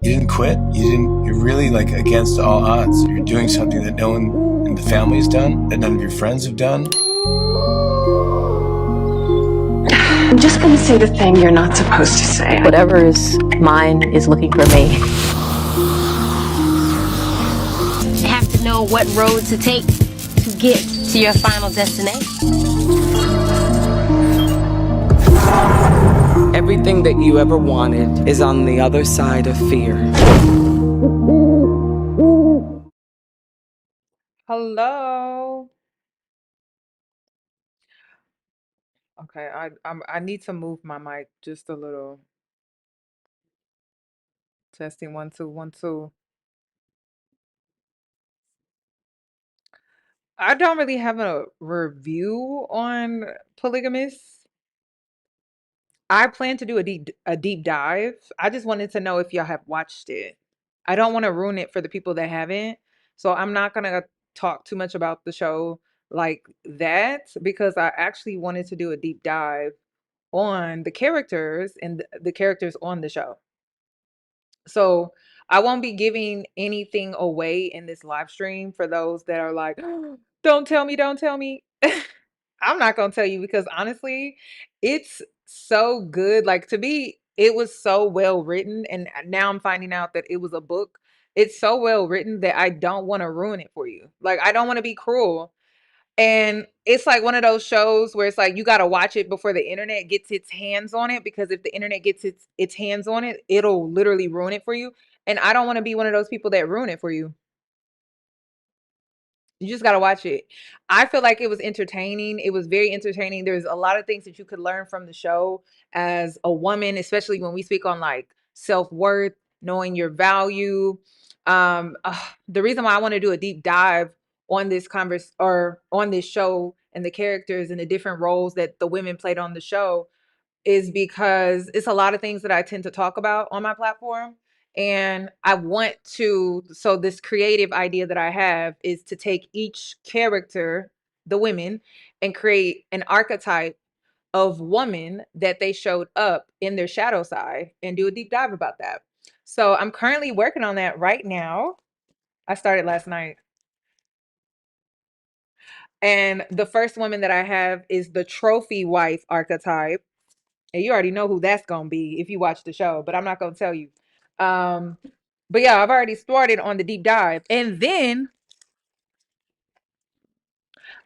You didn't quit. You're really like against all odds. You're doing something that no one in the family has done, that none of your friends have done. I'm just gonna say the thing you're not supposed to say. Whatever is mine is looking for me. You have to know what road to take to get to your final destination. Everything that you ever wanted is on the other side of fear. Hello. Okay, I need to move my mic just a little. Testing 1 2 1 2. I don't really have a review on Polygamist. I plan to do a deep dive. I just wanted to know if y'all have watched it. I don't want to ruin it for the people that haven't. So I'm not gonna talk too much about the show like that because I actually wanted to do a deep dive on the characters and the characters on the show. So I won't be giving anything away in this live stream for those that are like, don't tell me, don't tell me. I'm not gonna tell you because honestly, it's so good. Like to me, it was so well written, and now I'm finding out that it was a book. It's so well written that I don't want to ruin it for you. Like I don't want to be cruel. And it's like one of those shows where it's like you got to watch it before the internet gets its hands on it because if the internet gets its hands on it, it'll literally ruin it for you. And I don't want to be one of those people that ruin it for you. You just gotta watch it. I feel like it was entertaining. It was very entertaining. There's a lot of things that you could learn from the show as a woman, especially when we speak on like self-worth, knowing your value. The reason why I want to do a deep dive on this converse or on this show and the characters and the different roles that the women played on the show is because it's a lot of things that I tend to talk about on my platform. And I want to, so this creative idea that I have is to take each character, the women, and create an archetype of woman that they showed up in their shadow side and do a deep dive about that. So I'm currently working on that right now. I started last night. And the first woman that I have is the trophy wife archetype. And you already know who that's gonna be if you watch the show, but I'm not gonna tell you. Um, but yeah, I've already started on the deep dive, and then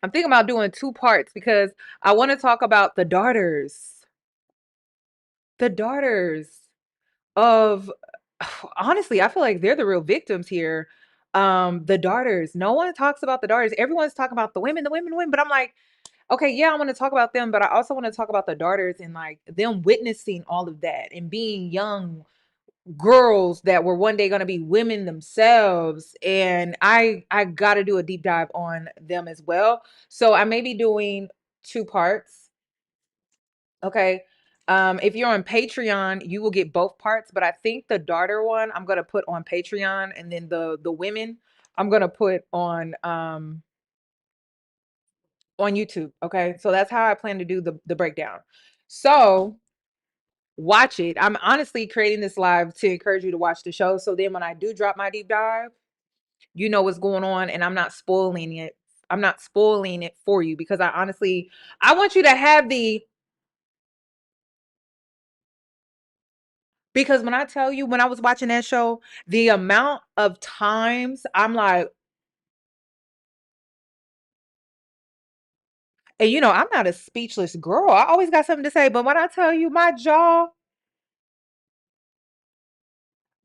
I'm thinking about doing two parts because I want to talk about the daughters of. Honestly, I feel like they're the real victims here. The daughters. No one talks about the daughters. Everyone's talking about the women, the women. But I'm like, okay, yeah, I want to talk about them, but I also want to talk about the daughters and like them witnessing all of that and being young girls that were one day going to be women themselves, and I got to do a deep dive on them as well. So I may be doing two parts. Okay. If you're on Patreon, you will get both parts, but I think the daughter one I'm going to put on Patreon, and then the women I'm going to put on YouTube. Okay, so that's how I plan to do the breakdown. So watch it. I'm honestly creating this live to encourage you to watch the show. So then when I do drop my deep dive, you know what's going on and I'm not spoiling it. I'm not spoiling it for you because I want you to have the because when I tell you when I was watching that show, the amount of times I'm like, and I'm not a speechless girl. I always got something to say, but when I tell you my jaw,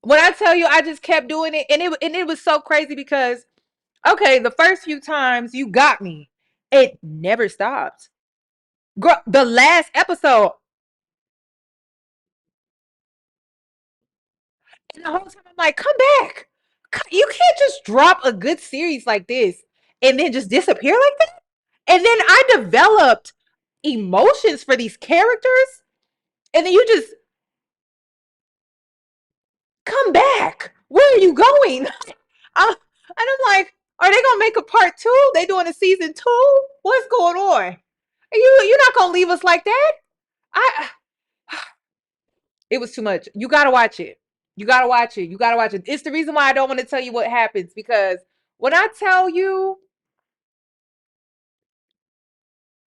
when I tell you I just kept doing it and it was so crazy because okay, the first few times you got me. It never stopped. Girl, the last episode, and the whole time I'm like, come back. You can't just drop a good series like this and then just disappear like that. And then I developed emotions for these characters, and then you just come back. Where are you going? And I'm like, are they gonna make a part two? They doing a season two? What's going on? You're not gonna leave us like that. I It was too much. You gotta watch it. You gotta watch it. You gotta watch it. It's the reason why I don't want to tell you what happens, because when I tell you,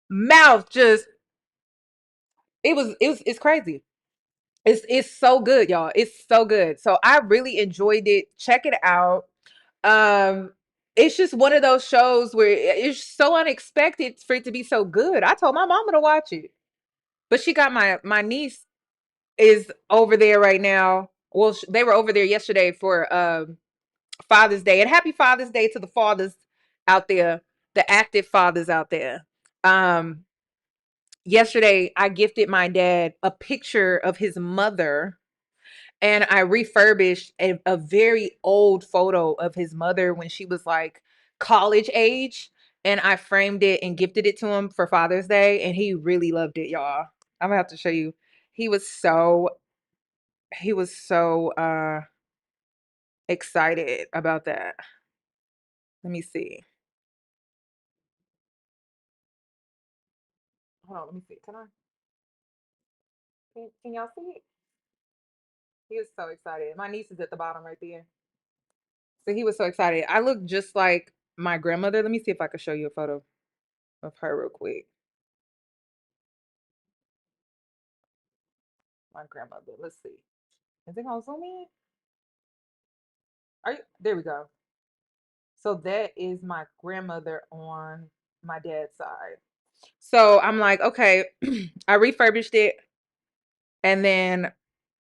mouth just it's crazy. It's so good, y'all. It's so good. So I really enjoyed it. Check it out. Um, it's just one of those shows where it's so unexpected for it to be so good. I told my mama to watch it, but she got my niece is over there right now. Well, they were over there yesterday for Father's Day, and happy Father's Day to the fathers out there, the active fathers out there. Um, yesterday I gifted my dad a picture of his mother, and I refurbished a very old photo of his mother when she was like college age, and I framed it and gifted it to him for Father's Day, and he really loved it, y'all. I'm gonna have to show you. He was so he was so excited about that. Let me see. Hold on, let me see. Can y'all see it? He was so excited. My niece is at the bottom right there. So he was so excited. I look just like my grandmother. Let me see if I can show you a photo of her real quick. My grandmother. Let's see. Is it gonna zoom in? Are you there we go. So that is my grandmother on my dad's side. So I'm like, okay, I refurbished it and then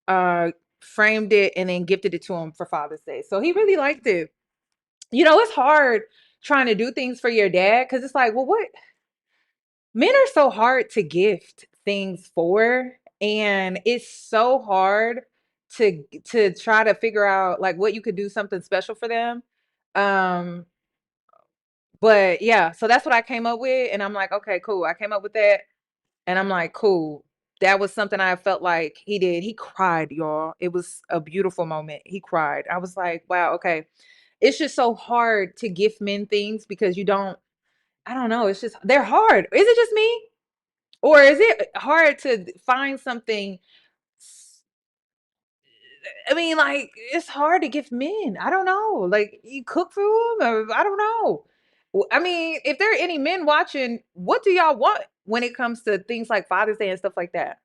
uh framed it and then gifted it to him for Father's Day. So he really liked it. You know, it's hard trying to do things for your dad because it's like, well, what men are so hard to gift things for, and it's so hard to try to figure out like what you could do something special for them. Um, but yeah, so that's what I came up with, and I'm like, okay, cool. I came up with that, and I'm like, cool. That was something I felt like he did. He cried, y'all. It was a beautiful moment. He cried. I was like, wow, okay. It's just so hard to gift men things because you don't, I don't know. It's just, they're hard. Is it just me? Or is it hard to find something? I mean, like, it's hard to gift men. I don't know. Like, you cook for them? Or, I don't know. I mean, if there are any men watching, what do y'all want when it comes to things like Father's Day and stuff like that?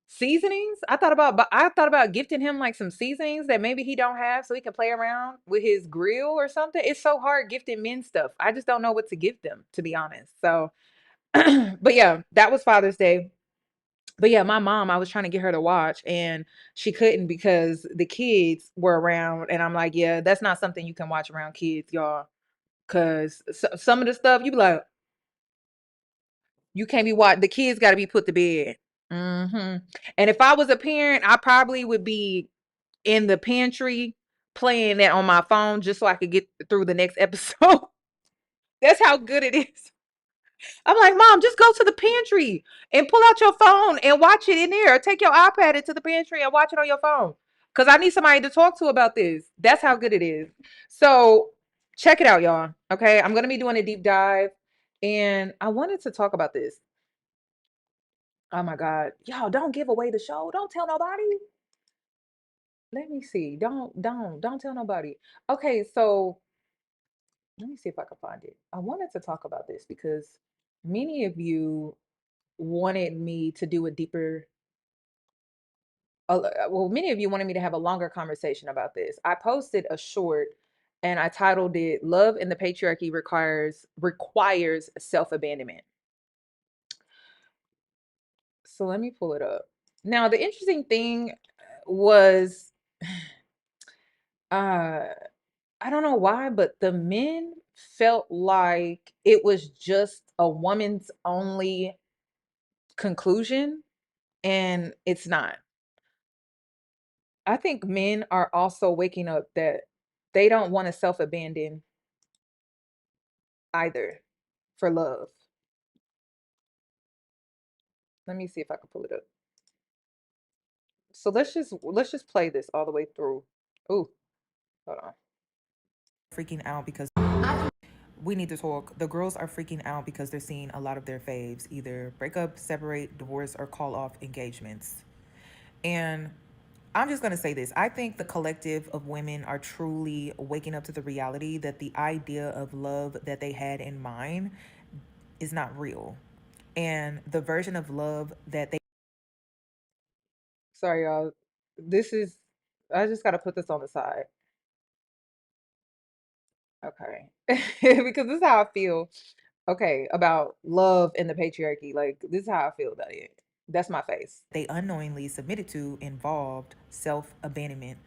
Seasonings? I thought about gifting him like some seasonings that maybe he don't have so he can play around with his grill or something. It's so hard gifting men stuff. I just don't know what to gift them, to be honest. So, but yeah, that was Father's Day. But yeah, my mom, I was trying to get her to watch and she couldn't because the kids were around. And I'm like, yeah, that's not something you can watch around kids, y'all. Cause some of the stuff you be like, you can't be watch. The kids got to be put to bed. Hmm. And if I was a parent, I probably would be in the pantry playing that on my phone just so I could get through the next episode. That's how good it is. I'm like, Mom, just go to the pantry and pull out your phone and watch it in there. Or take your iPad into the pantry and watch it on your phone. Because I need somebody to talk to about this. That's how good it is. So check it out, y'all. Okay. I'm going to be doing a deep dive. And I wanted to talk about this. Oh my God. Y'all, don't give away the show. Don't tell nobody. Let me see. Don't tell nobody. Okay. So let me see if I can find it. I wanted to talk about this because many of you wanted me to do a deeper well, many of you wanted me to have a longer conversation about this. I posted a short and I titled it Love in the Patriarchy Requires Self-Abandonment. So let me pull it up. Now, the interesting thing was uh I don't know why, but the men felt like it was just a woman's only conclusion, and it's not. I think men are also waking up that they don't want to self abandon either for love. Let me see if I can pull it up. So let's just play this all the way through. Ooh, hold on. Freaking out because we need to talk. The girls are freaking out because they're seeing a lot of their faves either break up, separate, divorce, or call off engagements. And I'm just going to say this. I think the collective of women are truly waking up to the reality that the idea of love that they had in mind is not real. And the version of love that they Sorry, y'all. This is, I just got to put this on the side. Okay. Because this is how I feel. Okay, about love and the patriarchy. Like, this is how I feel about it. That's my face. they unknowingly submitted to involved self abandonment.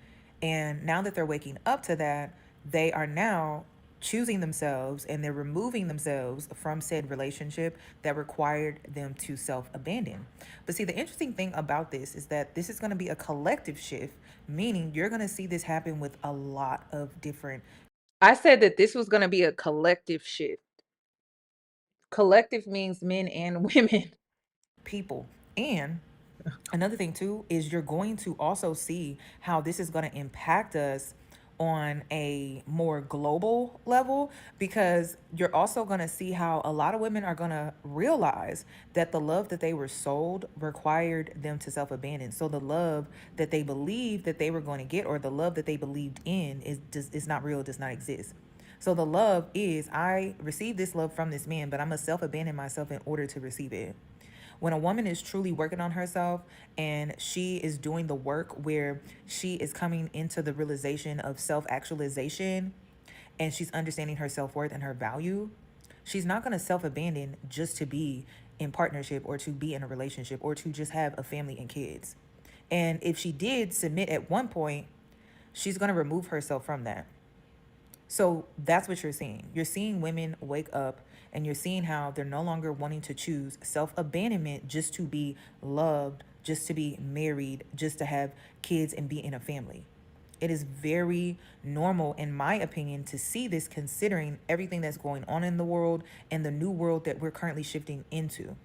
And now that they're waking up to that, they are now choosing themselves and they're removing themselves from said relationship that required them to self abandon. But see, the interesting thing about this is that this is going to be a collective shift, meaning you're going to see this happen with a lot of different I said that this was going to be a collective shift. Collective means men and women. people. And another thing too is you're going to also see how this is going to impact us on a more global level, because you're also going to see how a lot of women are going to realize that the love that they were sold required them to self-abandon. So the love that they believed that they were going to get, or the love that they believed in, is not real, does not exist. So the love is, I received this love from this man, but I must self-abandon myself in order to receive it. When a woman is truly working on herself and she is doing the work where she is coming into the realization of self-actualization and she's understanding her self-worth and her value, she's not going to self-abandon just to be in partnership or to be in a relationship or to just have a family and kids. And if she did submit at one point, she's going to remove herself from that. So that's what you're seeing. You're seeing women wake up and you're seeing how they're no longer wanting to choose self abandonment just to be loved, just to be married, just to have kids and be in a family. It is very normal, in my opinion, to see this considering everything that's going on in the world and the new world that we're currently shifting into.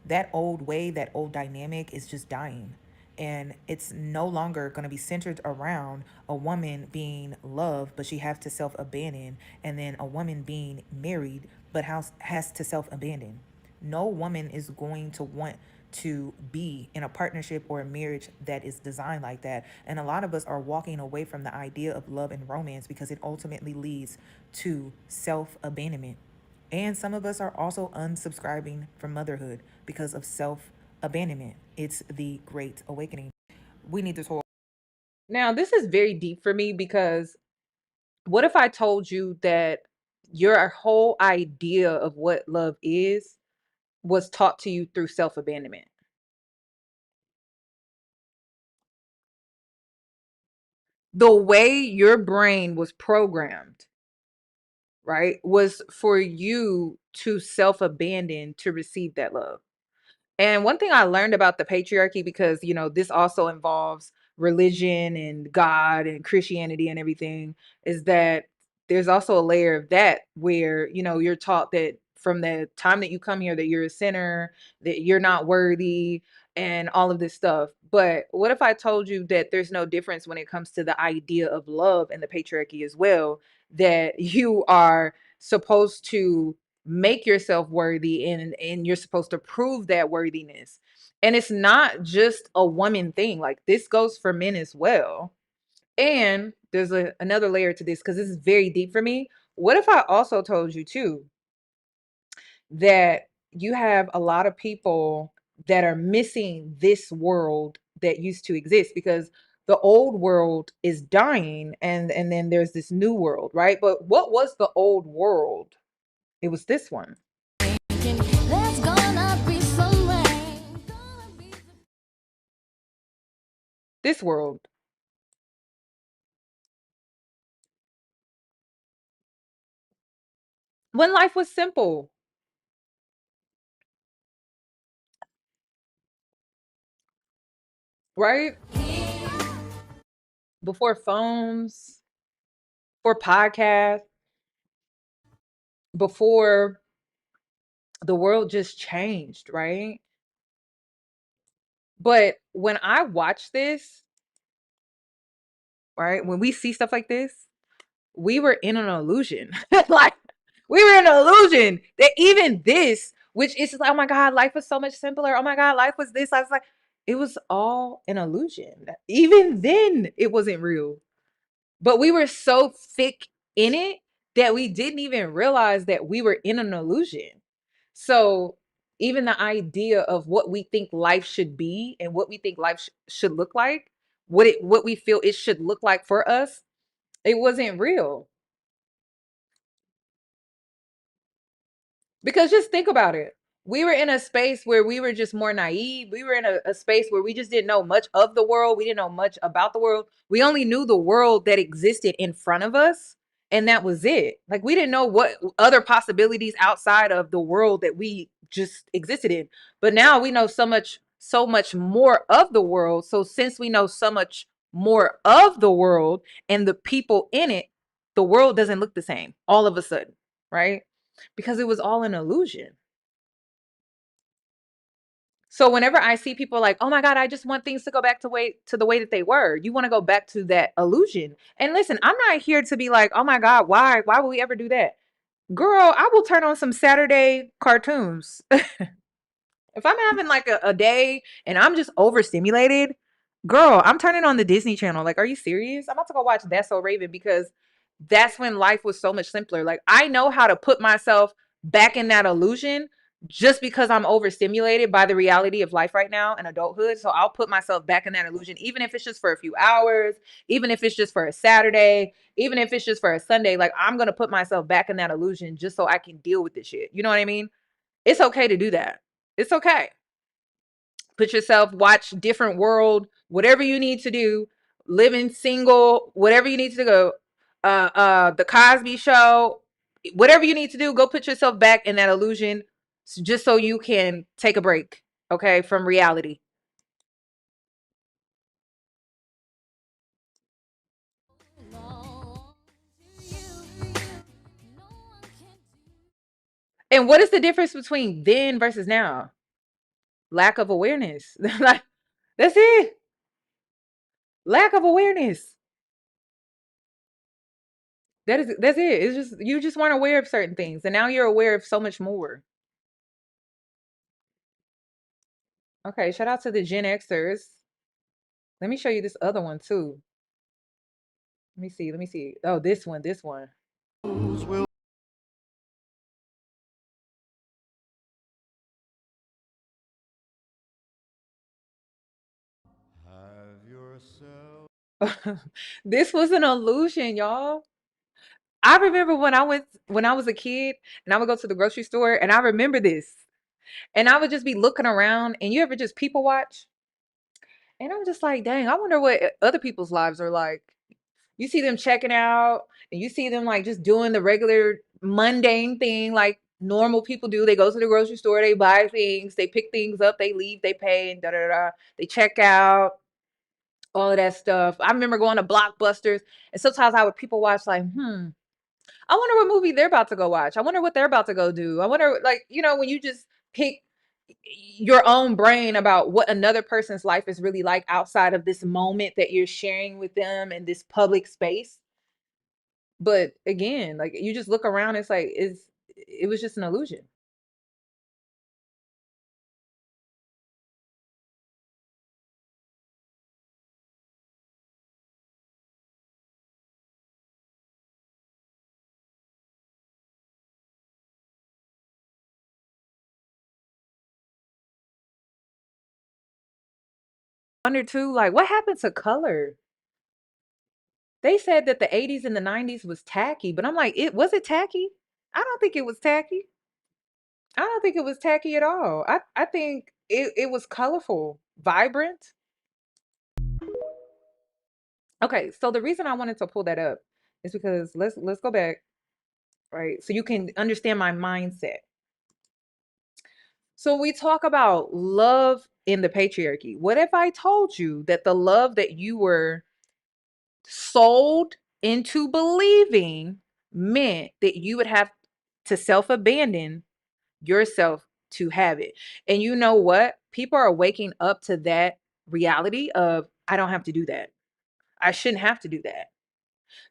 That old way, that old dynamic is just dying. And it's no longer going to be centered around a woman being loved, but she has to self abandon, and then a woman being married, but has to self abandon. No woman is going to want to be in a partnership or a marriage that is designed like that. And a lot of us are walking away from the idea of love and romance because it ultimately leads to self abandonment. And some of us are also unsubscribing from motherhood because of self abandonment. It's the great awakening. We need to talk. Now, this is very deep for me because what if I told you that your whole idea of what love is was taught to you through self abandonment? The way your brain was programmed, right, was for you to self abandon to receive that love. And one thing I learned about the patriarchy, because, this also involves religion and God and Christianity and everything, is that there's also a layer of that where, you're taught that from the time that you come here, that you're a sinner, that you're not worthy, and all of this stuff. But what if I told you that there's no difference when it comes to the idea of love and the patriarchy as well, that you are supposed to make yourself worthy, and you're supposed to prove that worthiness. And it's not just a woman thing. Like, this goes for men as well. And there's another layer to this, because this is very deep for me. What if I also told you too that you have a lot of people that are missing this world that used to exist, because the old world is dying, and then there's this new world, right? But what was the old world? It was this one. This world. When life was simple, right? Before phones, before podcasts, before the world just changed, right? But when I watch this, right, when we see stuff like this, we were in an illusion. Like, we were in an illusion that even this, which is like, oh my God, life was so much simpler. Oh my God, life was this. I was like, It was all an illusion. Even then, it wasn't real. But we were so thick in it that we didn't even realize that we were in an illusion. So even the idea of what we think life should be and what we think life should look like, what we feel it should look like for us, it wasn't real. Because just think about it. We were in a space where we were just more naive. We were in a space where we just didn't know much of the world. We didn't know much about the world. We only knew the world that existed in front of us. And that was it. Like we didn't know what other possibilities outside of the world that we just existed in. But now we know so much more of the world. So since we know so much more of the world and the people in it, the world doesn't look the same all of a sudden, right? Because it was all an illusion. So whenever I see people like, oh my God, I just want things to go back to the way that they were. You want to go back to that illusion. And listen, I'm not here to be like, oh my God, why? Why would we ever do that? Girl, I will turn on some Saturday cartoons. If I'm having like a day and I'm just overstimulated, girl, I'm turning on the Disney Channel. Like, are you serious? I'm about to go watch That's So Raven because that's when life was so much simpler. Like, I know how to put myself back in that illusion just because I'm overstimulated by the reality of life right now and adulthood. So I'll put myself back in that illusion, even if it's just for a few hours, even if it's just for a Saturday, even if it's just for a Sunday. Like, I'm going to put myself back in that illusion just so I can deal with this shit. You know what I mean? It's okay to do that. It's okay. Put yourself, watch different world, whatever you need to do, living single, whatever you need to go, the Cosby Show, whatever you need to do, go put yourself back in that illusion just so you can take a break, okay, from reality. And what is the difference between then versus now? Lack of awareness. Like, that's it. Lack of awareness. That's it. It's just you just weren't aware of certain things, and now you're aware of so much more. Okay, shout out to the Gen Xers. Let me show you this other one too. Let me see. Let me see. Oh, this one. This one. This was an illusion, y'all. I remember when I was a kid and I would go to the grocery store and I remember this. And I would just be looking around and you ever just people watch? And I'm just like, dang, I wonder what other people's lives are like. You see them checking out and you see them like just doing the regular mundane thing like normal people do. They go to the grocery store, they buy things, they pick things up, they leave, they pay, and da da da. They check out, all of that stuff. I remember going to Blockbusters, and sometimes I would people watch like, I wonder what movie they're about to go watch. I wonder what they're about to go do. I wonder, like, when you just pick your own brain about what another person's life is really like outside of this moment that you're sharing with them in this public space. But again, like you just look around, it's like it was just an illusion. Wonder too, like what happened to color? They said that the 80s and the 90s was tacky, but I'm like, it was it tacky? I don't think it was tacky. I don't think it was tacky at all. I think it was colorful, vibrant. Okay, so the reason I wanted to pull that up is because let's go back, right? So you can understand my mindset. So we talk about love in the patriarchy. What if I told you that the love that you were sold into believing meant that you would have to self-abandon yourself to have it? And you know what? People are waking up to that reality of I don't have to do that. I shouldn't have to do that.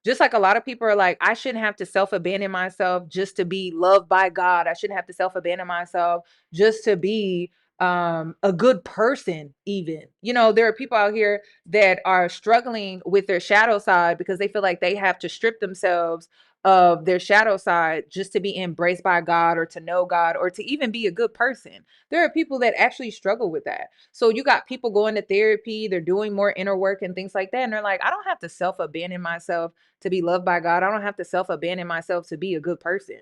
Just like a lot of people are like, I shouldn't have to self abandon myself just to be loved by God. I shouldn't have to self abandon myself just to be a good person even. You know, there are people out here that are struggling with their shadow side because they feel like they have to strip themselves of their shadow side just to be embraced by God or to know God or to even be a good person. There are people that actually struggle with that. So you got people going to therapy, they're doing more inner work and things like that. And they're like, I don't have to self-abandon myself to be loved by God. I don't have to self-abandon myself to be a good person.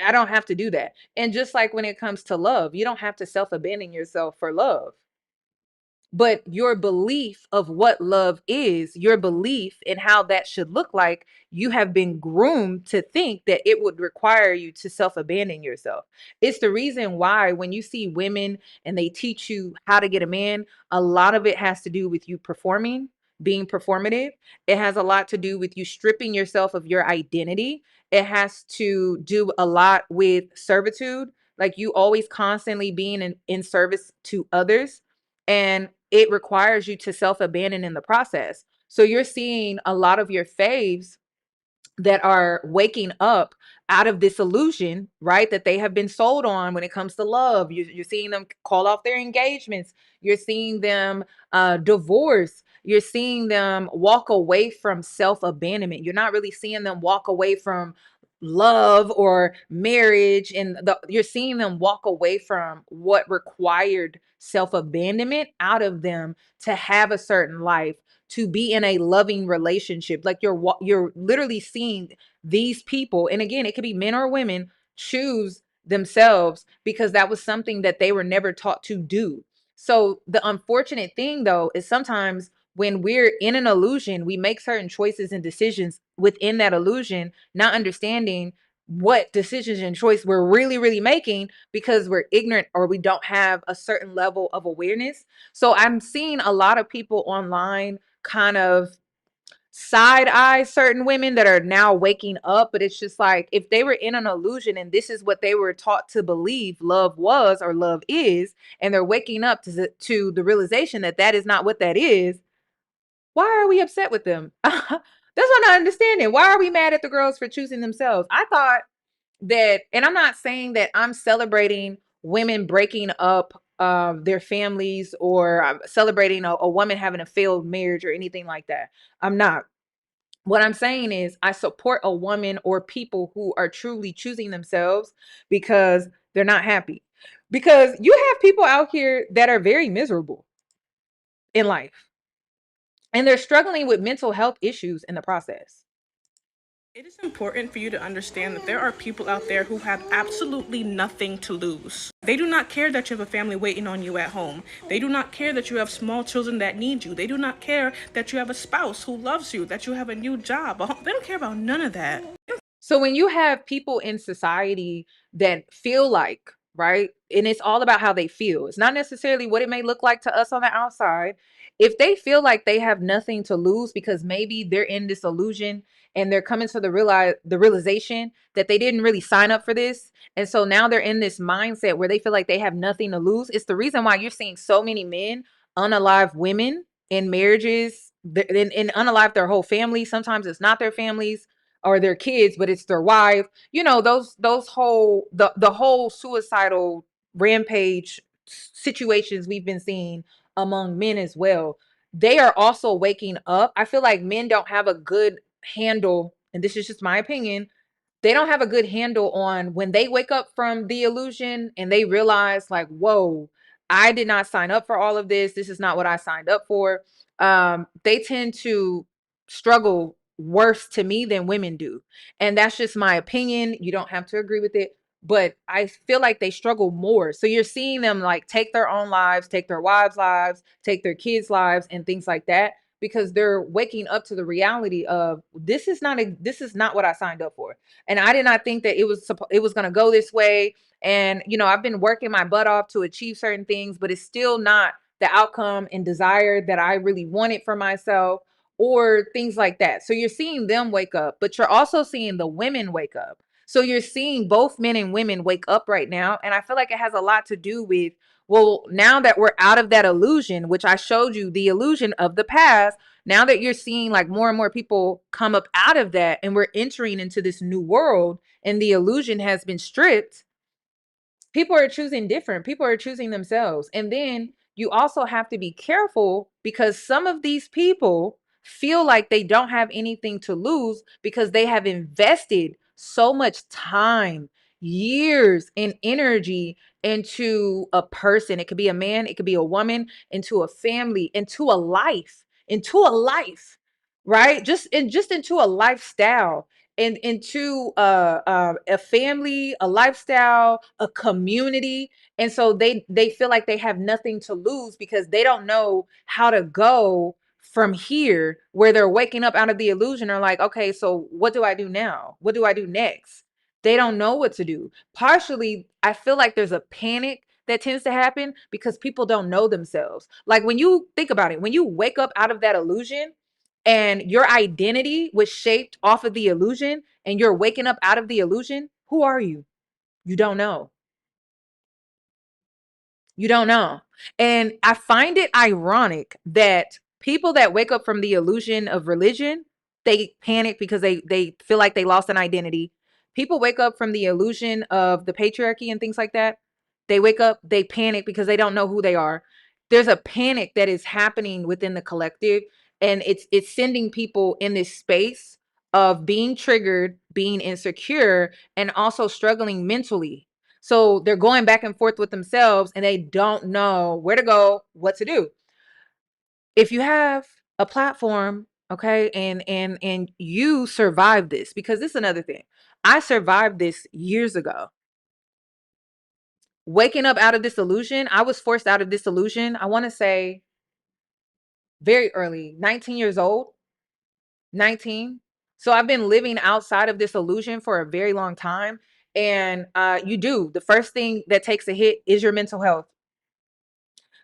I don't have to do that. And just like when it comes to love, you don't have to self-abandon yourself for love. But your belief of what love is, your belief in how that should look like, you have been groomed to think that it would require you to self-abandon yourself. It's the reason why when you see women and they teach you how to get a man, a lot of it has to do with you performing, being performative. It has a lot to do with you stripping yourself of your identity. It has to do a lot with servitude, like you always constantly being in service to others. And it requires you to self-abandon in the process. So you're seeing a lot of your faves that are waking up out of this illusion, right? That they have been sold on when it comes to love. You're seeing them call off their engagements. You're seeing them divorce. You're seeing them walk away from self-abandonment. You're not really seeing them walk away from love or marriage, and you're seeing them walk away from what required self-abandonment out of them to have a certain life, to be in a loving relationship. Like you're literally seeing these people, and again, it could be men or women, choose themselves because that was something that they were never taught to do. So the unfortunate thing though is sometimes when we're in an illusion, we make certain choices and decisions within that illusion, not understanding what decisions and choice we're really making because we're ignorant or we don't have a certain level of awareness. So I'm seeing a lot of people online kind of side eye certain women that are now waking up, but it's just like if they were in an illusion and this is what they were taught to believe love was or love is, and they're waking up to the realization that that is not what that is, why are we upset with them? That's what I'm not understanding. Why are we mad at the girls for choosing themselves? I thought that, and I'm not saying that I'm celebrating women breaking up their families, or I'm celebrating a woman having a failed marriage or anything like that. I'm not. What I'm saying is I support a woman or people who are truly choosing themselves because they're not happy. Because you have people out here that are very miserable in life and they're struggling with mental health issues in the process. It is important for you to understand that there are people out there who have absolutely nothing to lose. They do not care that you have a family waiting on you at home. They do not care that you have small children that need you. They do not care that you have a spouse who loves you, that you have a new job. They don't care about none of that. So when you have people in society that feel like, right, and it's all about how they feel. It's not necessarily what it may look like to us on the outside. If they feel like they have nothing to lose because maybe they're in this illusion and they're coming to the realization that they didn't really sign up for this. And so now they're in this mindset where they feel like they have nothing to lose. It's the reason why you're seeing so many men unalive women in marriages and unalive their whole family. Sometimes it's not their families or their kids, but it's their wife. You know, those whole the whole suicidal rampage situations we've been seeing among men as well. They are also waking up. I feel like men don't have a good handle, and this is just my opinion, they don't have a good handle on when they wake up from the illusion and they realize like, whoa, I did not sign up for all of this. This is not what I signed up for. They tend to struggle worse to me than women do. And that's just my opinion. You don't have to agree with it, but I feel like they struggle more. So you're seeing them like take their own lives, take their wives' lives, take their kids' lives and things like that because they're waking up to the reality of this is not what I signed up for. And I did not think that it was going to go this way. And you know, I've been working my butt off to achieve certain things, but it's still not the outcome and desire that I really wanted for myself or things like that. So you're seeing them wake up, but you're also seeing the women wake up. So you're seeing both men and women wake up right now. And I feel like it has a lot to do with, well, now that we're out of that illusion, which I showed you the illusion of the past, now that you're seeing like more and more people come up out of that and we're entering into this new world and the illusion has been stripped, People are choosing different. People are choosing themselves. And then you also have to be careful because some of these people feel like they don't have anything to lose because they have invested so much time, years, and energy into a person. It could be a man, it could be a woman, into a family, into a life, right? Just into a lifestyle and into a family, a lifestyle, a community. And so they feel like they have nothing to lose because they don't know how to go from here, where they're waking up out of the illusion, are like, okay, so what do I do now? What do I do next? They don't know what to do. Partially, I feel like there's a panic that tends to happen because people don't know themselves. Like, when you think about it, when you wake up out of that illusion and your identity was shaped off of the illusion and you're waking up out of the illusion, who are you? You don't know. You don't know. And I find it ironic that people that wake up from the illusion of religion, they panic because they feel like they lost an identity. People wake up from the illusion of the patriarchy and things like that. They wake up, they panic because they don't know who they are. There's a panic that is happening within the collective, and it's sending people in this space of being triggered, being insecure, and also struggling mentally. So they're going back and forth with themselves and they don't know where to go, what to do. If you have a platform, okay, and you survived this, because this is another thing. I survived this years ago. Waking up out of this illusion, I was forced out of this illusion, I want to say very early, 19 years old, 19. So I've been living outside of this illusion for a very long time. And the first thing that takes a hit is your mental health.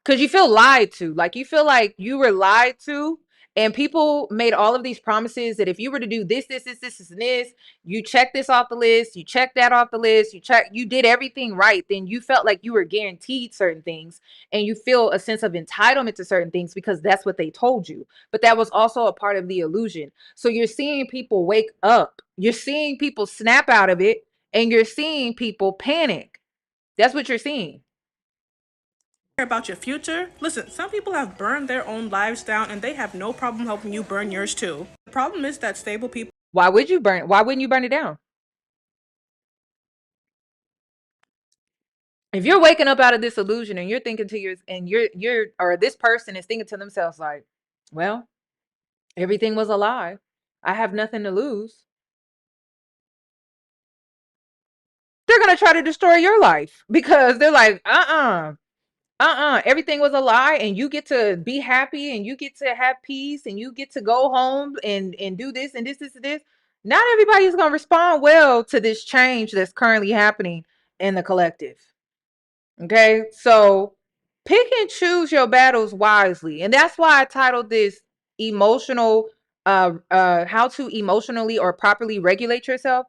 Because you feel lied to. Like, you feel like you were lied to, and people made all of these promises that if you were to do this, and this, you check this off the list, you check that off the list, you did everything right, then you felt like you were guaranteed certain things, and you feel a sense of entitlement to certain things because that's what they told you. But that was also a part of the illusion. So you're seeing people wake up, you're seeing people snap out of it, and you're seeing people panic. That's what you're seeing. About your future? Listen, some people have burned their own lives down and they have no problem helping you burn yours too. The problem is that stable people. Why wouldn't you burn it down? If you're waking up out of this illusion and you're thinking to or this person is thinking to themselves like, well, everything was a lie, I have nothing to lose. They're going to try to destroy your life because they're like, everything was a lie, and you get to be happy and you get to have peace and you get to go home and do this and this and this. Not everybody's going to respond well to this change that's currently happening in the collective. Okay, so pick and choose your battles wisely. And that's why I titled this emotional how to emotionally or properly regulate yourself.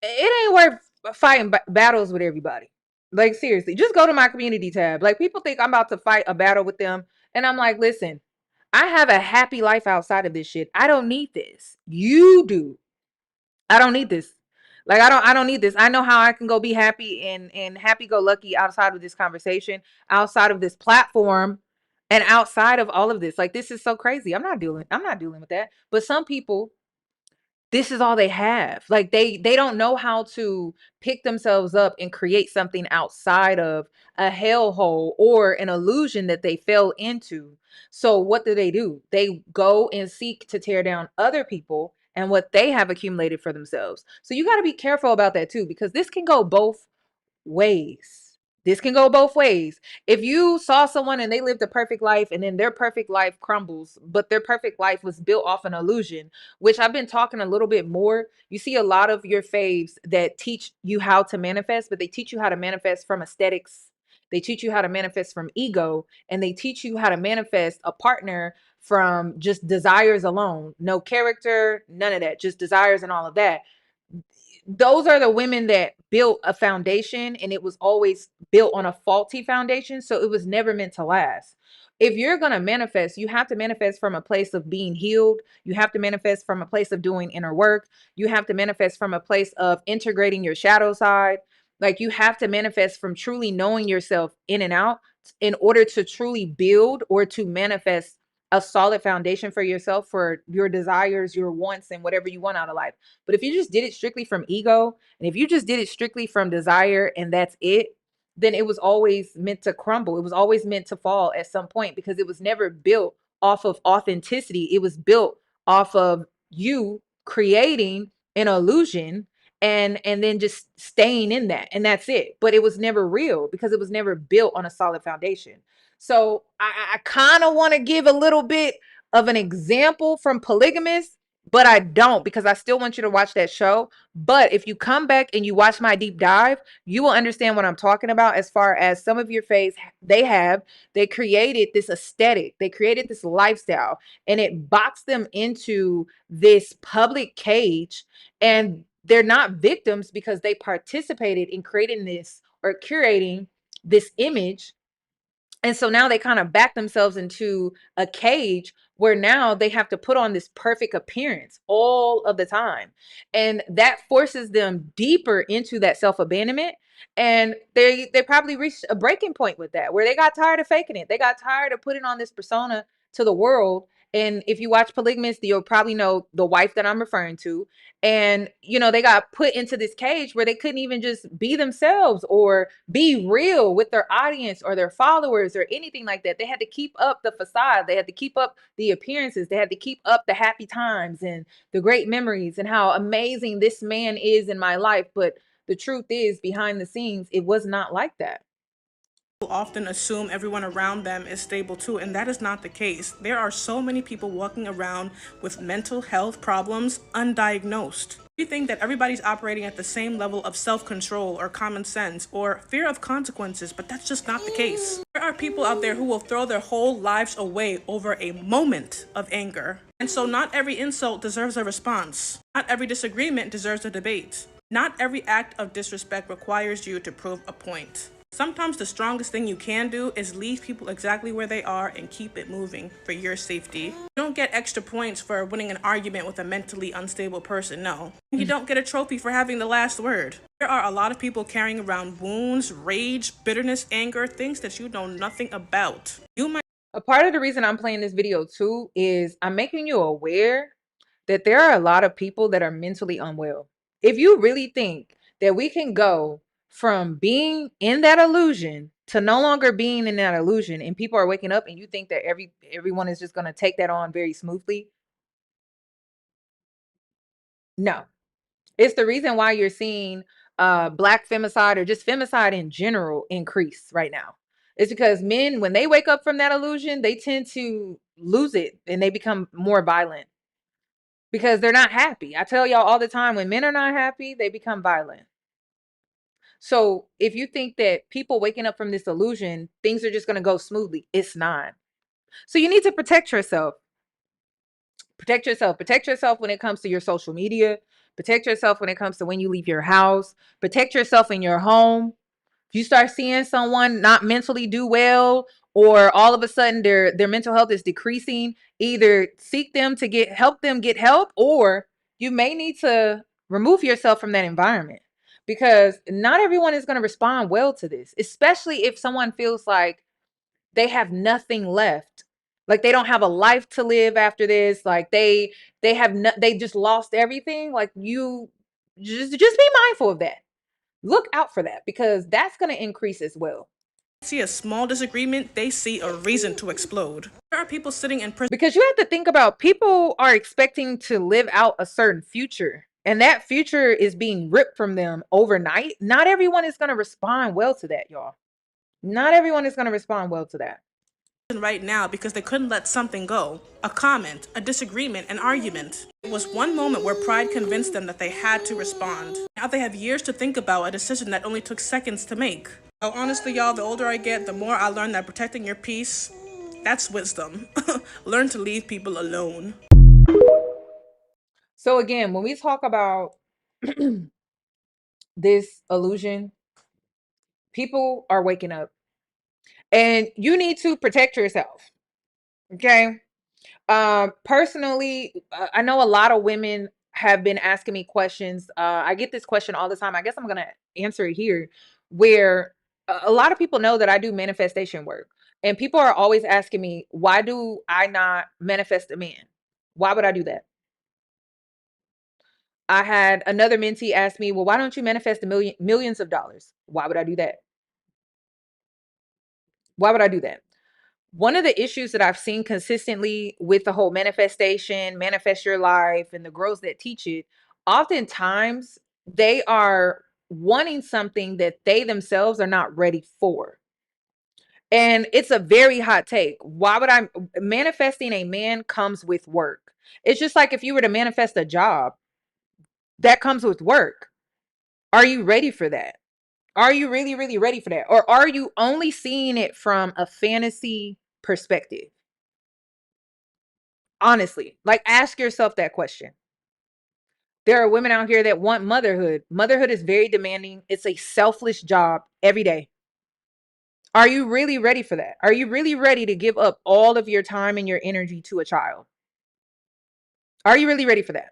It ain't worth fighting battles with everybody. Like, seriously, just go to my community tab. Like, people think I'm about to fight a battle with them, and I'm like, listen, I have a happy life outside of this shit. I don't need this. You do. I don't need this. Like, I don't need this. I know how I can go be happy and happy go lucky outside of this conversation, outside of this platform, and outside of all of this. Like, this is so crazy. I'm not dealing with that. But some people, this is all they have. Like, they don't know how to pick themselves up and create something outside of a hellhole or an illusion that they fell into. So what do? They go and seek to tear down other people and what they have accumulated for themselves. So you got to be careful about that too, because this can go both ways. This can go both ways. If you saw someone and they lived a perfect life and then their perfect life crumbles, but their perfect life was built off an illusion, which I've been talking a little bit more. You see a lot of your faves that teach you how to manifest, but they teach you how to manifest from aesthetics. They teach you how to manifest from ego, and they teach you how to manifest a partner from just desires alone. No character, none of that, just desires and all of that. Those are the women that built a foundation, and it was always built on a faulty foundation, so it was never meant to last. If you're going to manifest, you have to manifest from a place of being healed. You have to manifest from a place of doing inner work. You have to manifest from a place of integrating your shadow side. Like, you have to manifest from truly knowing yourself in and out in order to truly build or to manifest a solid foundation for yourself, for your desires, your wants, and whatever you want out of life. But if you just did it strictly from ego, and if you just did it strictly from desire and that's it, then it was always meant to crumble. It was always meant to fall at some point, because it was never built off of authenticity. It was built off of you creating an illusion and then just staying in that, and that's it. But it was never real, because it was never built on a solid foundation. So I kind of want to give a little bit of an example from Polygamist, but I don't, because I still want you to watch that show. But if you come back and you watch my deep dive, you will understand what I'm talking about. As far as some of your faves, they created this aesthetic, they created this lifestyle, and it boxed them into this public cage. And they're not victims, because they participated in creating this or curating this image. And so now they kind of back themselves into a cage where now they have to put on this perfect appearance all of the time. And that forces them deeper into that self-abandonment. And they probably reached a breaking point with that, where they got tired of faking it. They got tired of putting on this persona to the world. And if you watch Polygamist, you'll probably know the wife that I'm referring to. And, they got put into this cage where they couldn't even just be themselves or be real with their audience or their followers or anything like that. They had to keep up the facade. They had to keep up the appearances. They had to keep up the happy times and the great memories and how amazing this man is in my life. But the truth is, behind the scenes, it was not like that. Often assume everyone around them is stable too, and that is not the case. There are so many people walking around with mental health problems undiagnosed. You think that everybody's operating at the same level of self-control or common sense or fear of consequences, but that's just not the case. There are people out there who will throw their whole lives away over a moment of anger. And so not every insult deserves a response. Not every disagreement deserves a debate. Not every act of disrespect requires you to prove a point. Sometimes the strongest thing you can do is leave people exactly where they are and keep it moving for your safety. You don't get extra points for winning an argument with a mentally unstable person, no. You don't get a trophy for having the last word. There are a lot of people carrying around wounds, rage, bitterness, anger, things that you know nothing about. A part of the reason I'm playing this video too is I'm making you aware that there are a lot of people that are mentally unwell. If you really think that we can go from being in that illusion to no longer being in that illusion, and people are waking up, and you think that everyone is just going to take that on very smoothly, no. It's the reason why you're seeing black femicide, or just femicide in general, increase right now. It's because men, when they wake up from that illusion, they tend to lose it and they become more violent, because they're not happy. I tell y'all all the time, when men are not happy, they become violent. So if you think that people waking up from this illusion, things are just going to go smoothly, it's not. So you need to protect yourself. Protect yourself. Protect yourself when it comes to your social media. Protect yourself when it comes to when you leave your house. Protect yourself in your home. If you start seeing someone not mentally do well, or all of a sudden their mental health is decreasing, either seek them to get help, or you may need to remove yourself from that environment, because not everyone is going to respond well to this, especially if someone feels like they have nothing left, like they don't have a life to live after this, like they just lost everything. Like, you just be mindful of that. Look out for that, because that's going to increase as well. See a small disagreement, they see a reason to explode. There are people sitting in prison, because you have to think about, people are expecting to live out a certain future, and that future is being ripped from them overnight. Not everyone is going to respond well to that, y'all. Not everyone is going to respond well to that right now, because they couldn't let something go. A comment, a disagreement, an argument. It was one moment where pride convinced them that they had to respond. Now they have years to think about a decision that only took seconds to make. Oh, honestly, y'all, the older I get, the more I learn that protecting your peace, that's wisdom. Learn to leave people alone. So again, when we talk about this illusion, people are waking up, and you need to protect yourself. Okay. Personally, I know a lot of women have been asking me questions. I get this question all the time. I guess I'm gonna answer it here, where a lot of people know that I do manifestation work, and people are always asking me, why do I not manifest a man? Why would I do that? I had another mentee ask me, well, why don't you manifest millions of dollars? Why would I do that? Why would I do that? One of the issues that I've seen consistently with the whole manifestation, manifest your life, and the girls that teach it, oftentimes they are wanting something that they themselves are not ready for. And it's a very hot take. Why would I manifesting a man comes with work? It's just like if you were to manifest a job, that comes with work. Are you ready for that? Are you really, really ready for that? Or are you only seeing it from a fantasy perspective? Honestly, like ask yourself that question. There are women out here that want motherhood. Motherhood is very demanding. It's a selfless job every day. Are you really ready for that? Are you really ready to give up all of your time and your energy to a child? Are you really ready for that?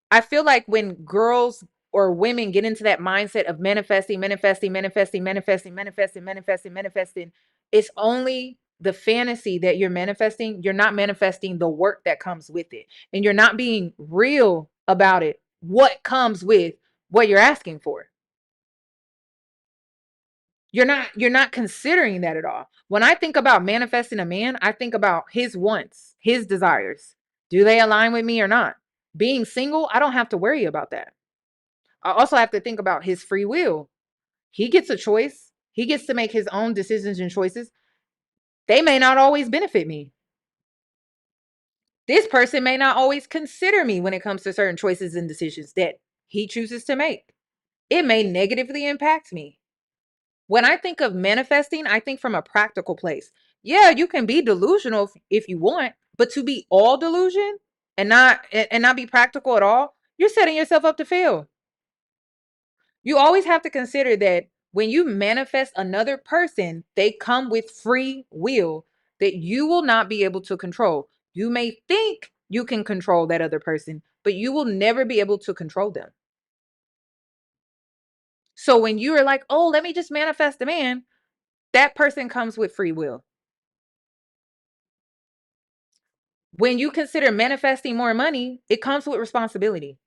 I feel like when girls or women get into that mindset of manifesting, manifesting, manifesting, manifesting, manifesting, manifesting, manifesting, it's only the fantasy that you're manifesting. You're not manifesting the work that comes with it. And you're not being real about it. What comes with what you're asking for? You're not considering that at all. When I think about manifesting a man, I think about his wants, his desires. Do they align with me or not? Being single, I don't have to worry about that. I also have to think about his free will. He gets a choice. He gets to make his own decisions and choices. They may not always benefit me. This person may not always consider me when it comes to certain choices and decisions that he chooses to make. It may negatively impact me. When I think of manifesting, I think from a practical place. Yeah, you can be delusional if you want, but to be all delusion and not be practical at all, you're setting yourself up to fail. You always have to consider that when you manifest another person, they come with free will that you will not be able to control. You may think you can control that other person, but you will never be able to control them. So when you are like, oh, let me just manifest a man, that person comes with free will. When you consider manifesting more money, it comes with responsibility.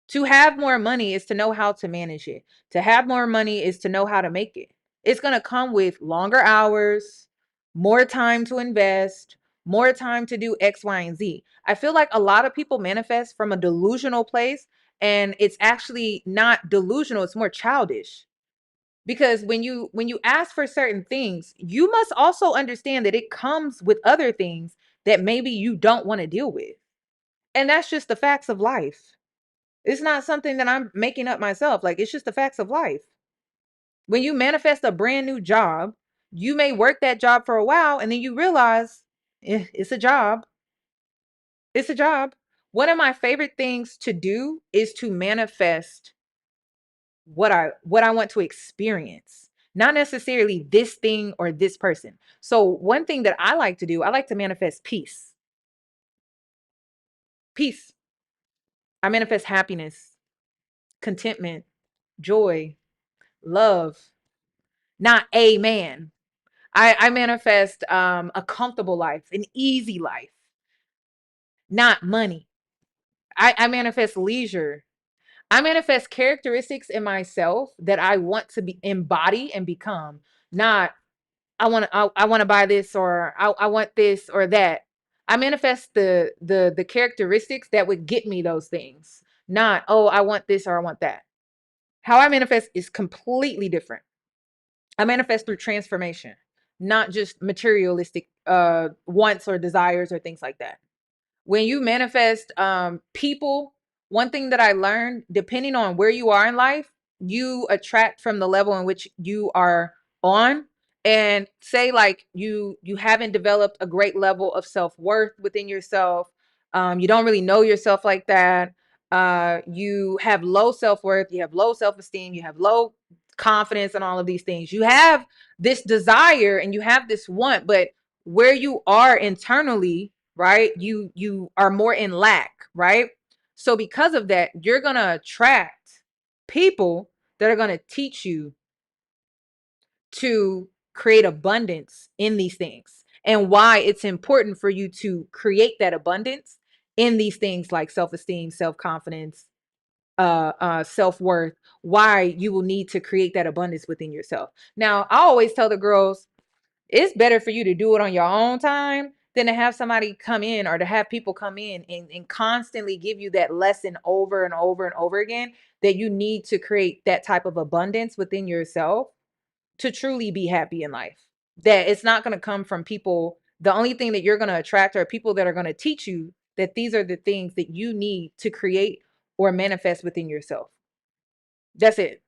To have more money is to know how to manage it. To have more money is to know how to make it. It's going to come with longer hours, more time to invest, more time to do X, Y, and Z. I feel like a lot of people manifest from a delusional place, and it's actually not delusional, it's more childish. Because when you ask for certain things, you must also understand that it comes with other things that maybe you don't want to deal with. And that's just the facts of life. It's not something that I'm making up myself. Like, it's just the facts of life. When you manifest a brand new job, you may work that job for a while and then you realize it's a job. It's a job. One of my favorite things to do is to manifest what I want to experience. Not necessarily this thing or this person. So one thing that I like to do, I like to manifest peace. Peace. I manifest happiness, contentment, joy, love, not a man. I manifest a comfortable life, an easy life, not money. I manifest leisure. I manifest characteristics in myself that I want to be embody and become. Not I want to buy this, or I want this or that. I manifest the characteristics that would get me those things. Not, oh, I want this or I want that. How I manifest is completely different. I manifest through transformation, not just materialistic wants or desires or things like that. When you manifest people, one thing that I learned, depending on where you are in life, you attract from the level in which you are on. And say like you haven't developed a great level of self-worth within yourself. You don't really know yourself like that. You have low self-worth, you have low self-esteem, you have low confidence, and all of these things. You have this desire and you have this want, but where you are internally, right, you are more in lack, right? So because of that, you're going to attract people that are going to teach you to create abundance in these things, and why it's important for you to create that abundance in these things like self-esteem, self-confidence, self-worth, why you will need to create that abundance within yourself. Now, I always tell the girls, it's better for you to do it on your own time than to have somebody come in, or to have people come in and constantly give you that lesson over and over and over again, that you need to create that type of abundance within yourself to truly be happy in life. That it's not going to come from people. The only thing that you're going to attract are people that are going to teach you that these are the things that you need to create or manifest within yourself. That's it.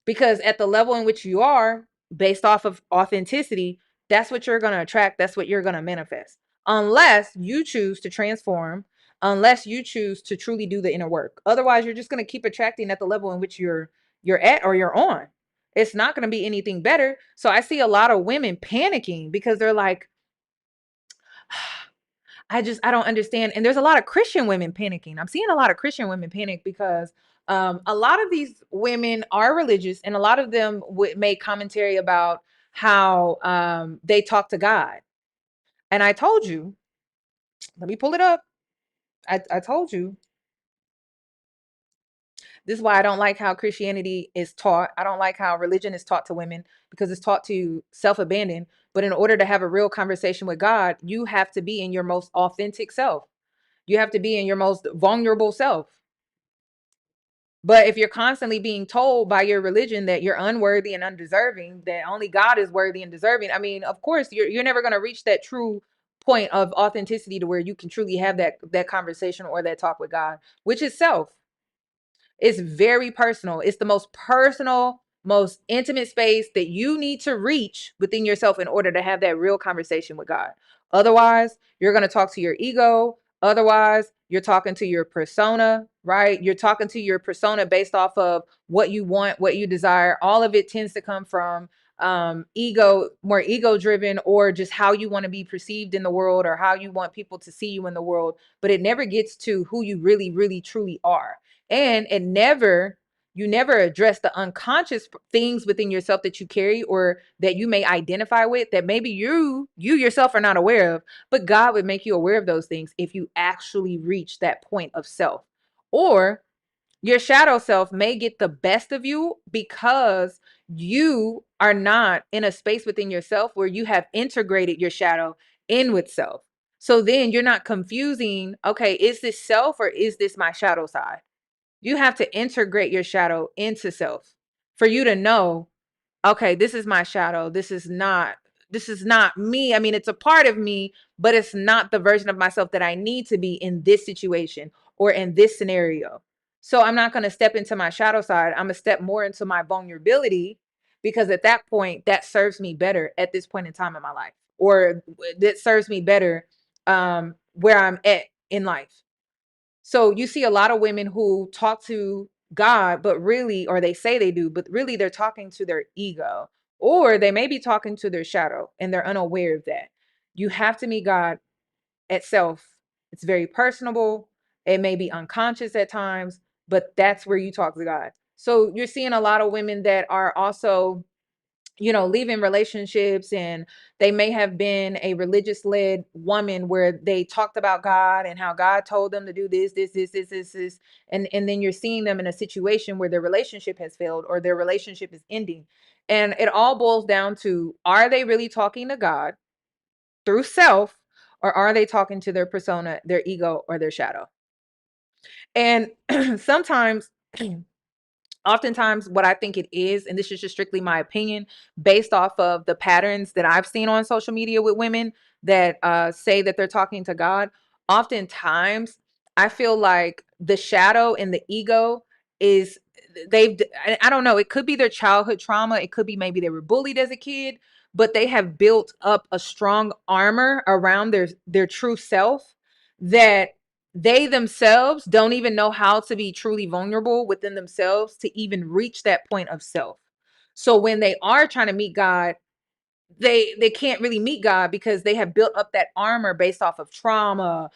Because at the level in which you are, based off of authenticity, that's what you're going to attract. That's what you're going to manifest. Unless you choose to transform, unless you choose to truly do the inner work. Otherwise, you're just going to keep attracting at the level in which you're at or you're on. It's not going to be anything better. So I see a lot of women panicking because they're like, I don't understand. And there's a lot of Christian women panicking. I'm seeing a lot of Christian women panic because a lot of these women are religious, and a lot of them would make commentary about how they talk to God. And I told you, let me pull it up. I told you, this is why I don't like how Christianity is taught. I don't like how religion is taught to women, because it's taught to self-abandon. But in order to have a real conversation with God, you have to be in your most authentic self. You have to be in your most vulnerable self. But if you're constantly being told by your religion that you're unworthy and undeserving, that only God is worthy and deserving, I mean, of course, you're never going to reach that true point of authenticity to where you can truly have that conversation or that talk with God, which is self. It's very personal. It's the most personal, most intimate space that you need to reach within yourself in order to have that real conversation with God. Otherwise, you're going to talk to your ego. Otherwise, you're talking to your persona, right? You're talking to your persona based off of what you want, what you desire. All of it tends to come from ego, more ego driven, or just how you want to be perceived in the world, or how you want people to see you in the world. But it never gets to who you really, really, truly are. And you never address the unconscious things within yourself that you carry, or that you may identify with, that maybe you yourself are not aware of, but God would make you aware of those things if you actually reach that point of self. Or your shadow self may get the best of you because you are not in a space within yourself where you have integrated your shadow in with self. So then you're not confusing, okay, is this self or is this my shadow side? You have to integrate your shadow into self for you to know, okay, this is my shadow. This is not me. I mean, it's a part of me, but it's not the version of myself that I need to be in this situation or in this scenario. So I'm not going to step into my shadow side. I'm going to step more into my vulnerability, because at that point, that serves me better at this point in time in my life, or that serves me better where I'm at in life. So you see a lot of women who talk to God, but really, or they say they do, but really they're talking to their ego, or they may be talking to their shadow and they're unaware of that. You have to meet God at self. It's very personable. It may be unconscious at times, but that's where you talk to God. So you're seeing a lot of women that are also, leaving relationships, and they may have been a religious led woman where they talked about God and how God told them to do this. And then you're seeing them in a situation where their relationship has failed or their relationship is ending. And it all boils down to, are they really talking to God through self, or are they talking to their persona, their ego, or their shadow? And sometimes, oftentimes, what I think it is, and this is just strictly my opinion, based off of the patterns that I've seen on social media with women that say that they're talking to God, oftentimes I feel like the shadow and the ego is, I don't know, it could be their childhood trauma. It could be maybe they were bullied as a kid, but they have built up a strong armor around their true self, that they themselves don't even know how to be truly vulnerable within themselves to even reach that point of self. So when they are trying to meet God they can't really meet God because they have built up that armor based off of trauma,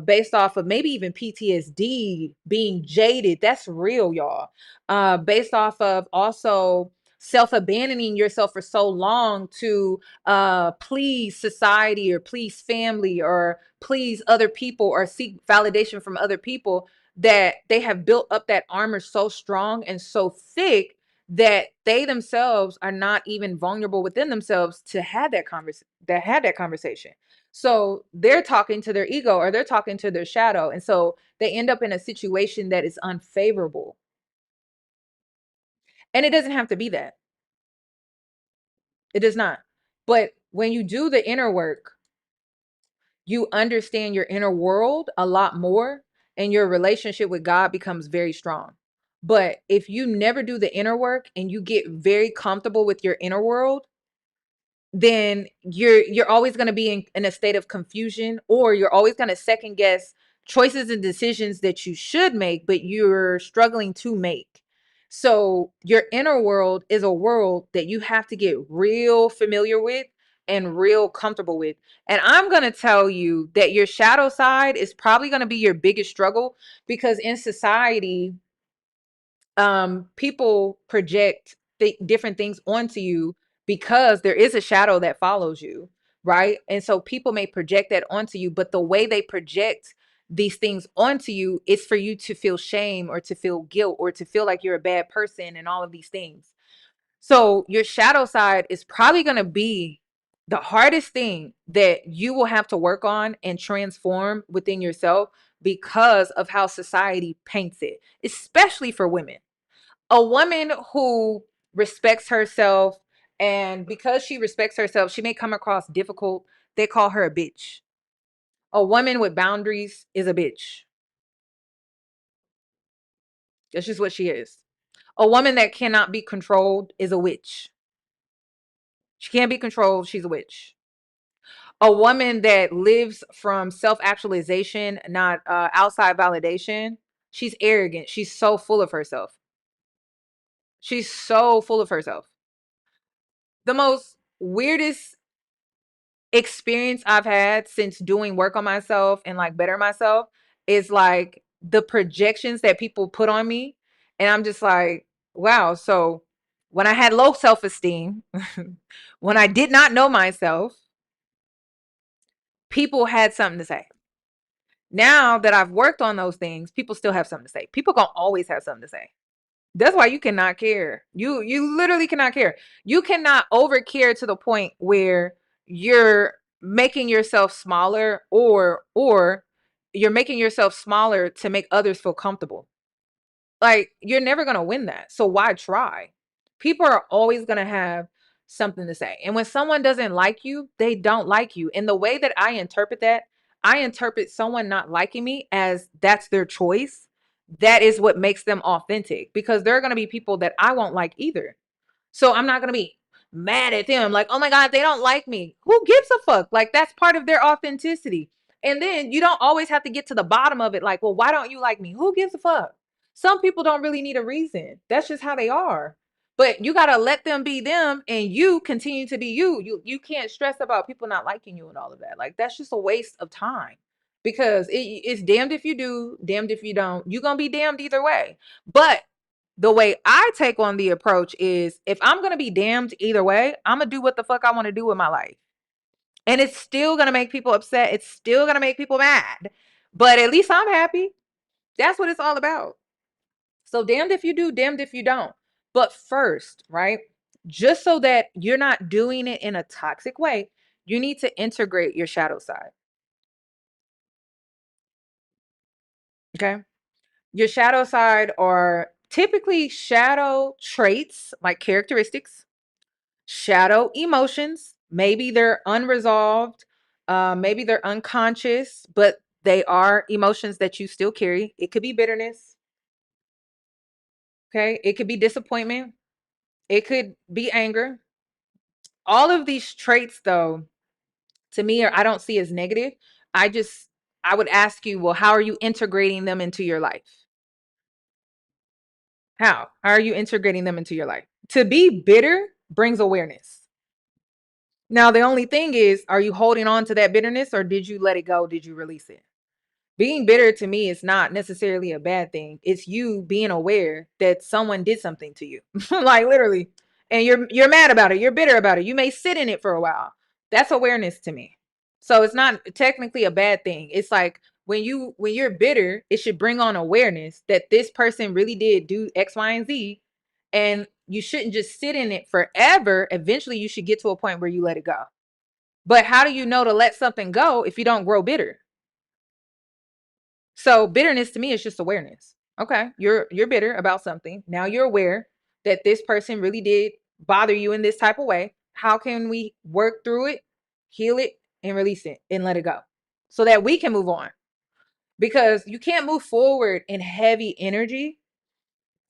based off of maybe even PTSD, being jaded. That's real, y'all. Based off of also self-abandoning yourself for so long to please society or please family or please other people or seek validation from other people, that they have built up that armor so strong and so thick that they themselves are not even vulnerable within themselves to have that conversation. So they're talking to their ego or they're talking to their shadow, and so they end up in a situation that is unfavorable. And it doesn't have to be that. It does not. But when you do the inner work, you understand your inner world a lot more, and your relationship with God becomes very strong. But if you never do the inner work and you get very comfortable with your inner world, then you're always going to be in a state of confusion, or you're always going to second guess choices and decisions that you should make but you're struggling to make. So your inner world is a world that you have to get real familiar with and real comfortable with. And I'm going to tell you that your shadow side is probably going to be your biggest struggle, because in society, people project different things onto you because there is a shadow that follows you, right? And so people may project that onto you, but the way they project these things onto you is for you to feel shame or to feel guilt or to feel like you're a bad person and all of these things. So your shadow side is probably going to be the hardest thing that you will have to work on and transform within yourself because of how society paints it, especially for women. A woman who respects herself, and because she respects herself, she may come across difficult. They call her a bitch. A woman with boundaries is a bitch. That's just what she is. A woman that cannot be controlled is a witch. She can't be controlled. She's a witch. A woman that lives from self-actualization, not outside validation, she's arrogant. She's so full of herself. She's so full of herself. The most weirdest experience I've had since doing work on myself and like better myself is like the projections that people put on me. And I'm just like, wow. So when I had low self-esteem, when I did not know myself, people had something to say. Now that I've worked on those things, people still have something to say. People gonna always have something to say. That's why you cannot care. You literally cannot care. You cannot over care to the point where you're making yourself smaller, or you're making yourself smaller to make others feel comfortable. Like, you're never going to win that. So why try? People are always going to have something to say. And when someone doesn't like you, they don't like you. And the way that I interpret that, I interpret someone not liking me as that's their choice. That is what makes them authentic, because there are going to be people that I won't like either. So I'm not going to be mad at them like, oh my God, they don't like me. Who gives a fuck? Like, that's part of their authenticity. And then you don't always have to get to the bottom of it. Like, well, why don't you like me? Who gives a fuck? Some people don't really need a reason. That's just how they are. But you got to let them be them and you continue to be you. You can't stress about people not liking you and all of that. Like, that's just a waste of time, because it's damned if you do, damned if you don't. You're going to be damned either way. But the way I take on the approach is, if I'm going to be damned either way, I'm going to do what the fuck I want to do with my life. And it's still going to make people upset. It's still going to make people mad. But at least I'm happy. That's what it's all about. So damned if you do, damned if you don't. But first, right? Just so that you're not doing it in a toxic way, you need to integrate your shadow side. Okay? Your shadow side are typically shadow traits, like characteristics, shadow emotions. Maybe they're unresolved, maybe they're unconscious, but they are emotions that you still carry. It could be bitterness. Okay. It could be disappointment. It could be anger. All of these traits, though, to me, I don't see as negative. I just, I would ask you, well, how are you integrating them into your life? How are you integrating them into your life? To be bitter brings awareness. Now, the only thing is, are you holding on to that bitterness or did you let it go? Did you release it? Being bitter to me is not necessarily a bad thing. It's you being aware that someone did something to you. Like literally. And you're mad about it. You're bitter about it. You may sit in it for a while. That's awareness to me. So it's not technically a bad thing. It's like when you're bitter, it should bring on awareness that this person really did do X, Y, and Z. And you shouldn't just sit in it forever. Eventually you should get to a point where you let it go. But how do you know to let something go if you don't grow bitter? So bitterness to me is just awareness. Okay, you're bitter about something. Now you're aware that this person really did bother you in this type of way. How can we work through it, heal it, and release it and let it go so that we can move on? Because you can't move forward in heavy energy.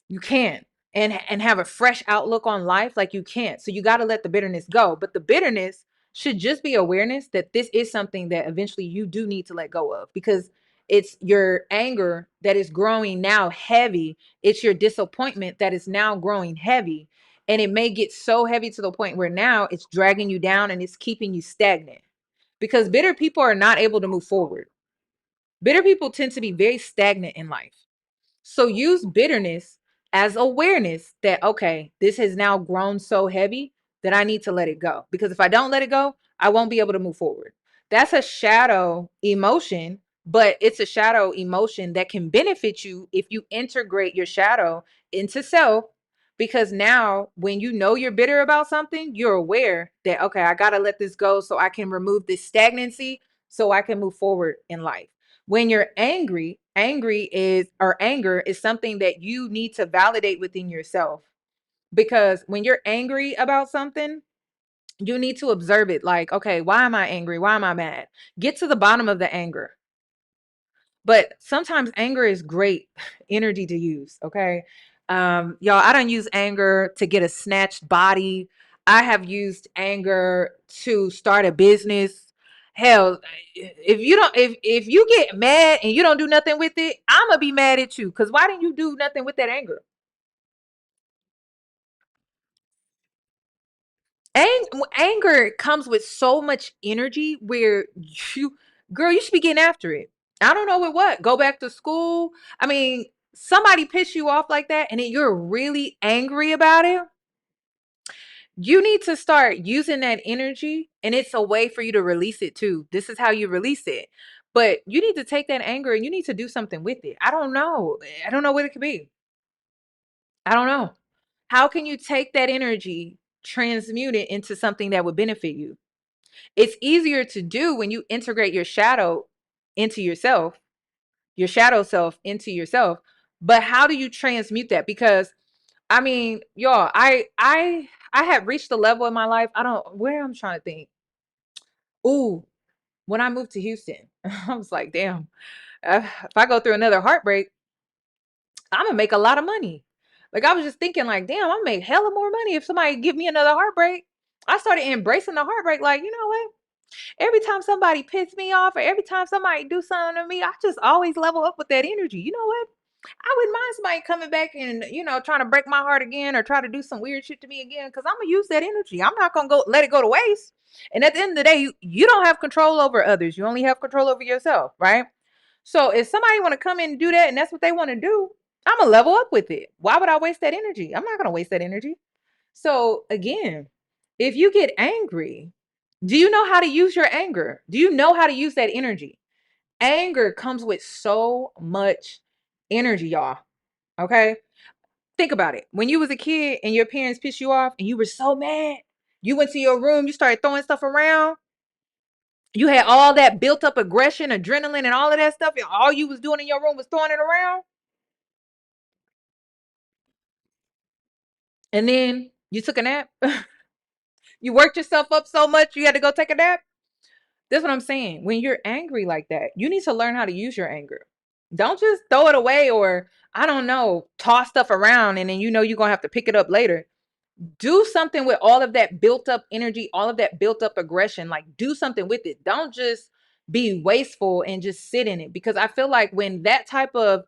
You can't. And have a fresh outlook on life like you can't. So you got to let the bitterness go. But the bitterness should just be awareness that this is something that eventually you do need to let go of, because it's your anger that is growing now heavy. It's your disappointment that is now growing heavy. And it may get so heavy to the point where now it's dragging you down and it's keeping you stagnant, because bitter people are not able to move forward. Bitter people tend to be very stagnant in life. So use bitterness as awareness that, okay, this has now grown so heavy that I need to let it go. Because if I don't let it go, I won't be able to move forward. That's a shadow emotion, but it's a shadow emotion that can benefit you if you integrate your shadow into self. Because now when you know you're bitter about something, you're aware that, okay, I got to let this go so I can remove this stagnancy so I can move forward in life. When you're angry, anger is something that you need to validate within yourself. Because when you're angry about something, you need to observe it. Like, okay, why am I angry? Why am I mad? Get to the bottom of the anger. But sometimes anger is great energy to use. Okay. Y'all, I don't use anger to get a snatched body. I have used anger to start a business. Hell, if you get mad and you don't do nothing with it, I'm gonna be mad at you. Because why didn't you do nothing with that anger? Anger comes with so much energy where you, girl, you should be getting after it. I don't know with what. Go back to school. I mean, somebody piss you off like that and then you're really angry about it. You need to start using that energy, and it's a way for you to release it too. This is how you release it. But you need to take that anger and you need to do something with it. I don't know. I don't know what it could be. I don't know. How can you take that energy, transmute it into something that would benefit you? It's easier to do when you integrate your shadow into yourself, your shadow self into yourself. But how do you transmute that? Because I mean, y'all, I had reached a level in my life. I don't, where I'm trying to think. Ooh, when I moved to Houston, I was like, damn, if I go through another heartbreak, I'm gonna make a lot of money. Like I was just thinking, like, damn, I'm make hella more money if somebody give me another heartbreak. I started embracing the heartbreak, like, you know what? Every time somebody piss me off or every time somebody do something to me, I just always level up with that energy. You know what? I wouldn't mind somebody coming back and, trying to break my heart again or try to do some weird shit to me again, because I'm gonna use that energy. I'm not gonna go let it go to waste. And at the end of the day, you don't have control over others. You only have control over yourself, right? So if somebody want to come in and do that and that's what they want to do, I'm gonna level up with it. Why would I waste that energy? I'm not gonna waste that energy. So again, if you get angry, do you know how to use your anger? Do you know how to use that energy? Anger comes with so much energy, y'all. Okay? Think about it. When you was a kid and your parents pissed you off and you were so mad, you went to your room, you started throwing stuff around. You had all that built up aggression, adrenaline, and all of that stuff, and all you was doing in your room was throwing it around. And then you took a nap. You worked yourself up so much you had to go take a nap. That's what I'm saying. When you're angry like that, you need to learn how to use your anger. Don't just throw it away or, I don't know, toss stuff around and then you're going to have to pick it up later. Do something with all of that built up energy, all of that built up aggression. Like, do something with it. Don't just be wasteful and just sit in it. Because I feel like when that type of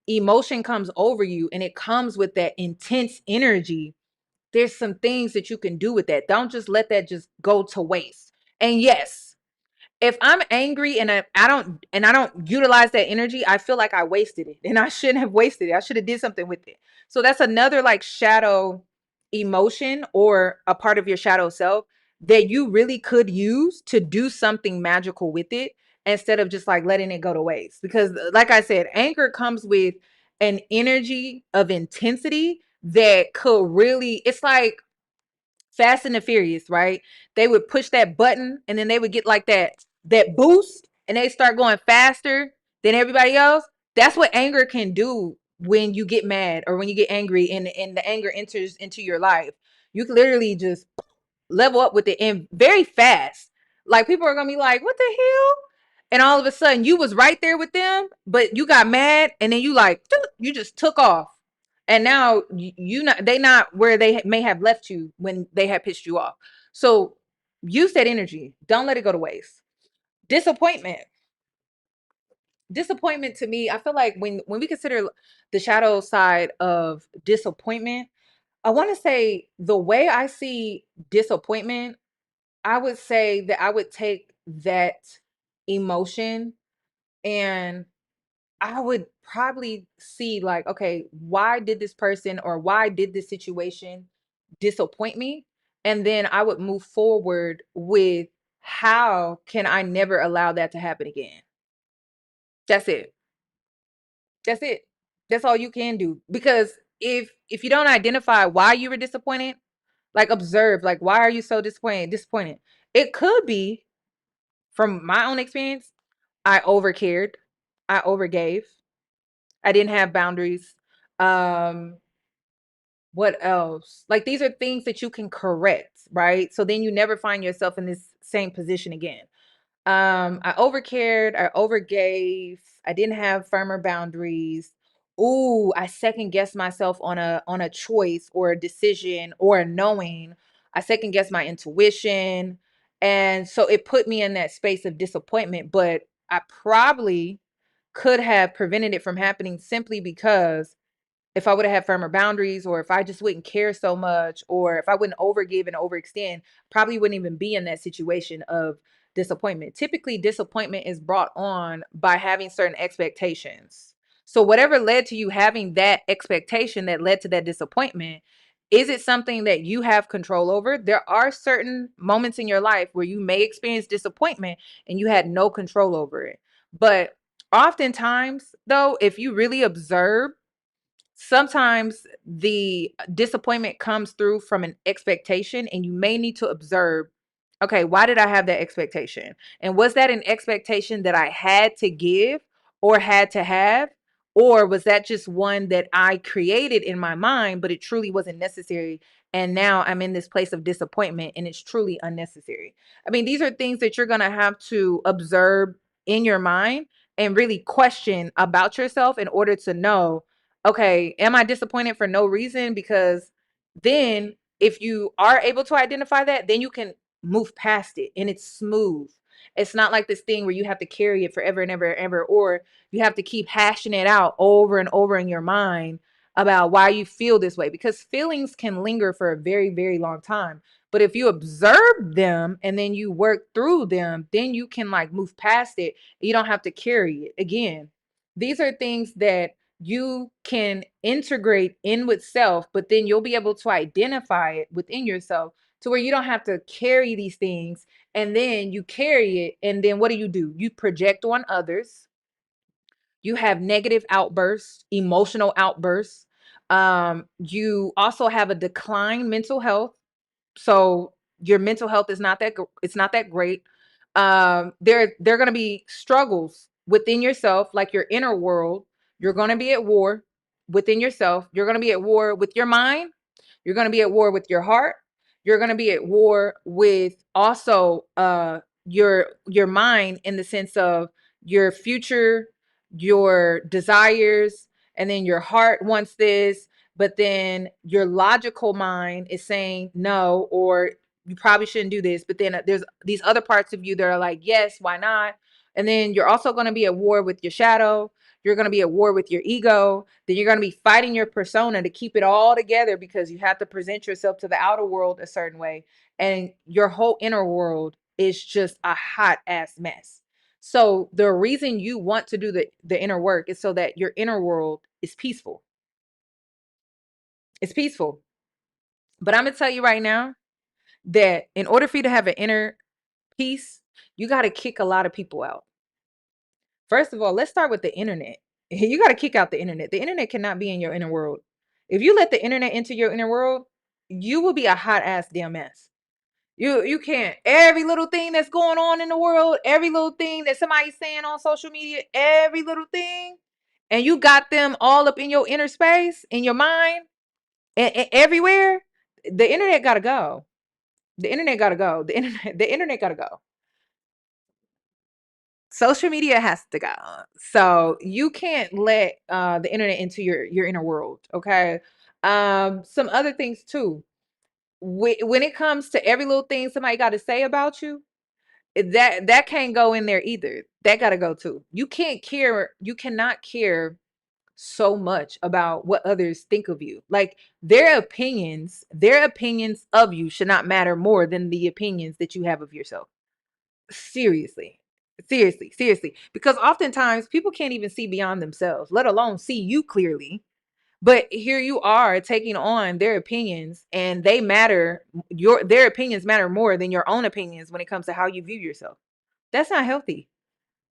emotion comes over you and it comes with that intense energy, there's some things that you can do with that. Don't just let that just go to waste. And yes, if I'm angry and I don't utilize that energy, I feel like I wasted it, and I shouldn't have wasted it. I should have did something with it. So that's another like shadow emotion or a part of your shadow self that you really could use to do something magical with it instead of just like letting it go to waste. Because like I said, anger comes with an energy of intensity that could really, it's like Fast and the Furious, right? They would push that button and then they would get like that boost and they start going faster than everybody else. That's what anger can do when you get mad or when you get angry and the anger enters into your life. You can literally just level up with it and very fast. Like people are gonna be like, what the hell? And all of a sudden you was right there with them, but you got mad and then you like you just took off. And now you not they not where they may have left you when they had pissed you off. So use that energy. Don't let it go to waste. Disappointment. Disappointment to me, I feel like when we consider the shadow side of disappointment, I want to say the way I see disappointment, I would say that I would take that emotion and I would probably see like, okay, why did this person or why did this situation disappoint me? And then I would move forward with how can I never allow that to happen again? That's it. That's it. That's all you can do. Because if you don't identify why you were disappointed, like observe, like why are you so disappointed? It could be from my own experience, I overcared, I overgave, I didn't have boundaries. Um, what else? Like these are things that you can correct, right? So then you never find yourself in this same position again. I overcared, I overgave, I didn't have firmer boundaries. Ooh, I second guessed myself on a choice or a decision or a knowing. I second guessed my intuition. And so it put me in that space of disappointment, but I probably could have prevented it from happening simply because if I would have had firmer boundaries or if I just wouldn't care so much or if I wouldn't overgive and overextend, probably wouldn't even be in that situation of disappointment. Typically, disappointment is brought on by having certain expectations. So whatever led to you having that expectation that led to that disappointment, is it something that you have control over? There are certain moments in your life where you may experience disappointment and you had no control over it. But oftentimes, though, if you really observe, sometimes the disappointment comes through from an expectation, and you may need to observe, okay, why did I have that expectation? And was that an expectation that I had to give or had to have? Or was that just one that I created in my mind, but it truly wasn't necessary? And now I'm in this place of disappointment and it's truly unnecessary. I mean, these are things that you're going to have to observe in your mind and really question about yourself in order to know, okay, am I disappointed for no reason? Because then if you are able to identify that, then you can move past it and it's smooth. It's not like this thing where you have to carry it forever and ever and ever, or you have to keep hashing it out over and over in your mind about why you feel this way, because feelings can linger for a very, very long time. But if you observe them and then you work through them, then you can like move past it. You don't have to carry it again. These are things that you can integrate in with self, but then you'll be able to identify it within yourself to where you don't have to carry these things. And then you carry it. And then what do? You project on others. You have negative outbursts, emotional outbursts. You also have a decline mental health, so your mental health is not that it's not that great. There are going to be struggles within yourself, like your inner world. You're going to be at war within yourself. You're going to be at war with your mind. You're going to be at war with your heart. You're going to be at war with also your mind, in the sense of your future, your desires, and then your heart wants this, but then your logical mind is saying no, or you probably shouldn't do this. But then there's these other parts of you that are like, yes, why not? And then you're also going to be at war with your shadow. You're going to be at war with your ego. Then you're going to be fighting your persona to keep it all together because you have to present yourself to the outer world a certain way. And your whole inner world is just a hot ass mess. So the reason you want to do the inner work is so that your inner world is peaceful. It's peaceful. But I'm going to tell you right now that in order for you to have an inner peace, you got to kick a lot of people out. First of all, let's start with the internet. You got to kick out the internet. The internet cannot be in your inner world. If you let the internet into your inner world, you will be a hot ass damn mess. You can't. Every little thing that's going on in the world, every little thing that somebody's saying on social media, every little thing, and you got them all up in your inner space, in your mind, and everywhere. The internet gotta go. The internet gotta go. The internet gotta go. Social media has to go. So you can't let the internet into your inner world. Okay. Some other things too. When it comes to every little thing somebody got to say about you, that can't go in there either. That got to go too. You can't care. You cannot care so much about what others think of you. Like their opinions of you should not matter more than the opinions that you have of yourself. Seriously. Seriously. Because oftentimes people can't even see beyond themselves, let alone see you clearly. But here you are taking on their opinions, and they matter. Their opinions matter more than your own opinions when it comes to how you view yourself. That's not healthy.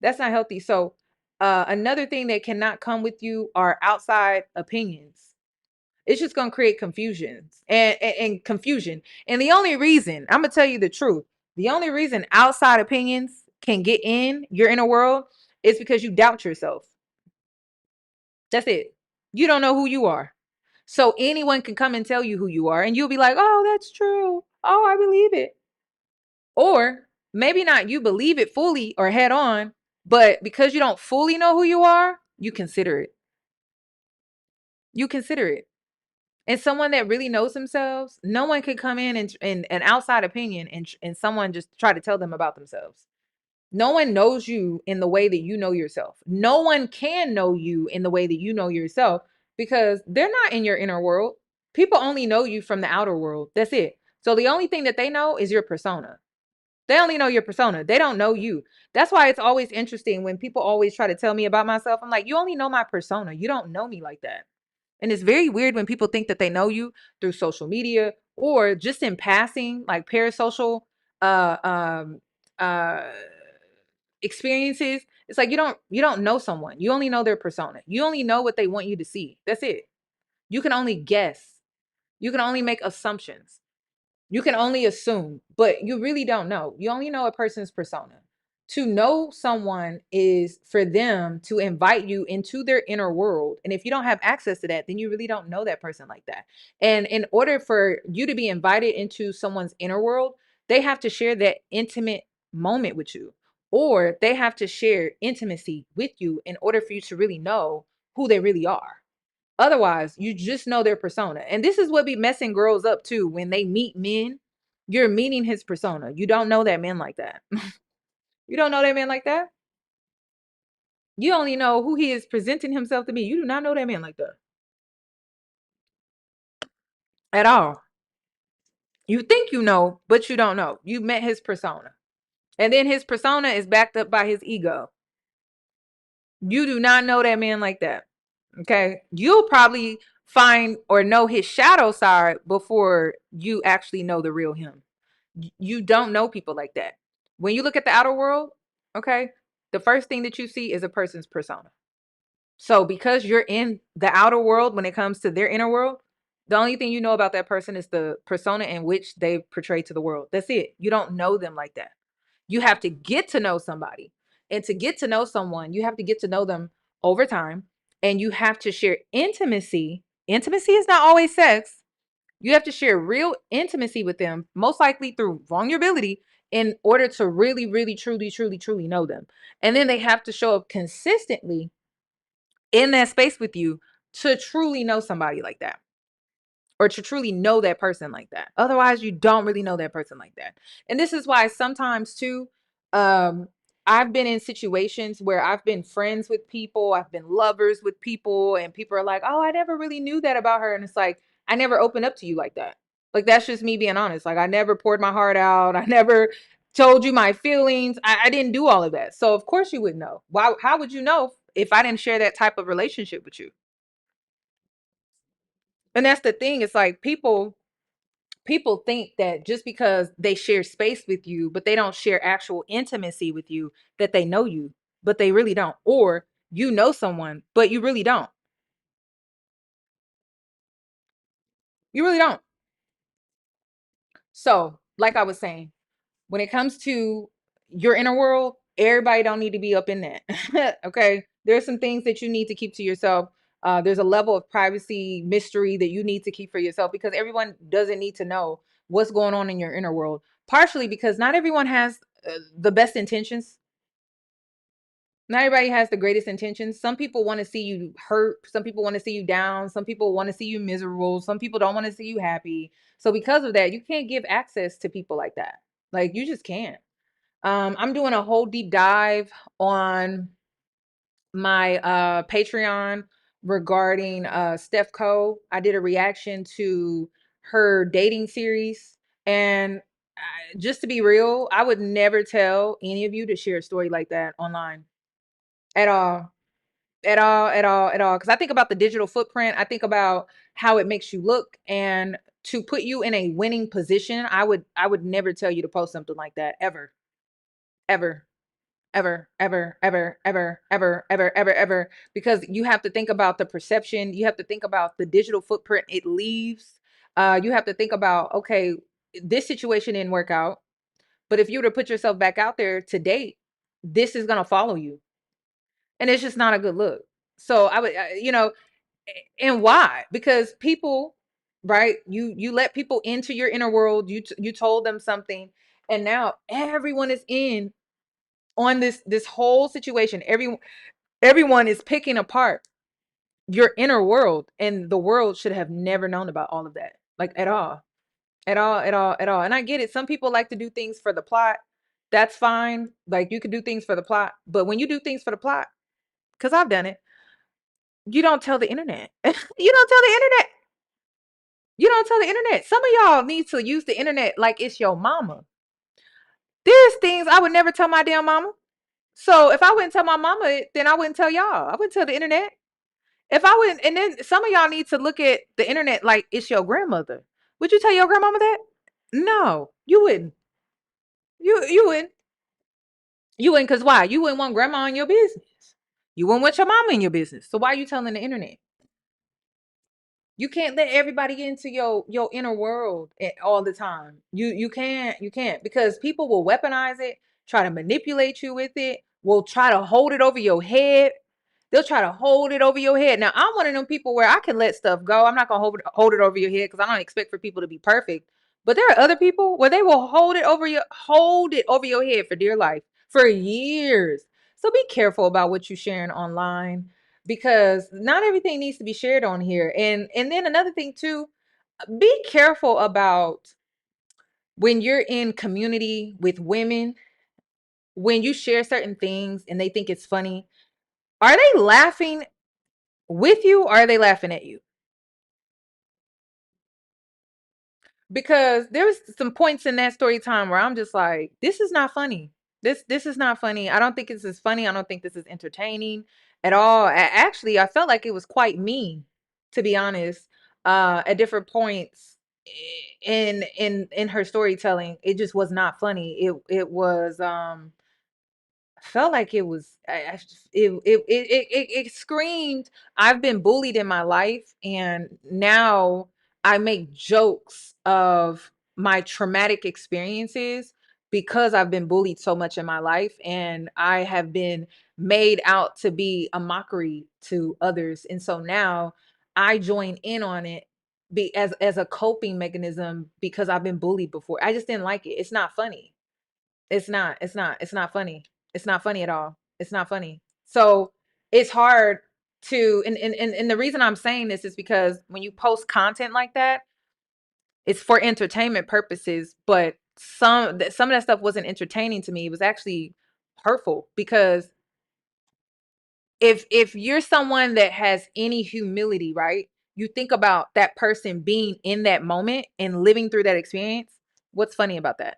That's not healthy. So another thing that cannot come with you are outside opinions. It's just going to create confusions and confusion. And the only reason, I'm going to tell you the truth, the only reason outside opinions can get in your inner world is because you doubt yourself. That's it. You don't know who you are. So anyone can come and tell you who you are, and you'll be like, oh, that's true. Oh, I believe it. Or maybe not you believe it fully or head on, but because you don't fully know who you are, you consider it. You consider it. And someone that really knows themselves, no one can come in and an outside opinion and someone just try to tell them about themselves. No one knows you in the way that you know yourself. No one can know you in the way that you know yourself because they're not in your inner world. People only know you from the outer world. That's it. So the only thing that they know is your persona. They only know your persona. They don't know you. That's why it's always interesting when people always try to tell me about myself. I'm like, you only know my persona. You don't know me like that. And it's very weird when people think that they know you through social media or just in passing, like parasocial uh um uh experiences. It's like you don't know someone. You only know their persona. You only know what they want you to see. That's it. You can only guess. You can only make assumptions. You can only assume, but you really don't know. You only know a person's persona. To know someone is for them to invite you into their inner world. And if you don't have access to that, then you really don't know that person like that. And in order for you to be invited into someone's inner world, they have to share that intimate moment with you, or they have to share intimacy with you in order for you to really know who they really are. Otherwise, you just know their persona. And this is what be messing girls up too. When they meet men, you're meeting his persona. You don't know that man like that. You don't know that man like that. You only know who he is presenting himself to be. You do not know that man like that at all. You think you know, but you don't know. You met his persona. And then his persona is backed up by his ego. You do not know that man like that. Okay. You'll probably find or know his shadow side before you actually know the real him. You don't know people like that. When you look at the outer world, okay, the first thing that you see is a person's persona. So because you're in the outer world when it comes to their inner world, the only thing you know about that person is the persona in which they portray to the world. That's it. You don't know them like that. You have to get to know somebody. And to get to know someone, you have to get to know them over time. And you have to share intimacy. Intimacy is not always sex. You have to share real intimacy with them, most likely through vulnerability, in order to really, really, truly, truly, truly know them. And then they have to show up consistently in that space with you to truly know somebody like that, or to truly know that person like that. Otherwise, you don't really know that person like that. And this is why sometimes too, um, I've been in situations where I've been friends with people, I've been lovers with people, and people are like, "Oh, I never really knew that about her." And it's like, I never opened up to you like that. Like, that's just me being honest. Like, I never poured my heart out. I never told you my feelings. I didn't do all of that. So of course you would know. Why, how would you know if I didn't share that type of relationship with you? And that's the thing. It's like people think that just because they share space with you, but they don't share actual intimacy with you, that they know you, but they really don't. Or you know someone, but you really don't. You really don't. So, like I was saying, when it comes to your inner world, everybody don't need to be up in that. Okay. There's some things that you need to keep to yourself. There's a level of privacy, mystery that you need to keep for yourself because everyone doesn't need to know what's going on in your inner world. Partially because not everyone has the best intentions. Not everybody has the greatest intentions. Some people want to see you hurt. Some people want to see you down. Some people want to see you miserable. Some people don't want to see you happy. So because of that, you can't give access to people like that. Like you just can't. I'm doing a whole deep dive on my Patreon regarding Steph Co. I did a reaction to her dating series. And just to be real, I would never tell any of you to share a story like that online at all. At all, at all, at all. Because I think about the digital footprint. I think about how it makes you look, and to put you in a winning position, I would never tell you to post something like that ever, ever, ever, ever, ever, ever, ever, ever, ever, ever. Because you have to think about the perception. You have to think about the digital footprint it leaves. You have to think about, okay, this situation didn't work out, but if you were to put yourself back out there to date, this is gonna follow you, and it's just not a good look. So I would, and why? Because people, right? You let people into your inner world. You told them something, and now everyone is in on this whole situation. Everyone is picking apart your inner world, and the world should have never known about all of that, like at all, at all, at all, at all. And I get it. Some people like to do things for the plot. That's fine. Like you could do things for the plot, but when you do things for the plot, because I've done it, you don't tell the internet. You don't tell the internet. You don't tell the internet. Some of y'all need to use the internet like it's your mama. There's things I would never tell my damn mama. So if I wouldn't tell my mama it, then I wouldn't tell y'all. I wouldn't tell the internet. If I wouldn't, and then some of y'all need to look at the internet like it's your grandmother. Would you tell your grandmama that? No, you wouldn't. You wouldn't. You wouldn't, because why? You wouldn't want grandma in your business. You wouldn't want your mama in your business. So why are you telling the internet? You can't let everybody get into your inner world all the time. You can't because people will weaponize it, try to manipulate you with it, will try to hold it over your head. They'll try to hold it over your head. Now, I'm one of them people where I can let stuff go. I'm not gonna hold it over your head because I don't expect for people to be perfect. But there are other people where they will hold it over your head for dear life for years. So be careful about what you're sharing online because not everything needs to be shared on here. And then another thing too, be careful about when you're in community with women, when you share certain things and they think it's funny, are they laughing with you or are they laughing at you? Because there's some points in that story time where I'm just like, this is not funny. This is not funny. I don't think this is funny. I don't think this is entertaining at all. Actually, I felt like it was quite mean, to be honest. At different points in her storytelling, it just was not funny. It was felt like it was it screamed, I've been bullied in my life and now I make jokes of my traumatic experiences because I've been bullied so much in my life and I have been made out to be a mockery to others, and so now I join in on it as a coping mechanism because I've been bullied before. I just didn't like it. It's not funny. It's not funny. It's not funny at all. It's not funny. So it's hard to, and the reason I'm saying this is because when you post content like that, it's for entertainment purposes, but some of that stuff wasn't entertaining to me. It was actually hurtful, because if you're someone that has any humility, right? You think about that person being in that moment and living through that experience. What's funny about that?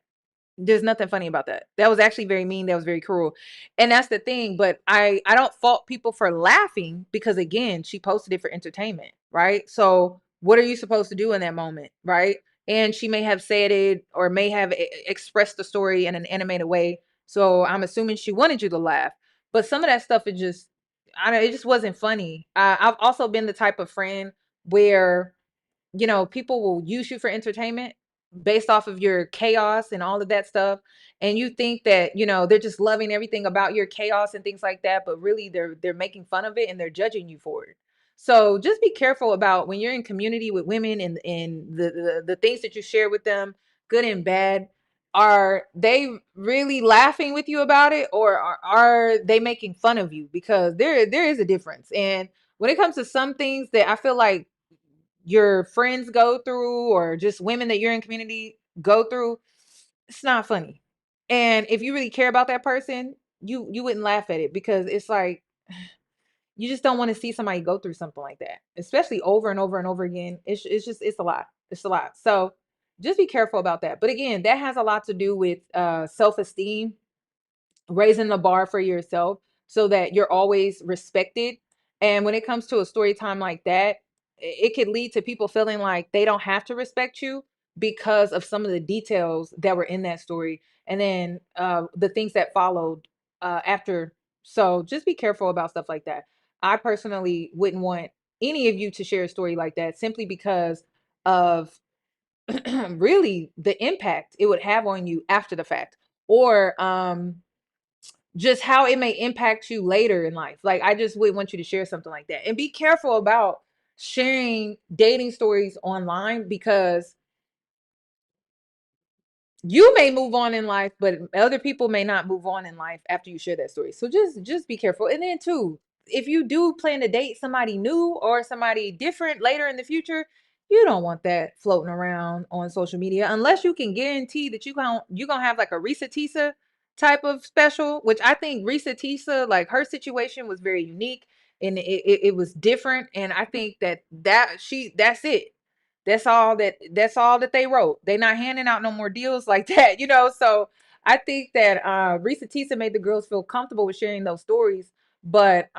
There's nothing funny about that. That was actually very mean. That was very cruel. And that's the thing. But I don't fault people for laughing, because again, she posted it for entertainment, right? So what are you supposed to do in that moment, right? And she may have said it, or may have expressed the story in an animated way. So I'm assuming she wanted you to laugh. But some of that stuff, it just, I don't, it just wasn't funny. I've also been the type of friend where, people will use you for entertainment based off of your chaos and all of that stuff. And you think that, they're just loving everything about your chaos and things like that, but really they're making fun of it and they're judging you for it. So just be careful about when you're in community with women, and the things that you share with them, good and bad. Are they really laughing with you about it, or are they making fun of you? Because there is a difference. And when it comes to some things that I feel like your friends go through, or just women that you're in community go through, it's not funny. And if you really care about that person, you wouldn't laugh at it, because it's like, you just don't want to see somebody go through something like that, especially over and over and over again. It's a lot. It's a lot. So just be careful about that. But again, that has a lot to do with self-esteem, raising the bar for yourself so that you're always respected. And when it comes to a story time like that, it could lead to people feeling like they don't have to respect you because of some of the details that were in that story, and then the things that followed after. So just be careful about stuff like that. I personally wouldn't want any of you to share a story like that, simply because of really the impact it would have on you after the fact, or just how it may impact you later in life. Like, I just wouldn't want you to share something like that. And be careful about sharing dating stories online, because you may move on in life, but other people may not move on in life after you share that story. So just be careful. And then too, if you do plan to date somebody new or somebody different later in the future, you don't want that floating around on social media, unless you can guarantee that you're gonna have like a Risa Tisa type of special, which I think Risa Tisa, like, her situation was very unique, and it was different. And I think that's it. That's all that they wrote. They're not handing out no more deals like that. So I think that Risa Tisa made the girls feel comfortable with sharing those stories, but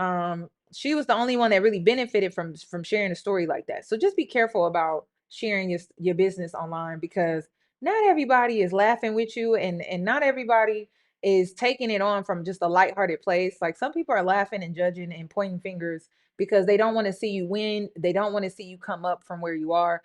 she was the only one that really benefited from sharing a story like that. So just be careful about sharing your business online, because not everybody is laughing with you, and not everybody is taking it on from just a lighthearted place. Like, some people are laughing and judging and pointing fingers because they don't want to see you win. They don't want to see you come up from where you are.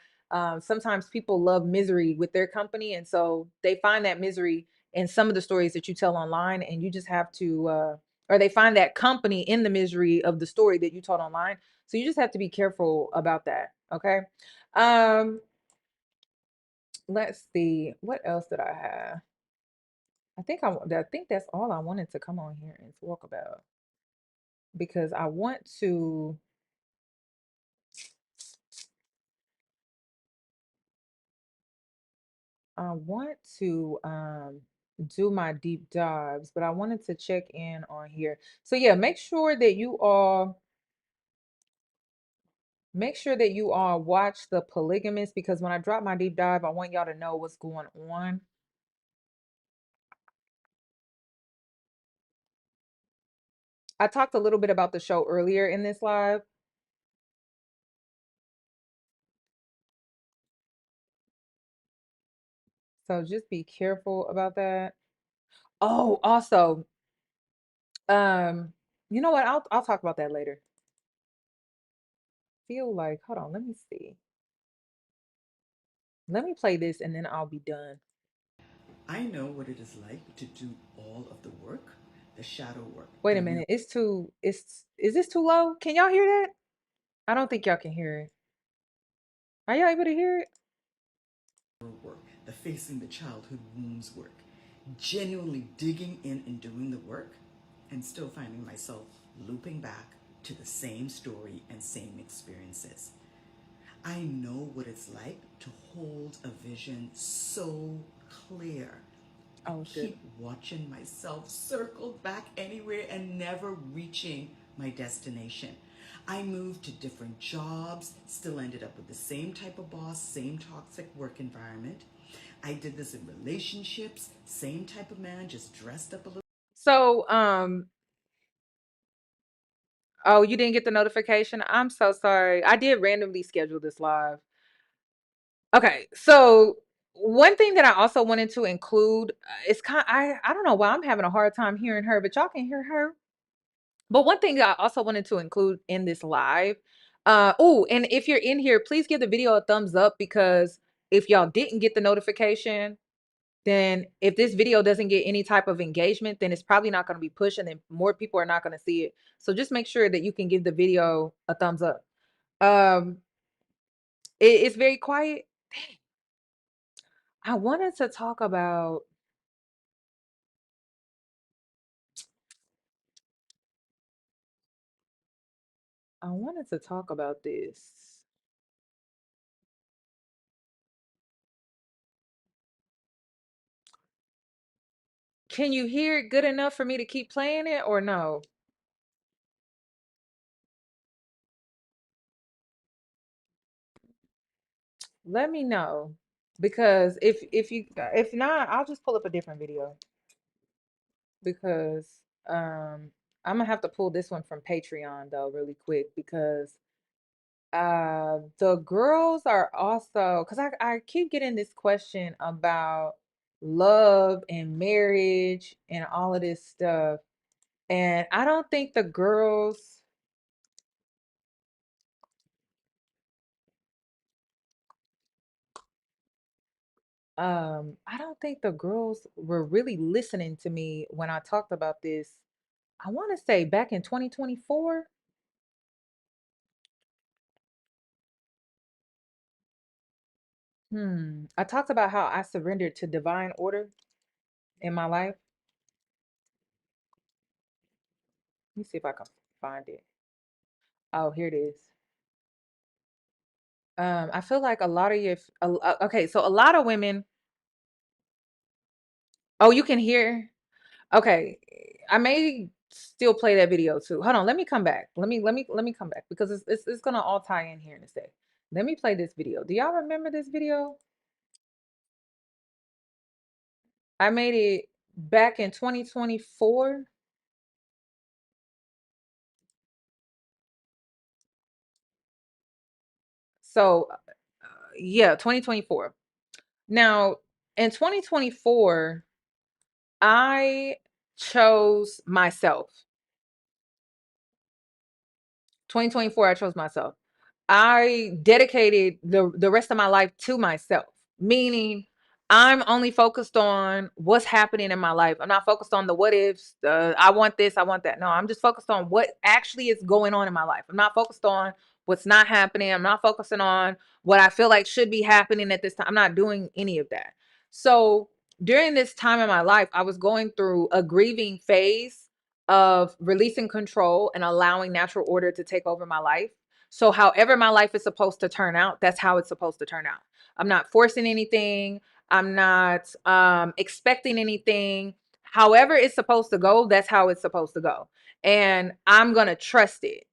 Sometimes people love misery with their company, and so they find that misery in some of the stories that you tell online, and you just have to or they find that company in the misery of the story that you told online. So you just have to be careful about that. Okay. um let's see, what else did I have? I think that's all I wanted to come on here and talk about, because I want to do my deep dives, but I wanted to check in on here. So yeah, make sure that you all watch The Polygamist, because when I drop my deep dive, I want y'all to know what's going on. I talked a little bit about the show earlier in this live, so just be careful about that. Oh, also, you know what? I'll talk about that later. Feel like, hold on, let me see. Let me play this and then I'll be done. I know what it is like to do all of the work, the shadow work, Wait the a real minute. Is this too low? Can y'all hear that? I don't think y'all can hear it. Are y'all able to hear it? work, the facing the childhood wounds work, genuinely digging in and doing the work, and still finding myself looping back to the same story and same experiences. I know what it's like to hold a vision so clear Oh shit. Keep watching myself circled back anywhere and never reaching my destination. I moved to different jobs, still ended up with the same type of boss, same toxic work environment. I did this in relationships, same type of man, just dressed up a little. So, oh, you didn't get the notification? I'm so sorry. I did randomly schedule this live. Okay, so one thing that I also wanted to include is I don't know why I'm having a hard time hearing her, but y'all can hear her. But one thing I also wanted to include in this live, oh, and if you're in here, please give the video a thumbs up, because if y'all didn't get the notification, then if this video doesn't get any type of engagement, then it's probably not going to be pushed, and then more people are not going to see it. So just make sure that you can give the video a thumbs up. Um, it's very quiet. I wanted to talk about. I wanted to talk about this. Can you hear it good enough for me to keep playing it or no? Let me know, because if not, I'll just pull up a different video, because I'm gonna have to pull this one from Patreon though really quick, because the girls are also, because I keep getting this question about love and marriage and all of this stuff, and I don't think the girls I don't think the girls were really listening to me when I talked about this. I want to say back in 2024. I talked about how I surrendered to divine order in my life. Let me see if I can find it. Oh, here it is. I feel like a lot of okay, so a lot of women. Oh, you can hear. Okay, I may still play that video too. Hold on, let me come back. Let me come back, because it's gonna all tie in here in a sec. Let me play this video. Do y'all remember this video? I made it back in 2024. So, yeah, 2024. Now, in 2024, I chose myself. 2024, I chose myself. I dedicated the rest of my life to myself, meaning I'm only focused on what's happening in my life. I'm not focused on the what ifs. I want this, I want that. No, I'm just focused on what actually is going on in my life. I'm not focused on what's not happening. I'm not focusing on what I feel like should be happening at this time. I'm not doing any of that. So during this time in my life, I was going through a grieving phase of releasing control and allowing natural order to take over my life. So, however my life is supposed to turn out, that's how it's supposed to turn out. I'm not forcing anything. I'm not expecting anything. However it's supposed to go, that's how it's supposed to go. And I'm going to trust it.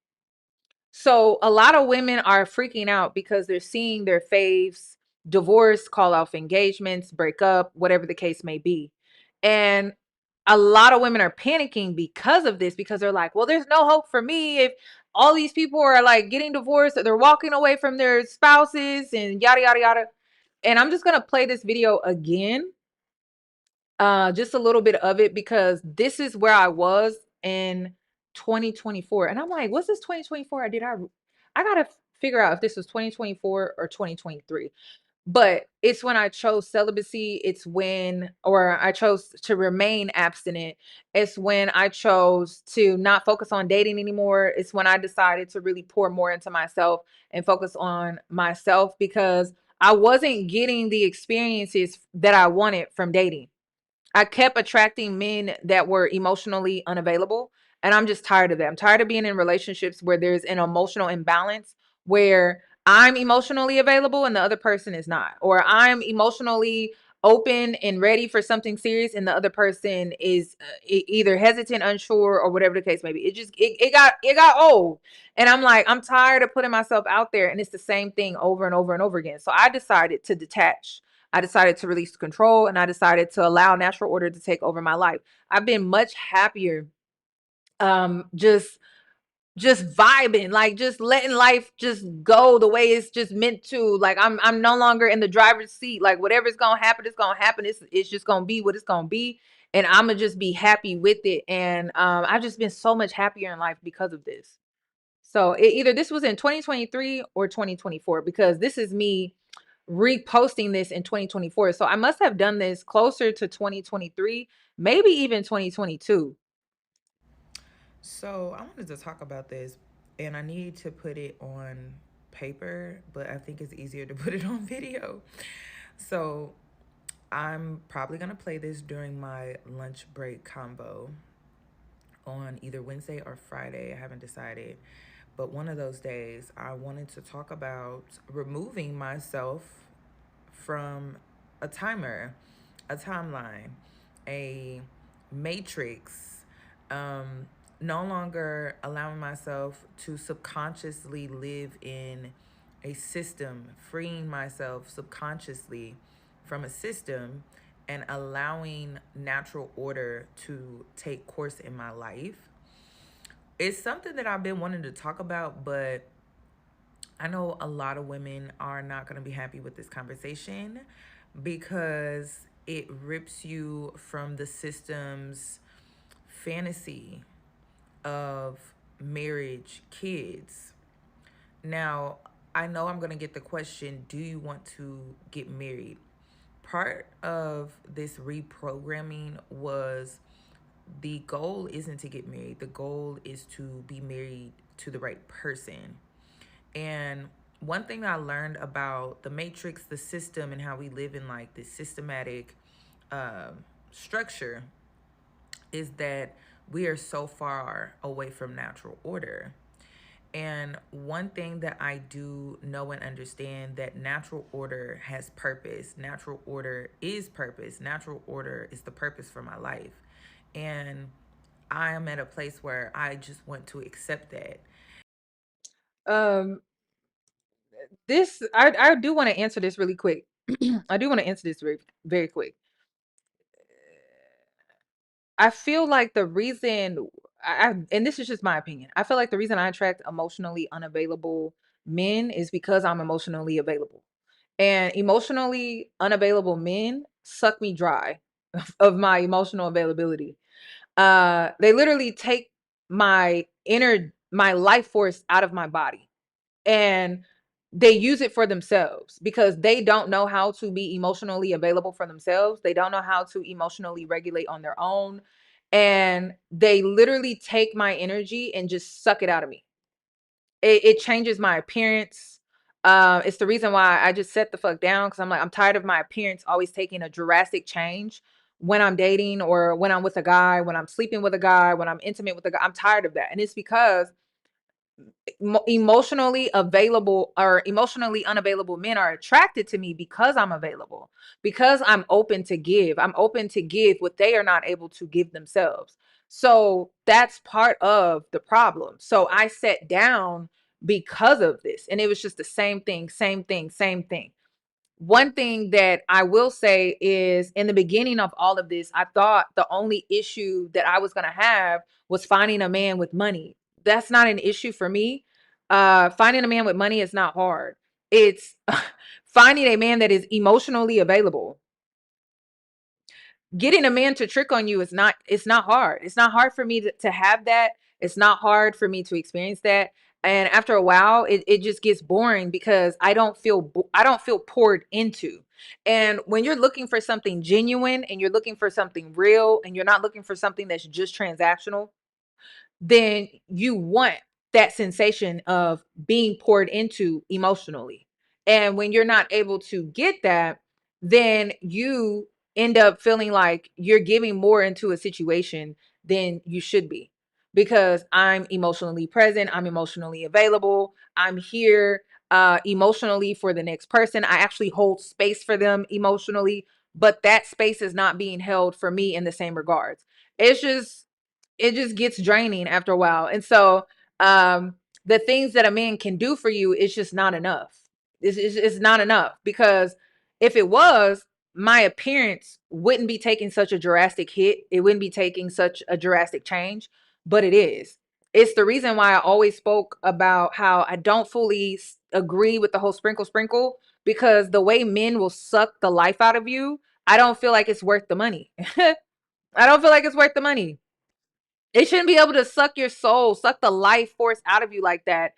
So a lot of women are freaking out because they're seeing their faves divorce, call off engagements, break up, whatever the case may be. And a lot of women are panicking because of this, because they're like, well, there's no hope for me if all these people are like getting divorced, or they're walking away from their spouses and yada, yada, yada. And I'm just going to play this video again, just a little bit of it, because this is where I was in 2024. And I'm like, what's this 2024? I gotta figure out if this was 2024 or 2023. But it's when I chose celibacy. It's when, or I chose to remain abstinent. It's when I chose to not focus on dating anymore. It's when I decided to really pour more into myself and focus on myself, because I wasn't getting the experiences that I wanted from dating. I kept attracting men that were emotionally unavailable. And I'm just tired of that. I'm tired of being in relationships where there's an emotional imbalance, where I'm emotionally available and the other person is not. Or I'm emotionally open and ready for something serious, and the other person is either hesitant, unsure, or whatever the case may be. It got old, and I'm like, I'm tired of putting myself out there, and it's the same thing over and over and over again. So I decided to detach. I decided to release control, and I decided to allow natural order to take over my life. I've been much happier, just vibing, like just letting life just go the way it's just meant to. Like I'm no longer in the driver's seat. Like whatever's gonna happen, it's gonna happen. It's just gonna be what it's gonna be, and I'm gonna just be happy with it. And I've just been so much happier in life because of this. So either this was in 2023 or 2024, because this is me reposting this in 2024. So I must have done this closer to 2023, maybe even 2022. So I wanted to talk about this, and I need to put it on paper, but I think it's easier to put it on video. So I'm probably gonna play this during my lunch break combo on either Wednesday or Friday. I haven't decided, but one of those days I wanted to talk about removing myself from a timer, a timeline, a matrix, no longer allowing myself to subconsciously live in a system, freeing myself subconsciously from a system and allowing natural order to take course in my life. It's something that I've been wanting to talk about, but I know a lot of women are not going to be happy with this conversation because it rips you from the system's fantasy of marriage, kids. Now, I know I'm going to get the question, do you want to get married? Part of this reprogramming was the goal isn't to get married. The goal is to be married to the right person. And one thing I learned about the matrix, the system, and how we live in like this systematic structure is that we are so far away from natural order. And one thing that I do know and understand, that natural order has purpose. Natural order is purpose. Natural order is the purpose for my life. And I am at a place where I just want to accept that. Um, this I do want to answer this really quick. I do want to answer this very very quick. I feel like the reason and this is just my opinion. I feel like the reason I attract emotionally unavailable men is because I'm emotionally available. And emotionally unavailable men suck me dry of my emotional availability. They literally take my life force out of my body, and they use it for themselves because they don't know how to be emotionally available for themselves. They don't know how to emotionally regulate on their own. And they literally take my energy and just suck it out of me. It changes my appearance. It's the reason why I just set the fuck down, because I'm like, I'm tired of my appearance always taking a drastic change when I'm dating or when I'm with a guy, when I'm sleeping with a guy, when I'm intimate with a guy. I'm tired of that. And it's because emotionally available or emotionally unavailable men are attracted to me because I'm available, because I'm open to give. I'm open to give what they are not able to give themselves. So that's part of the problem. So I sat down because of this, and it was just the same thing, same thing, same thing. One thing that I will say is, in the beginning of all of this, I thought the only issue that I was going to have was finding a man with money. That's not an issue for me. Finding a man with money is not hard. It's finding a man that is emotionally available. Getting a man to trick on you is not, it's not hard. It's not hard for me to have that. It's not hard for me to experience that. And after a while, it just gets boring because I don't feel poured into. And when you're looking for something genuine and you're looking for something real and you're not looking for something that's just transactional, then you want that sensation of being poured into emotionally. And when you're not able to get that, then you end up feeling like you're giving more into a situation than you should be. Because I'm emotionally present, I'm emotionally available, I'm here emotionally for the next person. I actually hold space for them emotionally but that space is not being held for me in the same regards. It's just, it just gets draining after a while. And so the things that a man can do for you is just not enough. It's not enough, because if it was, my appearance wouldn't be taking such a drastic hit. It wouldn't be taking such a drastic change, but it is. It's the reason why I always spoke about how I don't fully agree with the whole sprinkle sprinkle, because the way men will suck the life out of you, I don't feel like it's worth the money. I don't feel like it's worth the money. It shouldn't be able to suck your soul, suck the life force out of you like that,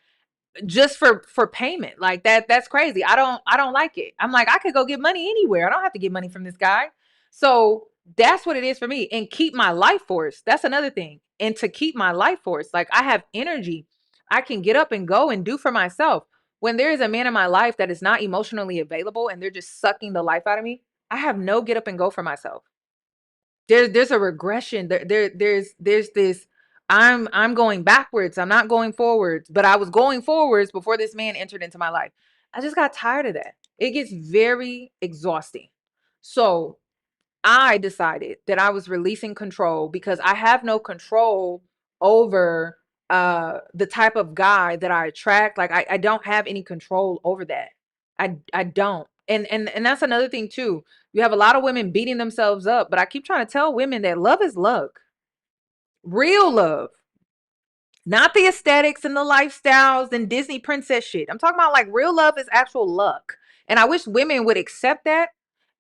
just for payment. Like that's crazy. I don't like it. I'm like, I could go get money anywhere. I don't have to get money from this guy. So that's what it is for me. And keep my life force. That's another thing. And to keep my life force, like I have energy. I can get up and go and do for myself. When there is a man in my life that is not emotionally available and they're just sucking the life out of me, I have no get up and go for myself. There's a regression. There's this, I'm going backwards. I'm not going forwards, but I was going forwards before this man entered into my life. I just got tired of that. It gets very exhausting. So I decided that I was releasing control, because I have no control over the type of guy that I attract. Like I don't have any control over that. I don't. And that's another thing too. You have a lot of women beating themselves up, but I keep trying to tell women that love is luck. Real love. Not the aesthetics and the lifestyles and Disney princess shit. I'm talking about like real love is actual luck. And I wish women would accept that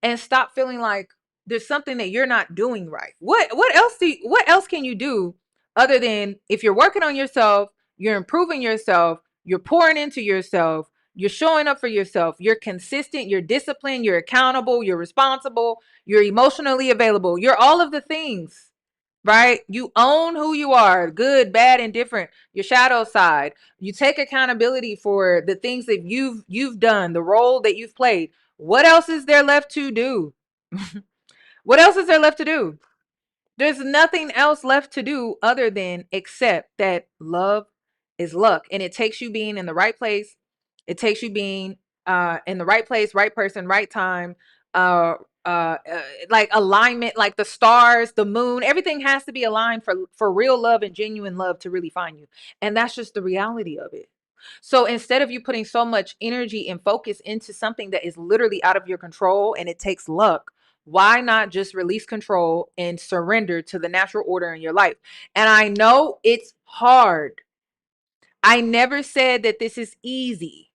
and stop feeling like there's something that you're not doing right. What else can you do other than, if you're working on yourself, you're improving yourself, you're pouring into yourself, you're showing up for yourself, you're consistent, you're disciplined, you're accountable, you're responsible, you're emotionally available. You're all of the things, right? You own who you are, good, bad, and different. Your shadow side. You take accountability for the things that you've done, the role that you've played. What else is there left to do? What else is there left to do? There's nothing else left to do other than accept that love is luck, and it takes you being in the right place. It takes you being in the right place, right person, right time. Uh, like alignment, like the stars, the moon, everything has to be aligned for real love and genuine love to really find you, and that's just the reality of it. So instead of you putting so much energy and focus into something that is literally out of your control and it takes luck, why not just release control and surrender to the natural order in your life? And I know it's hard. I never said that this is easy.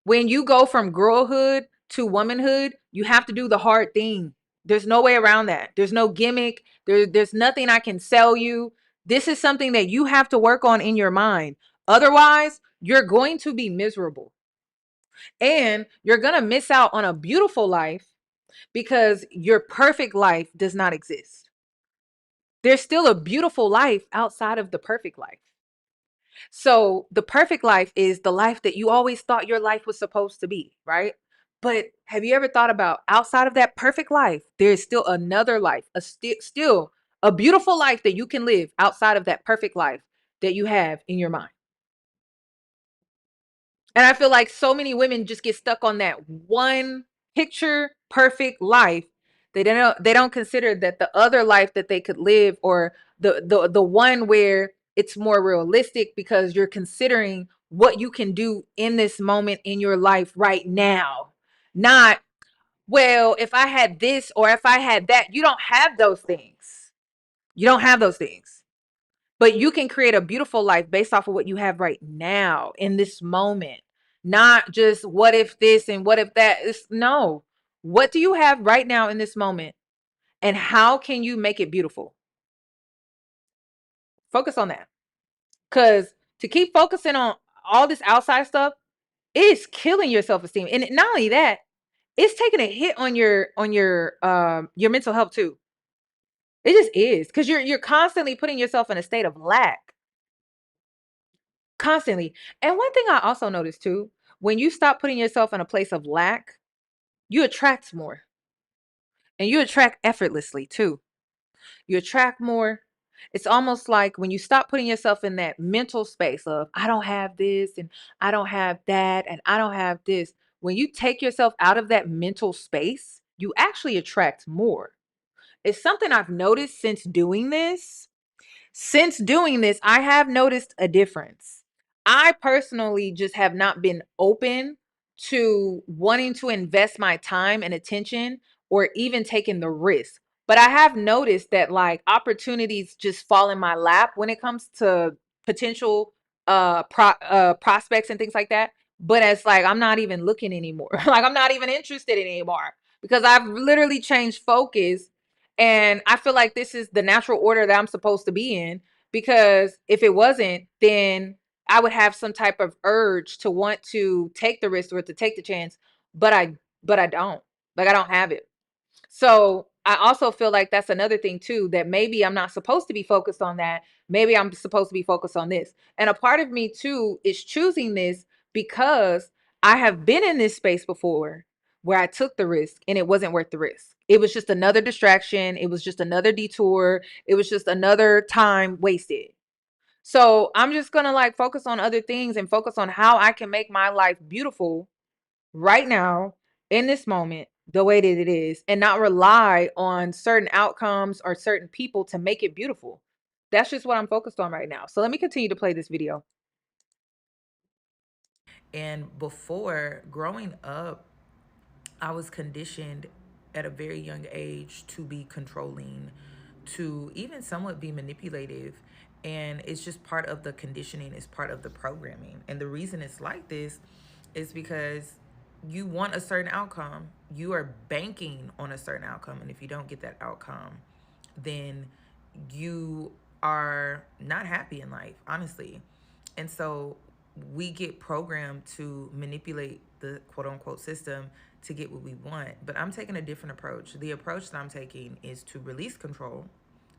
When you go from girlhood to womanhood, you have to do the hard thing. There's no way around that. There's no gimmick. There's nothing I can sell you. This is something that you have to work on in your mind. Otherwise, you're going to be miserable. And you're going to miss out on a beautiful life, because your perfect life does not exist. There's still a beautiful life outside of the perfect life. So the perfect life is the life that you always thought your life was supposed to be, right? But have you ever thought about, outside of that perfect life, there's still another life, still a beautiful life that you can live outside of that perfect life that you have in your mind? And I feel like so many women just get stuck on that one picture perfect life. They don't consider that the other life that they could live, or the one where it's more realistic, because you're considering what you can do in this moment in your life right now. Not, well, if I had this or if I had that. You don't have those things. You don't have those things. But you can create a beautiful life based off of what you have right now in this moment. Not just what if this and what if that. No. What do you have right now in this moment? And how can you make it beautiful? Focus on that. Because to keep focusing on all this outside stuff, it is killing your self-esteem. And not only that, it's taking a hit on your mental health too. It just is. Because you're constantly putting yourself in a state of lack. Constantly. And one thing I also noticed too, when you stop putting yourself in a place of lack, you attract more, and you attract effortlessly too. You attract more. It's almost like when you stop putting yourself in that mental space of, I don't have this and I don't have that and I don't have this. when you take yourself out of that mental space, you actually attract more. It's something I've noticed since doing this. Since doing this, I have noticed a difference. I personally just have not been open to wanting to invest my time and attention or even taking the risk. But I have noticed that like opportunities just fall in my lap when it comes to potential prospects and things like that. But it's like I'm not even looking anymore. Like I'm not even interested anymore because I've literally changed focus, and I feel like this is the natural order that I'm supposed to be in, because if it wasn't, then I would have some type of urge to want to take the risk or to take the chance, but I don't. Like I don't have it. So I also feel like that's another thing too, that maybe I'm not supposed to be focused on that. Maybe I'm supposed to be focused on this. And a part of me too is choosing this because I have been in this space before where I took the risk and it wasn't worth the risk. It was just another distraction. It was just another detour. It was just another time wasted. So I'm just going to like focus on other things and focus on how I can make my life beautiful right now in this moment the way that it is, and not rely on certain outcomes or certain people to make it beautiful. That's just what I'm focused on right now. So let me continue to play this video. And before growing up, I was conditioned at a very young age to be controlling, to even somewhat be manipulative. And it's just part of the conditioning, it's part of the programming. And the reason it's like this is because you want a certain outcome, you are banking on a certain outcome. And if you don't get that outcome, then you are not happy in life, honestly. And so we get programmed to manipulate the quote unquote system to get what we want. But I'm taking a different approach. The approach that I'm taking is to release control,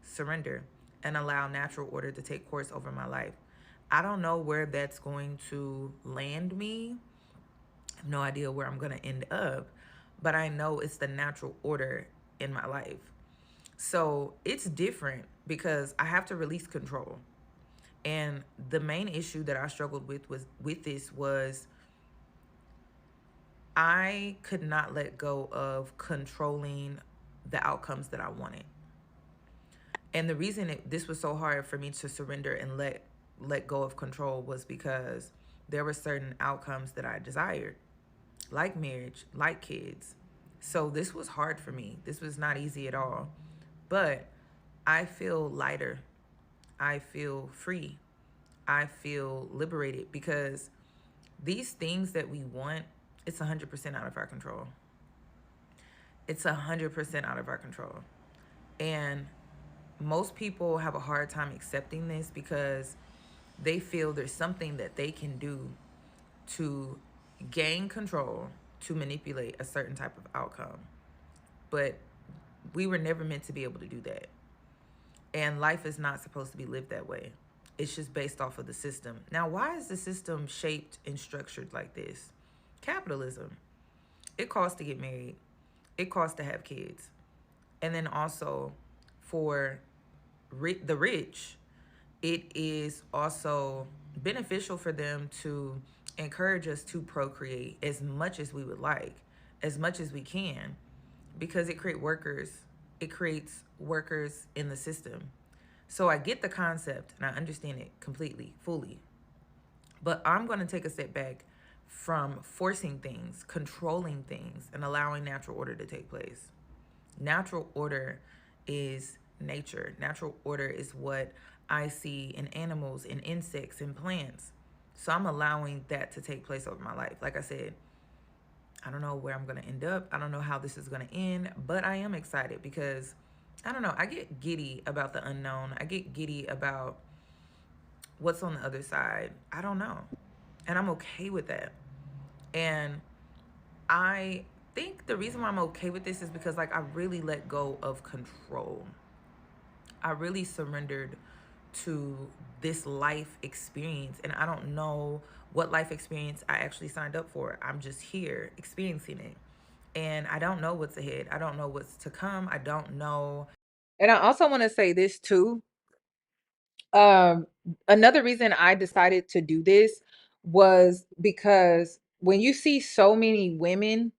surrender, and allow natural order to take course over my life. I don't know where that's going to land me. I have no idea where I'm going to end up, but I know it's the natural order in my life. So it's different because I have to release control. And the main issue that I struggled with this was I could not let go of controlling the outcomes that I wanted. And the reason this was so hard for me to surrender and let go of control was because there were certain outcomes that I desired, like marriage, like kids. So this was hard for me. This was not easy at all. But I feel lighter. I feel free. I feel liberated because these things that we want, it's 100% out of our control. It's 100% out of our control. And most people have a hard time accepting this because they feel there's something that they can do to gain control, to manipulate a certain type of outcome. But we were never meant to be able to do that. And life is not supposed to be lived that way. It's just based off of the system. Now, why is the system shaped and structured like this? Capitalism. It costs to get married. It costs to have kids. And then also for the rich, it is also beneficial for them to encourage us to procreate as much as we would like, as much as we can, because it creates workers. It creates workers in the system. So I get the concept and I understand it completely, fully. But I'm going to take a step back from forcing things, controlling things, and allowing natural order to take place. Natural order is nature. Natural order is what I see in animals, in insects, in plants. So I'm allowing that to take place over my life. Like I said, I don't know where I'm going to end up. I don't know how this is going to end, but I am excited because, I don't know, I get giddy about the unknown. I get giddy about what's on the other side. I don't know. And I'm okay with that. And I think the reason why I'm okay with this is because like I really let go of control. I really surrendered to this life experience, and I don't know what life experience I actually signed up for. I'm just here experiencing it, and I don't know what's ahead. I don't know what's to come. I don't know. And I also want to say this too. Another reason I decided to do this was because when you see so many women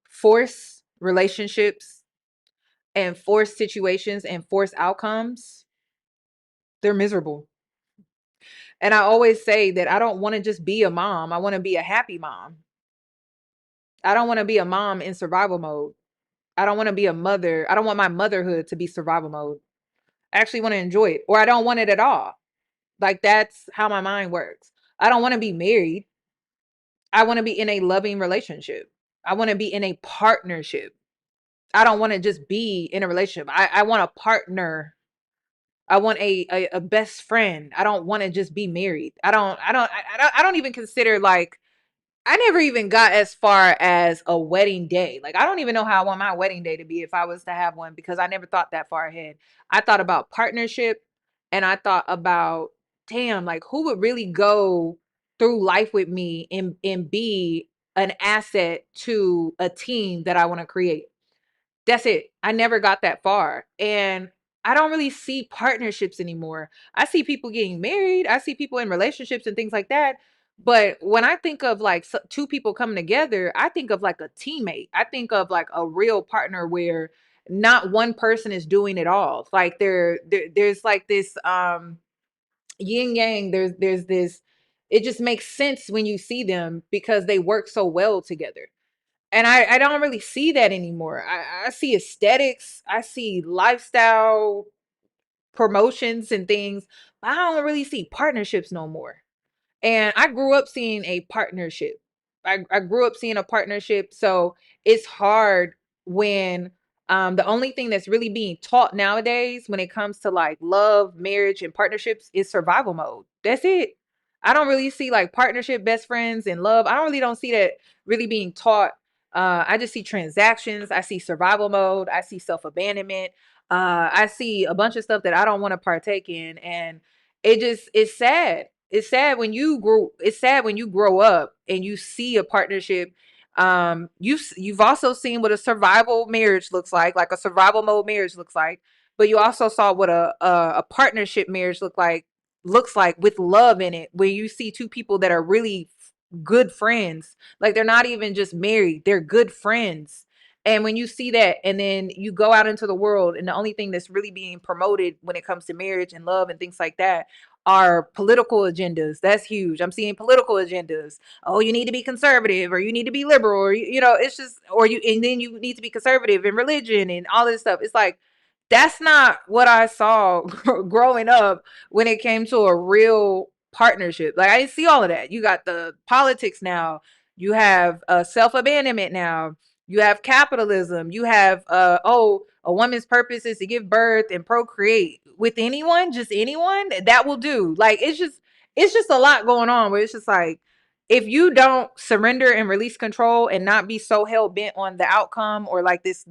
force relationships and force situations and force outcomes, they're miserable. And I always say that I don't want to just be a mom. I want to be a happy mom. I don't want to be a mom in survival mode. I don't want to be a mother. I don't want my motherhood to be survival mode. I actually want to enjoy it, or I don't want it at all. Like, that's how my mind works. I don't want to be married. I want to be in a loving relationship. I want to be in a partnership. I don't want to just be in a relationship. I want a partner. I want a best friend. I don't want to just be married. I don't even consider, like, I never even got as far as a wedding day. Like, I don't even know how I want my wedding day to be if I was to have one, because I never thought that far ahead. I thought about partnership, and I thought about, damn, like, who would really go through life with me and be an asset to a team that I want to create. That's it. I never got that far. And I don't really see partnerships anymore. I see people getting married. I see people in relationships and things like that. But when I think of, like, two people coming together, I think of like a teammate. I think of like a real partner where not one person is doing it all. Like, there's like this yin yang. There's this. It just makes sense when you see them because they work so well together. And I don't really see that anymore. I see aesthetics, I see lifestyle promotions and things, but I don't really see partnerships no more. And I grew up seeing a partnership. I grew up seeing a partnership. So it's hard when the only thing that's really being taught nowadays when it comes to like love, marriage, and partnerships is survival mode. That's it. I don't really see like partnership, best friends, and love. I don't see that really being taught. I just see transactions. I see survival mode. I see self-abandonment. I see a bunch of stuff that I don't want to partake in. And it's sad. It's sad when you grow up and you see a partnership. You've also seen what a survival marriage looks like a survival mode marriage looks like, but you also saw what a partnership marriage looks like with love in it, where you see two people that are really good friends. Like, they're not even just married, they're good friends. And when you see that, and then you go out into the world, and the only thing that's really being promoted when it comes to marriage and love and things like that are political agendas. That's huge. I'm seeing political agendas. Oh, you need to be conservative, or you need to be liberal, or it's just, or you, and then you need to be conservative in religion and all this stuff. It's like, that's not what I saw growing up when it came to a real partnership. Like, I didn't see all of that. You got the politics now. You have self-abandonment now. You have capitalism. You have a woman's purpose is to give birth and procreate with anyone, just anyone that will do. Like, it's just a lot going on where it's just like, if you don't surrender and release control and not be so hell bent on the outcome, or like this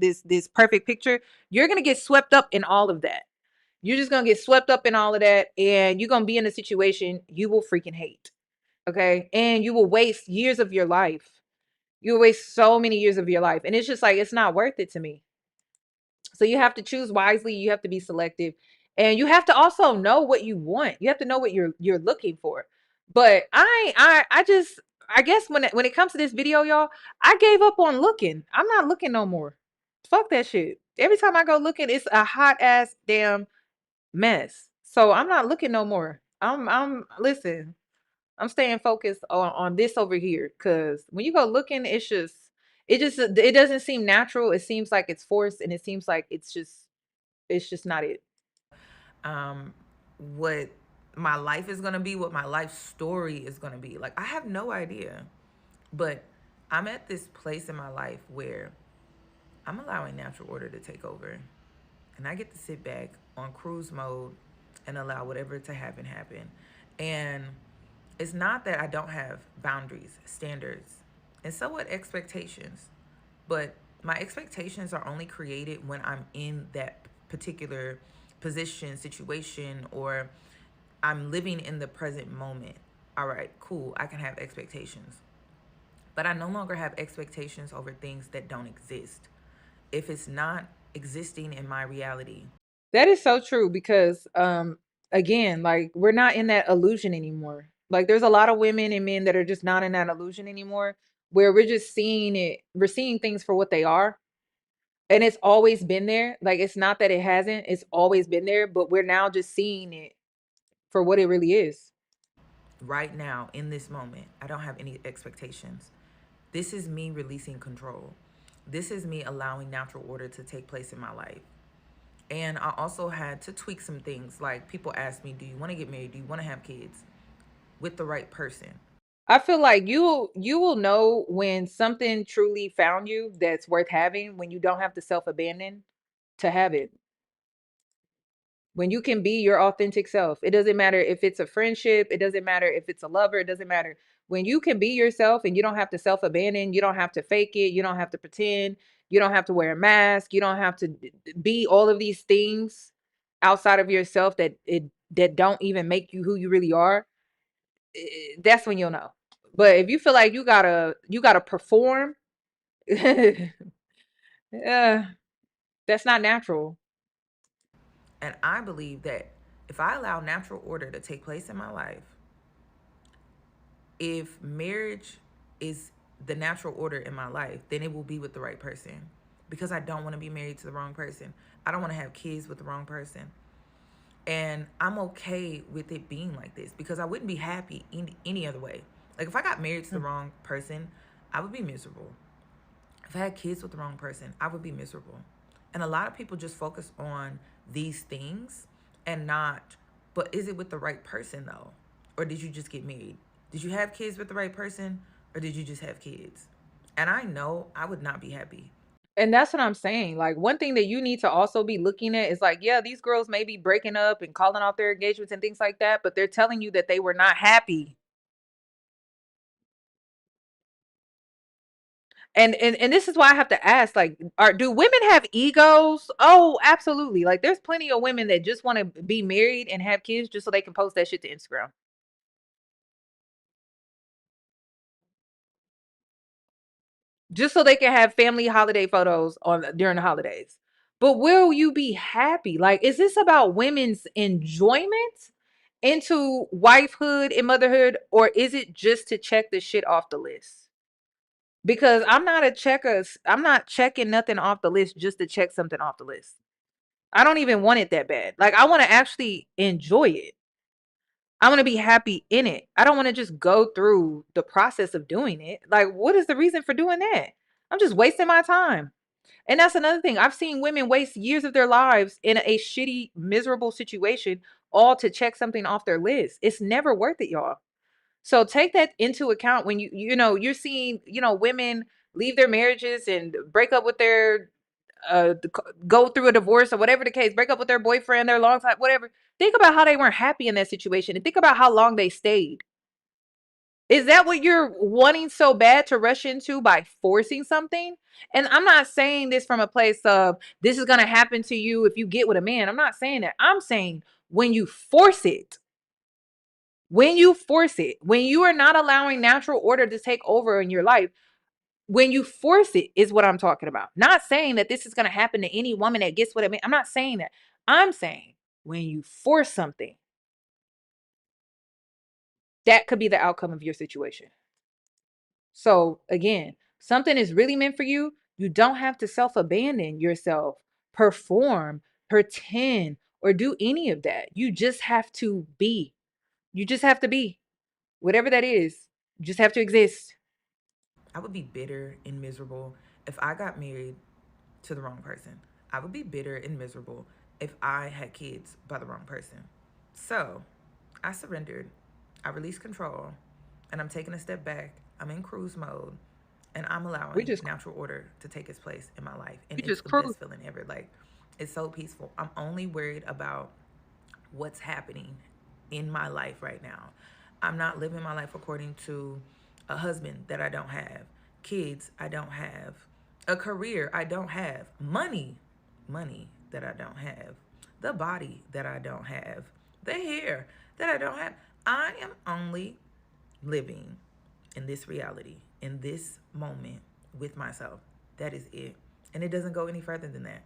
perfect picture, you're gonna get swept up in all of that. You're just gonna get swept up in all of that, and you're gonna be in a situation you will freaking hate. Okay, and you will waste years of your life. You will waste so many years of your life, and it's just like, it's not worth it to me. So you have to choose wisely. You have to be selective, and you have to also know what you want. You have to know what you're looking for. But I guess when it comes to this video, y'all, I gave up on looking. I'm not looking no more. Fuck that shit. Every time I go looking, it's a hot ass damn mess. So I'm not looking no more. I'm listen. I'm staying focused on this over here, because when you go looking, it doesn't seem natural. It seems like it's forced, and it seems like it's just not it. What my life is going to be, what my life story is going to be. Like, I have no idea. But I'm at this place in my life where I'm allowing natural order to take over. And I get to sit back on cruise mode and allow whatever to happen. And it's not that I don't have boundaries, standards, and somewhat expectations. But my expectations are only created when I'm in that particular position, situation, or I'm living in the present moment. All right, cool. I can have expectations. But I no longer have expectations over things that don't exist. If it's not existing in my reality. That is so true, because again, like, we're not in that illusion anymore. Like there's a lot of women and men that are just not in that illusion anymore, where we're just seeing it, we're seeing things for what they are. And it's always been there. Like it's not that it hasn't, it's always been there, but we're now just seeing it for what it really is. Right now, in this moment, I don't have any expectations. This is me releasing control. This is me allowing natural order to take place in my life. And I also had to tweak some things. Like people ask me, do you want to get married? Do you want to have kids with the right person? I feel like you will know when something truly found you that's worth having when you don't have to self-abandon to have it. When you can be your authentic self. It doesn't matter if it's a friendship, it doesn't matter if it's a lover, it doesn't matter. When you can be yourself and you don't have to self-abandon, you don't have to fake it, you don't have to pretend, you don't have to wear a mask, you don't have to be all of these things outside of yourself that don't even make you who you really are. That's when you'll know. But if you feel like you gotta perform, yeah, that's not natural. And I believe that if I allow natural order to take place in my life, if marriage is the natural order in my life, then it will be with the right person. Because I don't want to be married to the wrong person. I don't want to have kids with the wrong person. And I'm okay with it being like this because I wouldn't be happy any other way. Like if I got married to the wrong person, I would be miserable. If I had kids with the wrong person, I would be miserable. And a lot of people just focus on these things and not, but is it with the right person though? Or did you just get married? Did you have kids with the right person or did you just have kids? And I know I would not be happy. And that's what I'm saying. Like one thing that you need to also be looking at is like, yeah, these girls may be breaking up and calling off their engagements and things like that, but they're telling you that they were not happy. And this is why I have to ask, like, do women have egos? Oh, absolutely. Like there's plenty of women that just want to be married and have kids just so they can post that shit to Instagram. Just so they can have family holiday photos on during the holidays. But will you be happy? Like, is this about women's enjoyment into wifehood and motherhood, or is it just to check the shit off the list? Because I'm not a checker. I'm not checking nothing off the list just to check something off the list. I don't even want it that bad. Like, I want to actually enjoy it. I want to be happy in it. I don't want to just go through the process of doing it. Like, what is the reason for doing that? I'm just wasting my time. And that's another thing. I've seen women waste years of their lives in a shitty, miserable situation, all to check something off their list. It's never worth it, y'all. So take that into account when you're seeing, women leave their marriages and break up with their go through a divorce or whatever the case, break up with their boyfriend, their long time, whatever. Think about how they weren't happy in that situation and think about how long they stayed. Is that what you're wanting so bad to rush into by forcing something? And I'm not saying this from a place of this is going to happen to you if you get with a man. I'm not saying that. I'm saying when you force it, when you are not allowing natural order to take over in your life, when you force it is what I'm talking about. Not saying that this is going to happen to any woman that gets with a man. I'm not saying that. I'm saying when you force something, that could be the outcome of your situation. So again, something is really meant for you. You don't have to self-abandon yourself, perform, pretend, or do any of that. You just have to be. You just have to be. Whatever that is, you just have to exist. I would be bitter and miserable if I got married to the wrong person. I would be bitter and miserable if I had kids by the wrong person. So I surrendered. I released control and I'm taking a step back. I'm in cruise mode and I'm We allowing just natural order to take its place in my life. And we it's just the cruise. best feeling ever. Like, it's so peaceful. I'm only worried about what's happening in my life right now. I'm not living my life according to a husband that I don't have, kids I don't have, a career I don't have, money that I don't have, the body that I don't have, the hair that I don't have. I am only living in this reality, in this moment with myself. That is it. And it doesn't go any further than that.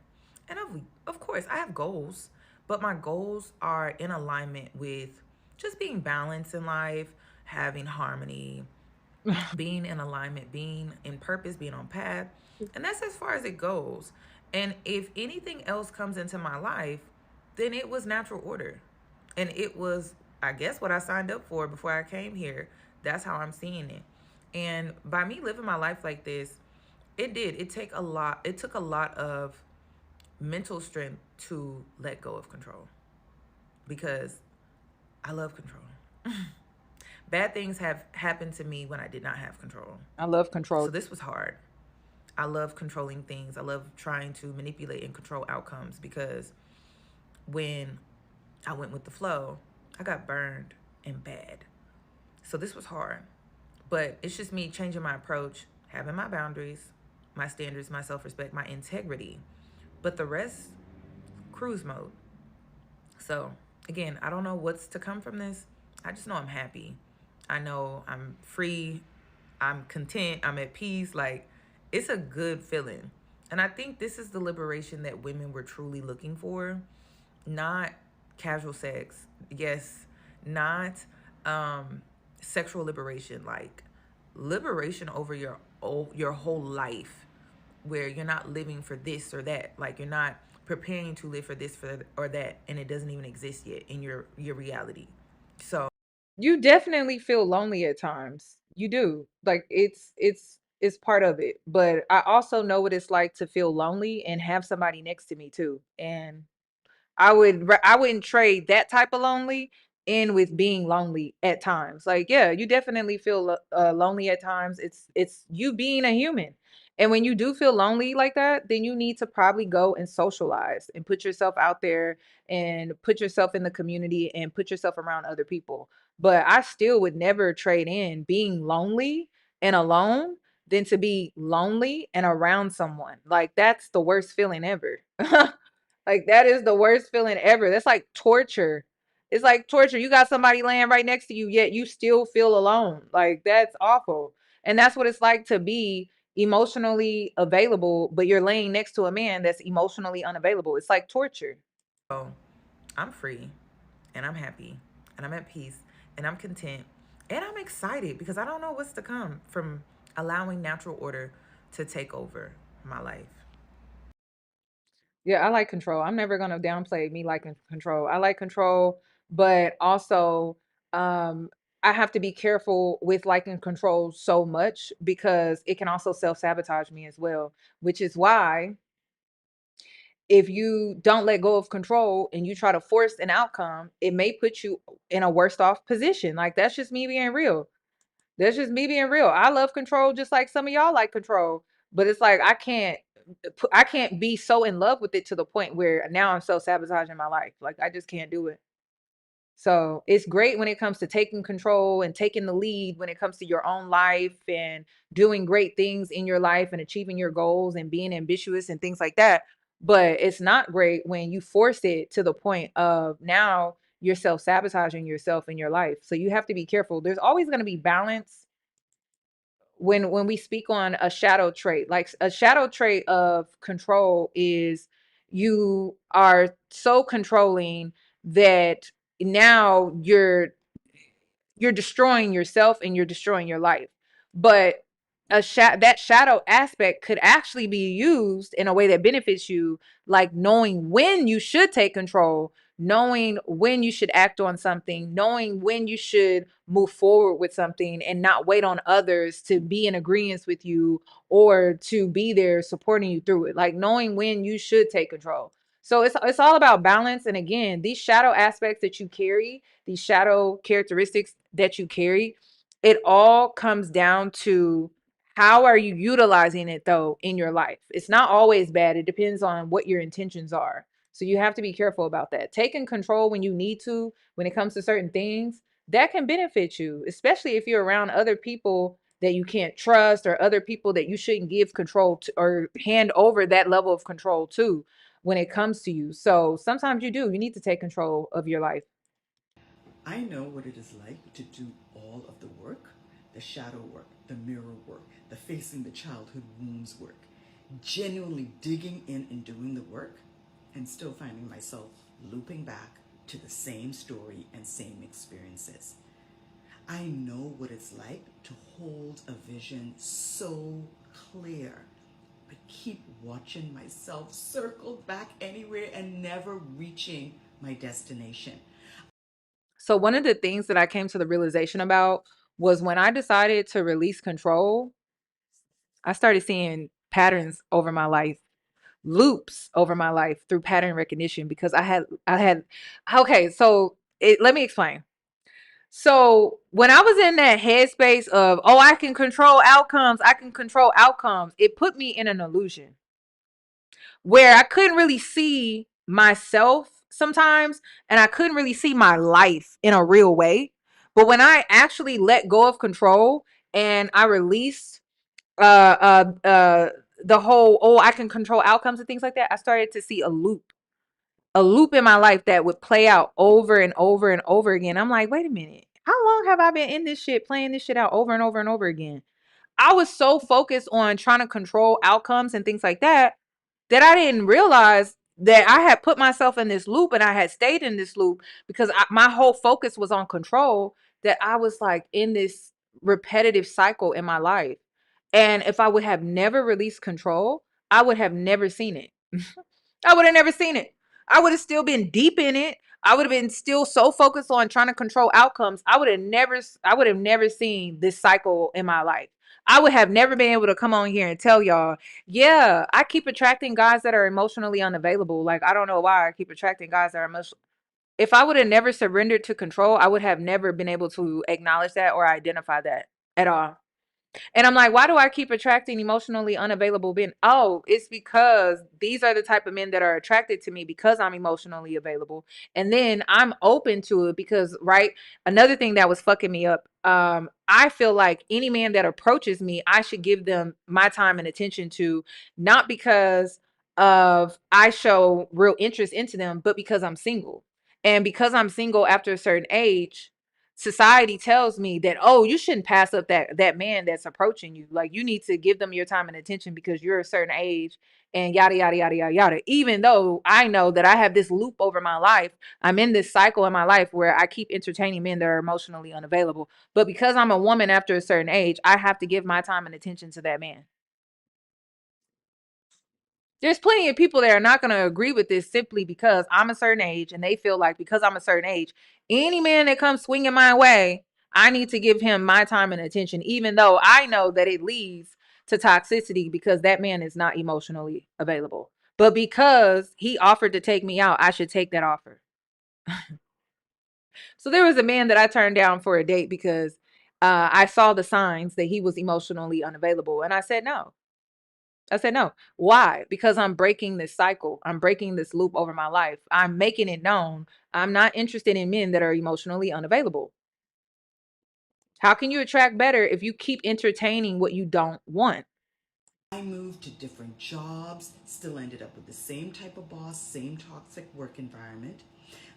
And of course, I have goals, but my goals are in alignment with just being balanced in life, having harmony, being in alignment, being in purpose, being on path. And that's as far as it goes. And if anything else comes into my life, then it was natural order. And it was, I guess, what I signed up for before I came here. That's how I'm seeing it. And by me living my life like this, it took a lot of mental strength to let go of control, because I love control. Bad things have happened to me when I did not have control. I love control. So this was hard. I love controlling things. I love trying to manipulate and control outcomes, because when I went with the flow, I got burned and bad. So this was hard. But it's just me changing my approach, having my boundaries, my standards, my self-respect, my integrity. But the rest, cruise mode. So again, I don't know what's to come from this. I just know I'm happy. I know I'm free. I'm content. I'm at peace. Like, it's a good feeling. And I think this is the liberation that women were truly looking for. Not casual sex. Yes, not sexual liberation. Like, liberation over your whole life, where you're not living for this or that. Like, you're not preparing to live for this or that, and it doesn't even exist yet in your reality. So You definitely feel lonely at times. You do. Like it's part of it. But I also know what it's like to feel lonely and have somebody next to me too. And I wouldn't trade that type of lonely in with being lonely at times. Like, yeah, you definitely feel lonely at times. It's you being a human. And when you do feel lonely like that, then you need to probably go and socialize and put yourself out there and put yourself in the community and put yourself around other people. But I still would never trade in being lonely and alone than to be lonely and around someone. Like, that's the worst feeling ever. Like, that is the worst feeling ever. That's like torture. It's like torture. You got somebody laying right next to you, yet you still feel alone. Like, that's awful. And that's what it's like to be emotionally available, but you're laying next to a man that's emotionally unavailable. It's like torture. I'm free, and I'm happy, and I'm at peace, and I'm content, and I'm excited, because I don't know what's to come from allowing natural order to take over my life. Yeah, I like control. I'm never gonna downplay me liking control. I like control, but also I have to be careful with liking control so much because it can also self-sabotage me as well, which is why if you don't let go of control and you try to force an outcome, it may put you in a worse off position. Like, that's just me being real. That's just me being real. I love control just like some of y'all like control, but it's like I can't be so in love with it to the point where now I'm self-sabotaging my life. Like, I just can't do it. So it's great when it comes to taking control and taking the lead when it comes to your own life and doing great things in your life and achieving your goals and being ambitious and things like that. But it's not great when you force it to the point of now you're self-sabotaging yourself in your life. So you have to be careful. There's always going to be balance when we speak on a shadow trait. Like, a shadow trait of control is you are so controlling that now you're destroying yourself and you're destroying your life. But that shadow aspect could actually be used in a way that benefits you, like knowing when you should take control, knowing when you should act on something, knowing when you should move forward with something and not wait on others to be in agreement with you or to be there supporting you through it. Like, knowing when you should take control. So it's all about balance. And again, these shadow aspects that you carry, these shadow characteristics that you carry, it all comes down to how are you utilizing it though in your life. It's not always bad. It depends on what your intentions are. So you have to be careful about that. Taking control when you need to, when it comes to certain things, that can benefit you, especially if you're around other people that you can't trust or other people that you shouldn't give control to or hand over that level of control to when it comes to you. So sometimes you need to take control of your life. I know what it is like to do all of the work, the shadow work, the mirror work, the facing the childhood wounds work, genuinely digging in and doing the work, and still finding myself looping back to the same story and same experiences. I know what it's like to hold a vision so clear, but keep watching myself circle back anywhere and never reaching my destination. So one of the things that I came to the realization about was when I decided to release control, I started seeing patterns over my life, loops over my life through pattern recognition because okay, so let me explain. So when I was in that headspace of, oh, I can control outcomes, it put me in an illusion where I couldn't really see myself sometimes, and I couldn't really see my life in a real way. But when I actually let go of control and I released the whole, oh, I can control outcomes and things like that, I started to see a loop in my life that would play out over and over and over again. I'm like, wait a minute, how long have I been in this shit, playing this shit out over and over and over again? I was so focused on trying to control outcomes and things like that I didn't realize that I had put myself in this loop and I had stayed in this loop because my whole focus was on control, that I was like in this repetitive cycle in my life. And if I would have never released control, I would have never seen it. I would have never seen it. I would have still been deep in it. I would have been still so focused on trying to control outcomes. I would have never seen this cycle in my life. I would have never been able to come on here and tell y'all, yeah, I keep attracting guys that are emotionally unavailable. Like, I don't know why I keep attracting guys that are emotional. If I would have never surrendered to control, I would have never been able to acknowledge that or identify that at all. And I'm like, why do I keep attracting emotionally unavailable men? Oh, it's because these are the type of men that are attracted to me because I'm emotionally available. And then I'm open to it because, right, another thing that was fucking me up, I feel like any man that approaches me, I should give them my time and attention to, not because of I show real interest into them, but because I'm single. And because I'm single after a certain age, society tells me that, oh, you shouldn't pass up that man that's approaching you. Like, you need to give them your time and attention because you're a certain age, and yada yada yada yada yada. Even though I know that I have this loop over my life, I'm in this cycle in my life where I keep entertaining men that are emotionally unavailable. But because I'm a woman after a certain age, I have to give my time and attention to that man. There's plenty of people that are not going to agree with this simply because I'm a certain age, and they feel like because I'm a certain age, any man that comes swinging my way, I need to give him my time and attention, even though I know that it leads to toxicity because that man is not emotionally available. But because he offered to take me out, I should take that offer. So there was a man that I turned down for a date because I saw the signs that he was emotionally unavailable, and I said no. I said no. Why? Because I'm breaking this cycle. I'm breaking this loop over my life. I'm making it known I'm not interested in men that are emotionally unavailable. How can you attract better if you keep entertaining what you don't want? I moved to different jobs, still ended up with the same type of boss, same toxic work environment.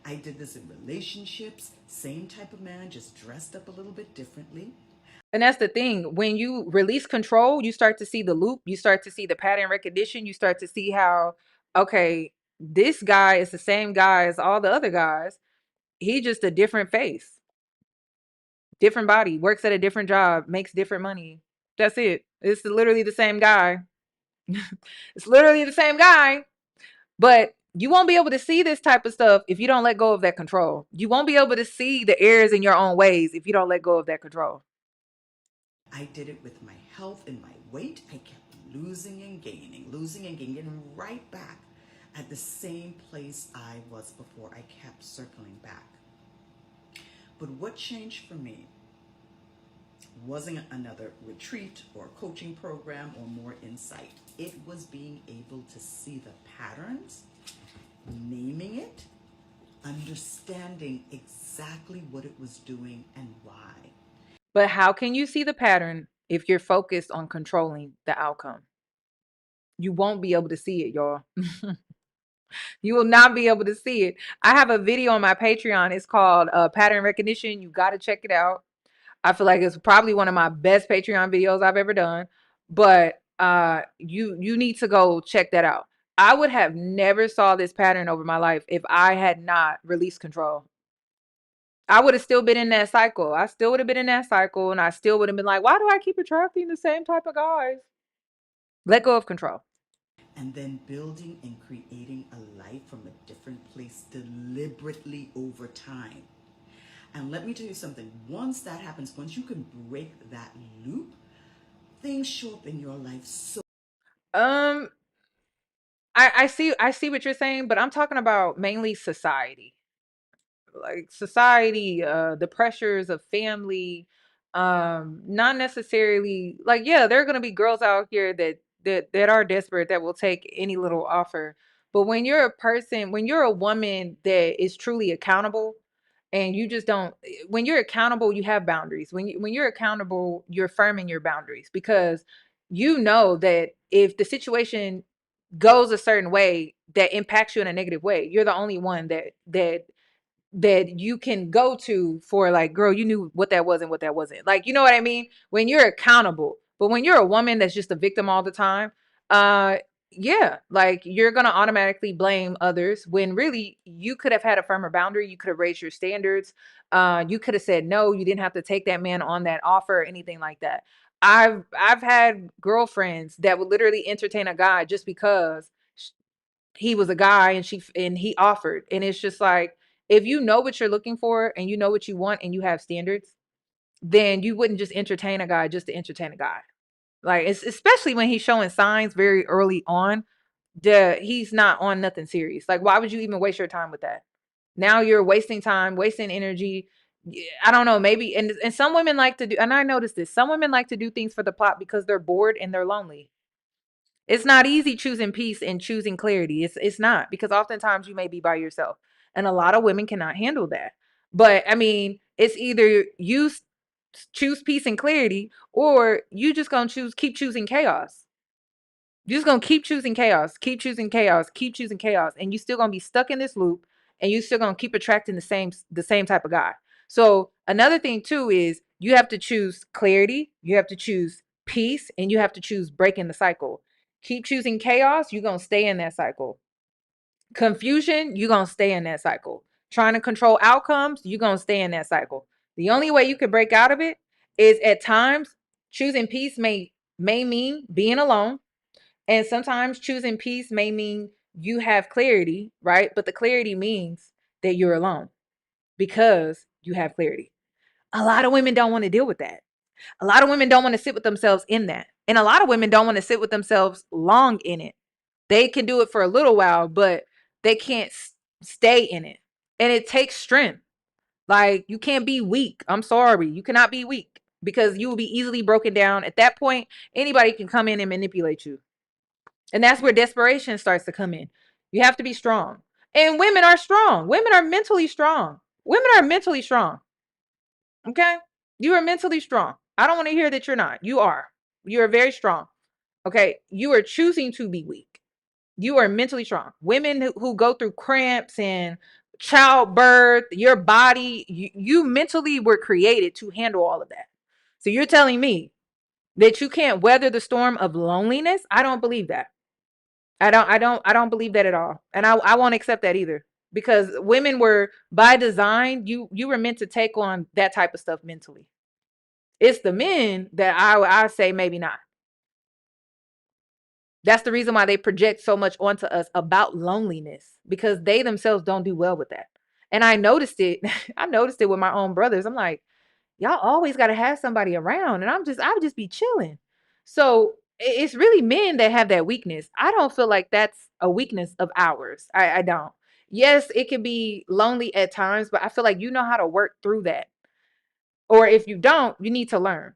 I did this in relationships, same type of man, just dressed up a little bit differently. And that's the thing. When you release control, you start to see the loop. You start to see the pattern recognition. You start to see how, okay, this guy is the same guy as all the other guys. He just a different face, different body, works at a different job, makes different money. That's it. It's literally the same guy. It's literally the same guy. But you won't be able to see this type of stuff if you don't let go of that control. You won't be able to see the errors in your own ways if you don't let go of that control. I did it with my health and my weight. I kept losing and getting right back at the same place I was before. I kept circling back. But what changed for me wasn't another retreat or coaching program or more insight. It was being able to see the patterns, naming it, understanding exactly what it was doing and why. But how can you see the pattern if you're focused on controlling the outcome? You won't be able to see it, y'all. You will not be able to see it. I have a video on my Patreon. It's called Pattern Recognition. You got to check it out. I feel like it's probably one of my best Patreon videos I've ever done. But you need to go check that out. I would have never saw this pattern over my life if I had not released control. I would have still been in that cycle. I still would have been in that cycle, and I still would have been like, why do I keep attracting the same type of guys? Let go of control. And then building and creating a life from a different place deliberately over time. And let me tell you something, once that happens, once you can break that loop, things show up in your life so Um, I see what you're saying, but I'm talking about mainly society. Like society, the pressures of family, not necessarily like, yeah, there are gonna be girls out here that are desperate, that will take any little offer. But when you're a person, when you're a woman that is truly accountable, and you just don't, when you're accountable, you have boundaries. When you're accountable, you're firm in your boundaries, because you know that if the situation goes a certain way that impacts you in a negative way, you're the only one that you can go to for, like, girl, you knew what that was and what that wasn't. Like, you know what I mean? When you're accountable. But when you're a woman that's just a victim all the time, uh yeah, like, you're gonna automatically blame others when really you could have had a firmer boundary. You could have raised your standards. You could have said no. You didn't have to take that man on that offer or anything like that. I've had girlfriends that would literally entertain a guy just because he was a guy, and he offered. And it's just like, if you know what you're looking for and you know what you want and you have standards, then you wouldn't just entertain a guy just to entertain a guy. Like, it's especially when he's showing signs very early on that he's not on nothing serious. Like, why would you even waste your time with that? Now you're wasting time, wasting energy. I don't know, maybe. And some women like to do, and I noticed this, some women like to do things for the plot because they're bored and they're lonely. It's not easy choosing peace and choosing clarity. It's not, because oftentimes you may be by yourself. And a lot of women cannot handle that. But I mean, it's either you choose peace and clarity, or you just gonna keep choosing chaos. You're just gonna keep choosing chaos, keep choosing chaos, keep choosing chaos, and you still gonna be stuck in this loop, and you still gonna keep attracting the same type of guy. So another thing too is you have to choose clarity, you have to choose peace, and you have to choose breaking the cycle. Keep choosing chaos, you're gonna stay in that cycle. Confusion, you're gonna stay in that cycle. Trying to control outcomes, you're gonna stay in that cycle. The only way you can break out of it is, at times, choosing peace may mean being alone. And sometimes choosing peace may mean you have clarity, right? But the clarity means that you're alone because you have clarity. A lot of women don't want to deal with that. A lot of women don't want to sit with themselves in that. And a lot of women don't want to sit with themselves long in it. They can do it for a little while, but they can't stay in it. And it takes strength. Like, you can't be weak. I'm sorry. You cannot be weak, because you will be easily broken down. At that point, anybody can come in and manipulate you. And that's where desperation starts to come in. You have to be strong. And women are strong. Women are mentally strong. Women are mentally strong. Okay? You are mentally strong. I don't want to hear that you're not. You are. You are very strong. Okay? You are choosing to be weak. You are mentally strong. Women who go through cramps and childbirth, your body, you mentally were created to handle all of that. So you're telling me that you can't weather the storm of loneliness? I don't believe that. I don't believe that at all. And I won't accept that either. Because women were, by design, you were meant to take on that type of stuff mentally. It's the men that I say maybe not. That's the reason why they project so much onto us about loneliness, because they themselves don't do well with that. And I noticed it. I noticed it with my own brothers. I'm like, y'all always got to have somebody around, and I would just be chilling. So it's really men that have that weakness. I don't feel like that's a weakness of ours. I don't. Yes, it can be lonely at times, but I feel like you know how to work through that. Or if you don't, you need to learn.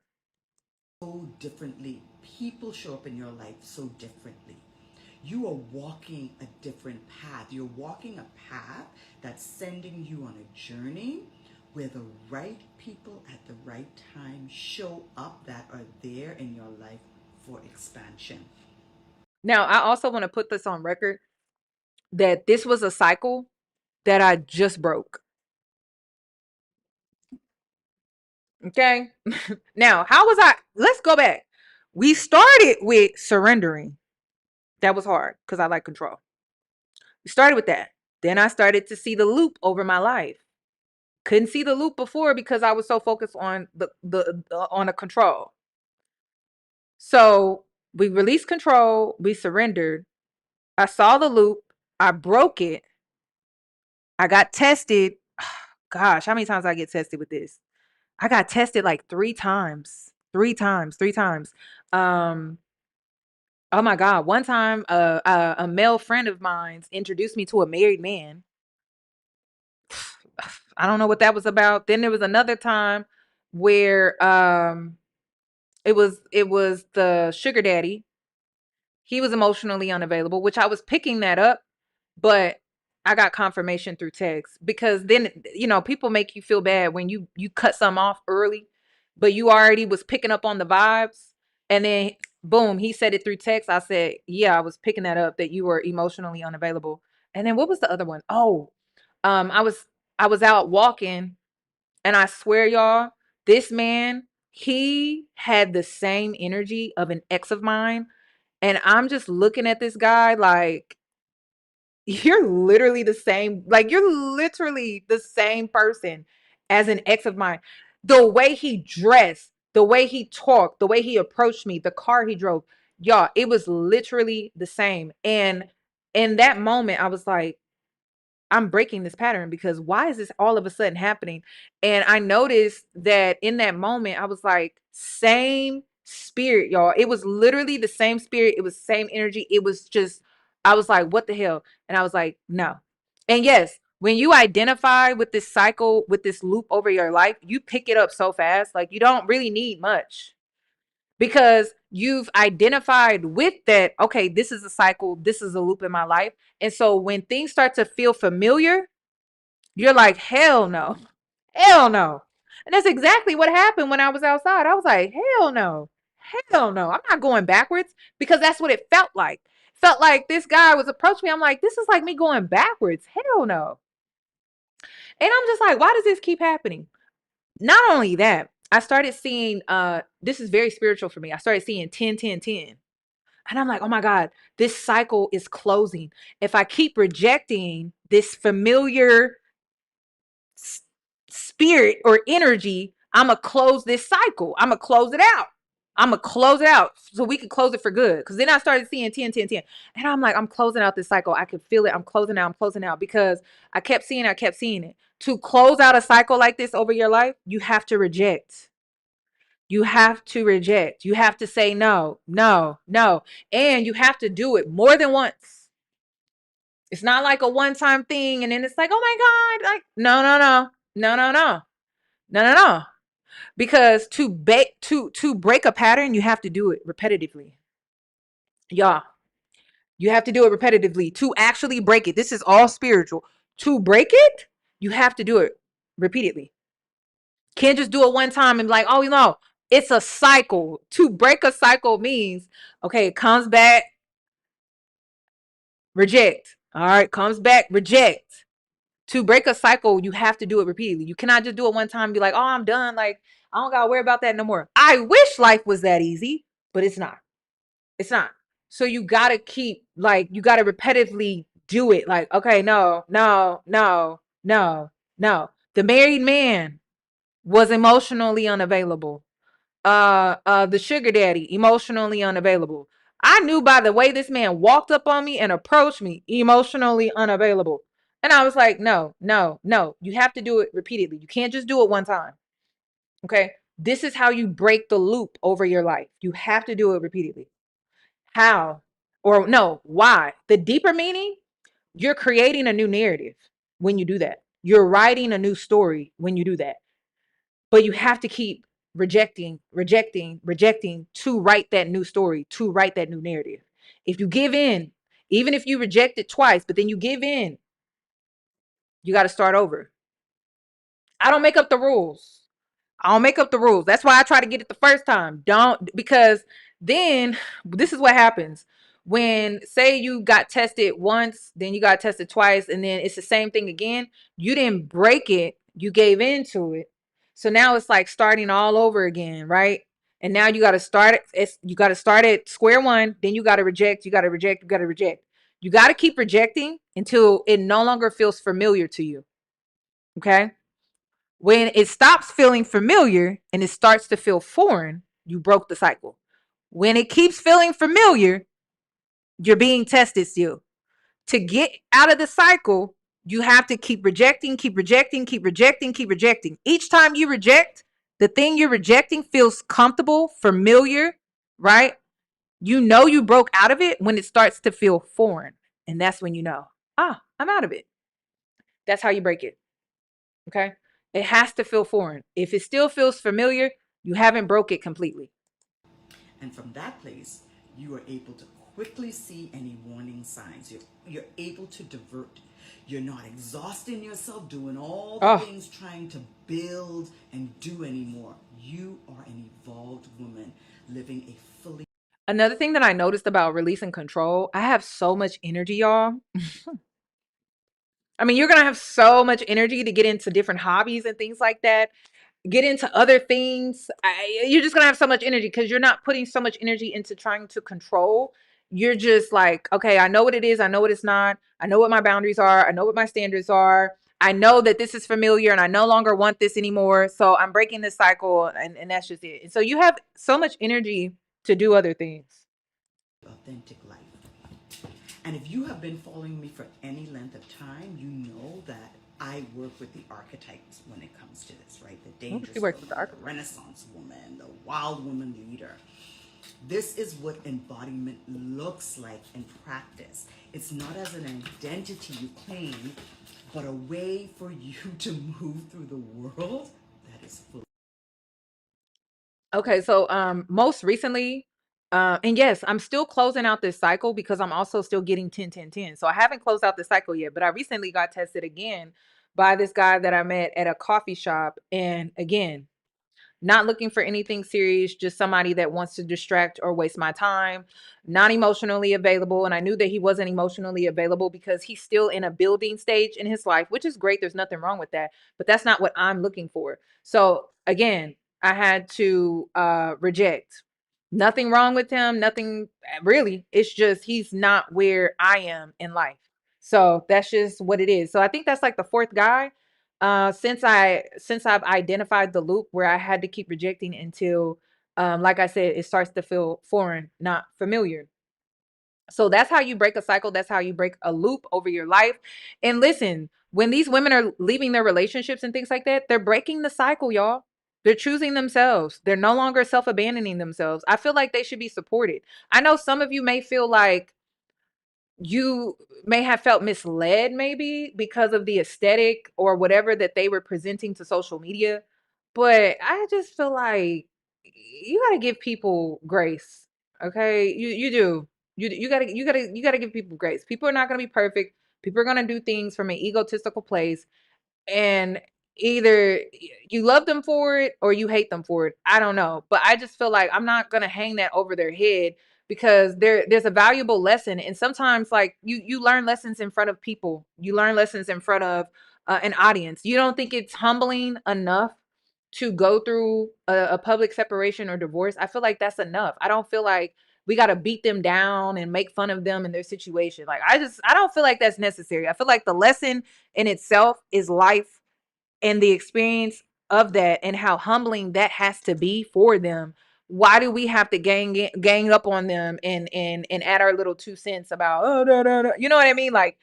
so differently. People show up in your life so differently. You are walking a different path. You're walking a path that's sending you on a journey where the right people at the right time show up, that are there in your life for expansion. Now, I also want to put this on record that this was a cycle that I just broke. Okay. Now, how was I? Let's go back. We started with surrendering. That was hard because I like control. We started with that. Then I started to see the loop over my life. Couldn't see the loop before because I was so focused on the on a control. So we released control, we surrendered. I saw the loop, I broke it. I got tested. Gosh, how many times I get tested with this? I got tested like 3 times. 3 times, 3 times. Oh my God. One time, a male friend of mine introduced me to a married man. I don't know what that was about. Then there was another time where it was the sugar daddy. He was emotionally unavailable, which I was picking that up, but I got confirmation through text because then people make you feel bad when you cut some off early, but you already was picking up on the vibes, and then boom, he said it through text. I said, yeah, I was picking that up that you were emotionally unavailable. And then what was the other one? Oh, I was out walking, and I swear, y'all, this man, he had the same energy of an ex of mine. And I'm just looking at this guy like, you're literally the same. Like, you're literally the same person as an ex of mine. The way he dressed, the way he talked, the way he approached me, the car he drove, y'all, it was literally the same. And in that moment, I was like, I'm breaking this pattern because why is this all of a sudden happening? And I noticed that in that moment, I was like, same spirit, y'all. It was literally the same spirit. It was same energy. It was just, I was like, what the hell? And I was like, no. And yes, when you identify with this cycle, with this loop over your life, you pick it up so fast. Like, you don't really need much because you've identified with that. Okay, this is a cycle, this is a loop in my life. And so when things start to feel familiar, you're like, hell no, hell no. And that's exactly what happened when I was outside. I was like, hell no, hell no, I'm not going backwards, because that's what it felt like. Felt like this guy was approaching me. I'm like, this is like me going backwards. Hell no. And I'm just like, why does this keep happening? Not only that, I started seeing this is very spiritual for me. I started seeing 10, 10, 10. And I'm like, oh my God, this cycle is closing. If I keep rejecting this familiar spirit or energy, I'm going to close this cycle. I'm going to close it out. I'm going to close it out so we can close it for good. Because then I started seeing 10, 10, 10. And I'm like, I'm closing out this cycle. I can feel it. I'm closing out because I kept seeing it. To close out a cycle like this over your life, you have to reject. You have to reject. You have to say no, no, no. And you have to do it more than once. It's not like a one-time thing and then it's like, oh my God, like, no, no, no, no, no, no, no, no, no. Because to break a pattern, you have to do it repetitively. Yeah. You have to do it repetitively to actually break it. This is all spiritual. To break it, you have to do it repeatedly. Can't just do it one time and be like, oh, it's a cycle. To break a cycle means, okay, it comes back, reject. All right, comes back, reject. To break a cycle, you have to do it repeatedly. You cannot just do it one time and be like, oh, I'm done. Like, I don't gotta worry about that no more. I wish life was that easy, but it's not. It's not. So you gotta you gotta repetitively do it. Like, okay, no, no, no, no, no. The married man was emotionally unavailable. The sugar daddy, emotionally unavailable. I knew by the way this man walked up on me and approached me, emotionally unavailable. And I was like, no, no, no. You have to do it repeatedly. You can't just do it one time. Okay. This is how you break the loop over your life. You have to do it repeatedly. How? Or no, why? The deeper meaning, you're creating a new narrative when you do that. You're writing a new story when you do that. But you have to keep rejecting to write that new story, to write that new narrative. If you give in, even if you reject it twice, but then you give in, you got to start over. I don't make up the rules. That's why I try to get it the first time. Because then this is what happens. When, say, you got tested once, then you got tested twice, and then it's the same thing again. You didn't break it. You gave into it. So now it's like starting all over again, right? And now you got to start at square one. Then you got to reject. You got to reject. You got to keep rejecting until it no longer feels familiar to you. Okay. When it stops feeling familiar and it starts to feel foreign, you broke the cycle. When it keeps feeling familiar, you're being tested still. To get out of the cycle, you have to keep rejecting, keep rejecting, keep rejecting, keep rejecting. Each time you reject, the thing you're rejecting feels comfortable, familiar, right? You know you broke out of it when it starts to feel foreign. And that's when you know, I'm out of it. That's how you break it. Okay. It has to feel foreign. If it still feels familiar, you haven't broke it completely. And from that place, you are able to quickly see any warning signs. You're able to divert. You're not exhausting yourself doing all the things trying to build and do anymore. You are an evolved woman living a fully. Another thing that I noticed about releasing control, I have so much energy, y'all. I mean, you're going to have so much energy to get into different hobbies and things like that. Get into other things. You're just going to have so much energy because you're not putting so much energy into trying to control. You're just like, okay, I know what it is. I know what it's not. I know what my boundaries are. I know what my standards are. I know that this is familiar and I no longer want this anymore. So I'm breaking this cycle and that's just it. And so you have so much energy to do other things. Authentic life. And if you have been following me for any length of time, you know that I work with the archetypes when it comes to this, right? The dangerous woman, the Renaissance woman, the wild woman leader. This is what embodiment looks like in practice. It's not as an identity you claim, but a way for you to move through the world that is full. Okay, so most recently, and yes, I'm still closing out this cycle because I'm also still getting 10, 10, 10. So I haven't closed out the cycle yet, but I recently got tested again by this guy that I met at a coffee shop. And again, not looking for anything serious, just somebody that wants to distract or waste my time, not emotionally available. And I knew that he wasn't emotionally available because he's still in a building stage in his life, which is great. There's nothing wrong with that, but that's not what I'm looking for. So again, I had to reject. Nothing wrong with him, nothing really. It's just he's not where I am in life. So that's just what it is. So I think that's like the fourth guy since I've identified the loop where I had to keep rejecting until like I said, it starts to feel foreign, not familiar. So that's how you break a cycle. That's how you break a loop over your life. And listen, when these women are leaving their relationships and things like that, they're breaking the cycle, y'all. They're choosing themselves. They're no longer self-abandoning themselves. I feel like they should be supported. I know some of you may feel like you may have felt misled maybe because of the aesthetic or whatever that they were presenting to social media. But I just feel like you got to give people grace. Okay? You do. You got to you got to give people grace. People are not going to be perfect. People are going to do things from an egotistical place and either you love them for it or you hate them for it. I don't know, but I just feel like I'm not gonna hang that over their head because there's a valuable lesson, and sometimes like you learn lessons in front of people, you learn lessons in front of an audience. You don't think it's humbling enough to go through a public separation or divorce? I feel like that's enough. I don't feel like we got to beat them down and make fun of them and their situation. Like I don't feel like that's necessary. I feel like the lesson in itself is life and the experience of that and how humbling that has to be for them. Why do we have to gang up on them and add our little 2 cents about you know what I mean? Like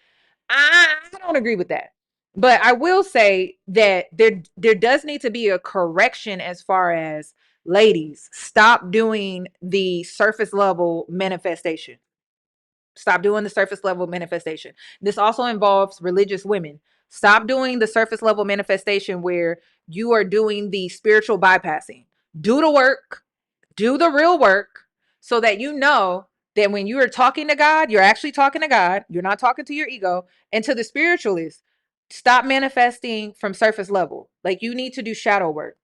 I don't agree with that. But I will say that there does need to be a correction as far as ladies stop doing the surface level manifestation. Stop doing the surface level manifestation. This also involves religious women. Stop doing the surface level manifestation where you are doing the spiritual bypassing. Do the work, do the real work so that you know that when you are talking to God, you're actually talking to God. You're not talking to your ego and to the spiritualist. Stop manifesting from surface level. Like you need to do shadow work.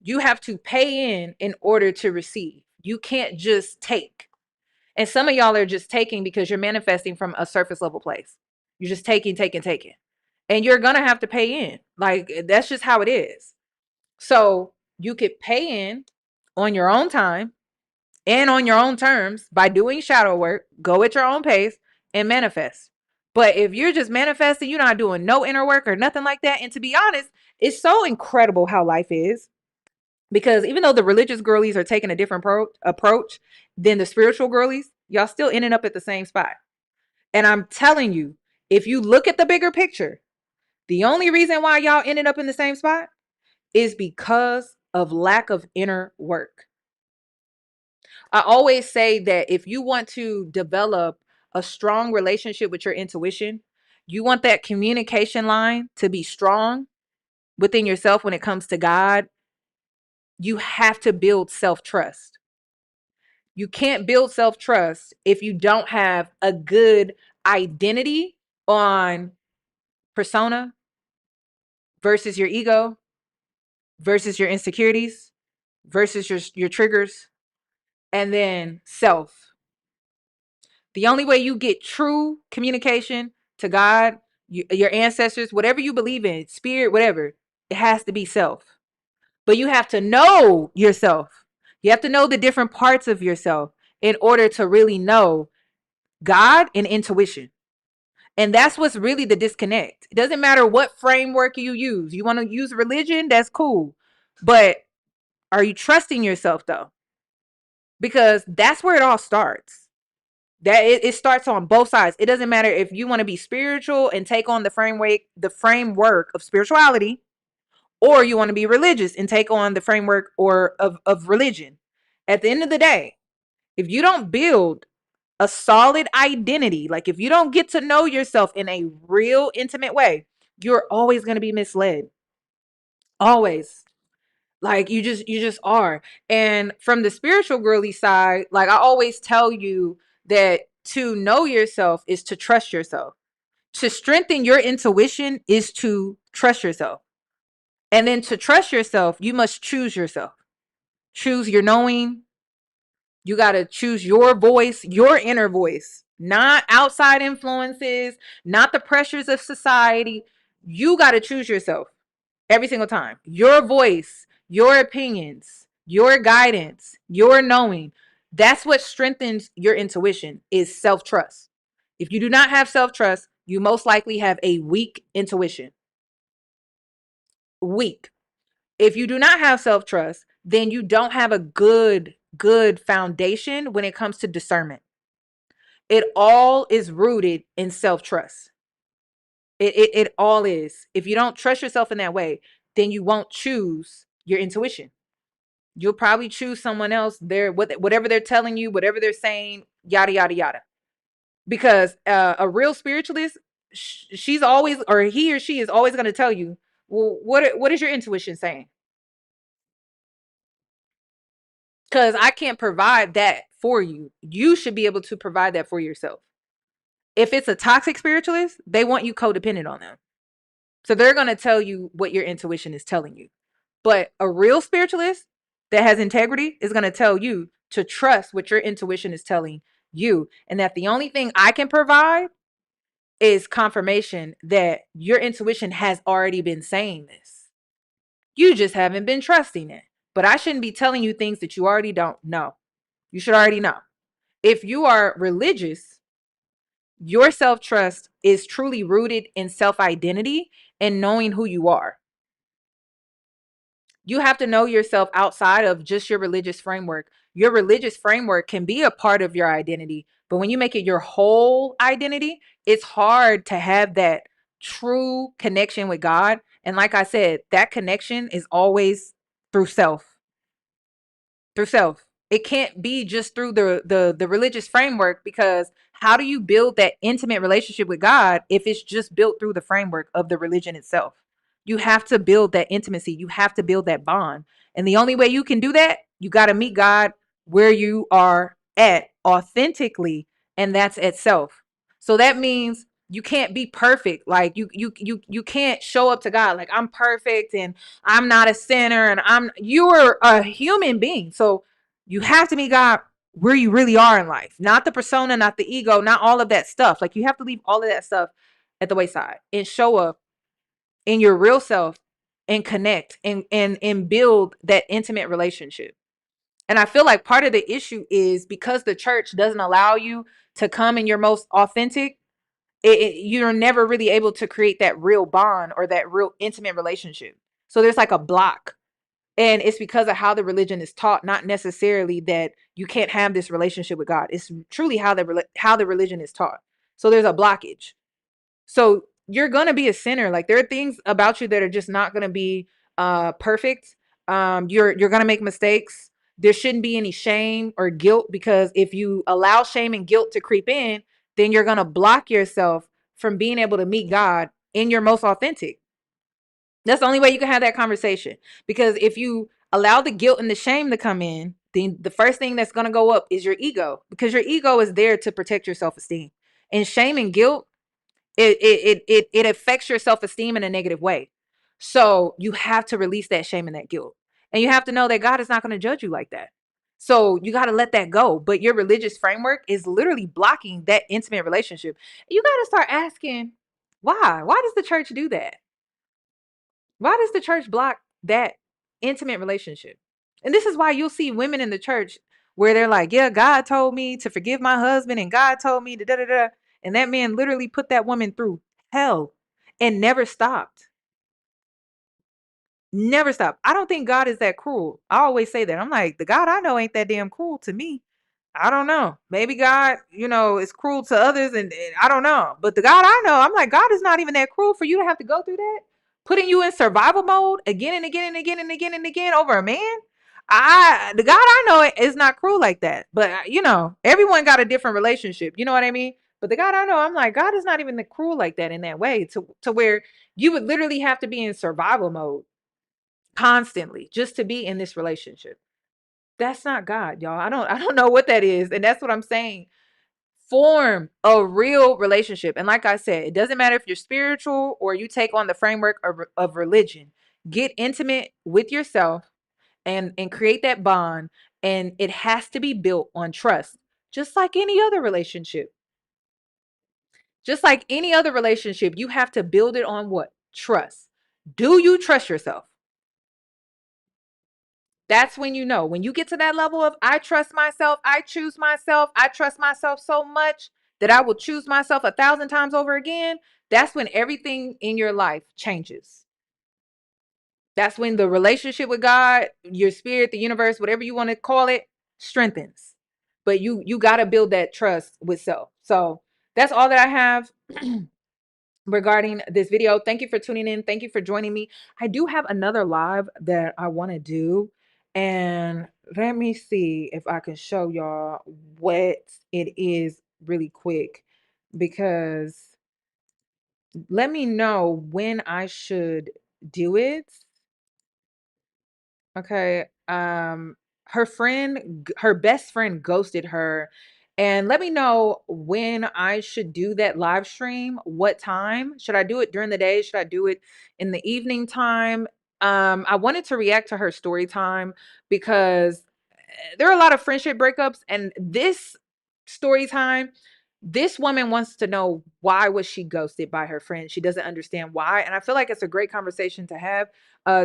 You have to pay in order to receive. You can't just take. And some of y'all are just taking because you're manifesting from a surface level place. You're just taking, taking, taking. And you're going to have to pay in. Like that's just how it is. So you could pay in on your own time and on your own terms by doing shadow work, go at your own pace and manifest. But if you're just manifesting, you're not doing no inner work or nothing like that. And to be honest, It's so incredible how life is, because even though the religious girlies are taking a different approach than the spiritual girlies, y'all still ending up at the same spot. And I'm telling you, if you look at the bigger picture, the only reason why y'all ended up in the same spot is because of lack of inner work. I always say that if you want to develop a strong relationship with your intuition, you want that communication line to be strong within yourself when it comes to God, you have to build self-trust. You can't build self-trust if you don't have a good identity on persona versus your ego versus your insecurities versus your triggers, and then self. The only way you get true communication to God, your ancestors, whatever you believe in, spirit, whatever, it has to be self. But you have to know yourself. You have to know the different parts of yourself in order to really know God and intuition. And that's what's really the disconnect. It doesn't matter what framework you use. You want to use religion, that's cool. But are you trusting yourself though? Because that's where it all starts. That it starts on both sides. It doesn't matter if you want to be spiritual and take on the framework of spirituality, or you want to be religious and take on the framework of religion. At the end of the day, if you don't build a solid identity, like if you don't get to know yourself in a real intimate way, you're always going to be misled. Always. Like you just are. And from the spiritual girly side, like I always tell you that to know yourself is to trust yourself. To strengthen your intuition is to trust yourself. And then to trust yourself, you must choose yourself. Choose your knowing. You got to choose your voice, your inner voice, not outside influences, not the pressures of society. You got to choose yourself every single time. Your voice, your opinions, your guidance, your knowing. That's what strengthens your intuition is self-trust. If you do not have self-trust, you most likely have a weak intuition. Weak. If you do not have self-trust, then you don't have a good foundation when it comes to discernment. It all is rooted in self-trust. It all is. If you don't trust yourself in that way, then you won't choose your intuition. You'll probably choose someone else. Whatever they're telling you, whatever they're saying, yada yada yada. Because a real spiritualist, she's always, or he or she is always going to tell you, well, what is your intuition saying? Because I can't provide that for you. You should be able to provide that for yourself. If it's a toxic spiritualist, they want you codependent on them. So they're going to tell you what your intuition is telling you. But a real spiritualist that has integrity is going to tell you to trust what your intuition is telling you. And that the only thing I can provide is confirmation that your intuition has already been saying this. You just haven't been trusting it. But I shouldn't be telling you things that you already don't know. You should already know. If you are religious, your self-trust is truly rooted in self-identity and knowing who you are. You have to know yourself outside of just your religious framework. Your religious framework can be a part of your identity, but when you make it your whole identity, it's hard to have that true connection with God. And like I said, that connection is always through self. Through self. It can't be just through the religious framework, because how do you build that intimate relationship with God if it's just built through the framework of the religion itself? You have to build that intimacy. You have to build that bond. And the only way you can do that, you got to meet God where you are at authentically, and that's at self. So that means you can't be perfect. Like you can't show up to God like I'm perfect and I'm not a sinner and you're a human being. So you have to meet God where you really are in life, not the persona, not the ego, not all of that stuff. Like you have to leave all of that stuff at the wayside and show up in your real self and connect and build that intimate relationship. And I feel like part of the issue is because the church doesn't allow you to come in your most authentic, you're never really able to create that real bond or that real intimate relationship. So there's like a block. And it's because of how the religion is taught, not necessarily that you can't have this relationship with God. It's truly how the religion is taught. So there's a blockage. So you're gonna be a sinner. Like there are things about you that are just not gonna be perfect. You're gonna make mistakes. There shouldn't be any shame or guilt, because if you allow shame and guilt to creep in, then you're gonna block yourself from being able to meet God in your most authentic. That's the only way you can have that conversation. Because if you allow the guilt and the shame to come in, then the first thing that's going to go up is your ego, because your ego is there to protect your self-esteem. And shame and guilt, it affects your self-esteem in a negative way. So you have to release that shame and that guilt. And you have to know that God is not going to judge you like that. So you got to let that go. But your religious framework is literally blocking that intimate relationship. You got to start asking, why? Why does the church do that? Why does the church block that intimate relationship? And this is why you'll see women in the church where they're like, yeah, God told me to forgive my husband, and God told me to da da da. And that man literally put that woman through hell and never stopped. Never stopped. I don't think God is that cruel. I always say that. I'm like, the God I know ain't that damn cruel to me. I don't know. Maybe God, is cruel to others, and I don't know. But the God I know, I'm like, God is not even that cruel for you to have to go through that. Putting you in survival mode again and again and again and again and again over a man. The God I know is not cruel like that. But everyone got a different relationship. You know what I mean? But the God I know, I'm like, God is not even the cruel like that in that way, to where you would literally have to be in survival mode constantly just to be in this relationship. That's not God, y'all. I don't know what that is. And that's what I'm saying. Form a real relationship. And like I said, it doesn't matter if you're spiritual or you take on the framework of religion. Get intimate with yourself and create that bond. And it has to be built on trust, just like any other relationship. Just like any other relationship, you have to build it on what? Trust. Do you trust yourself? That's when when you get to that level of I trust myself, I choose myself, I trust myself so much that I will choose myself 1,000 times over again. That's when everything in your life changes. That's when the relationship with God, your spirit, the universe, whatever you want to call it, strengthens. But you got to build that trust with self. So that's all that I have regarding this video. Thank you for tuning in. Thank you for joining me. I do have another live that I want to do, and let me see if I can show y'all what it is really quick, because let me know when I should do it. Okay. Her best friend ghosted her. And let me know when I should do that live stream. What time? Should I do it during the day? Should I do it in the evening time? I wanted to react to her story time because there are a lot of friendship breakups, and this story time, this woman wants to know, why was she ghosted by her friend? She doesn't understand why. And I feel like it's a great conversation to have.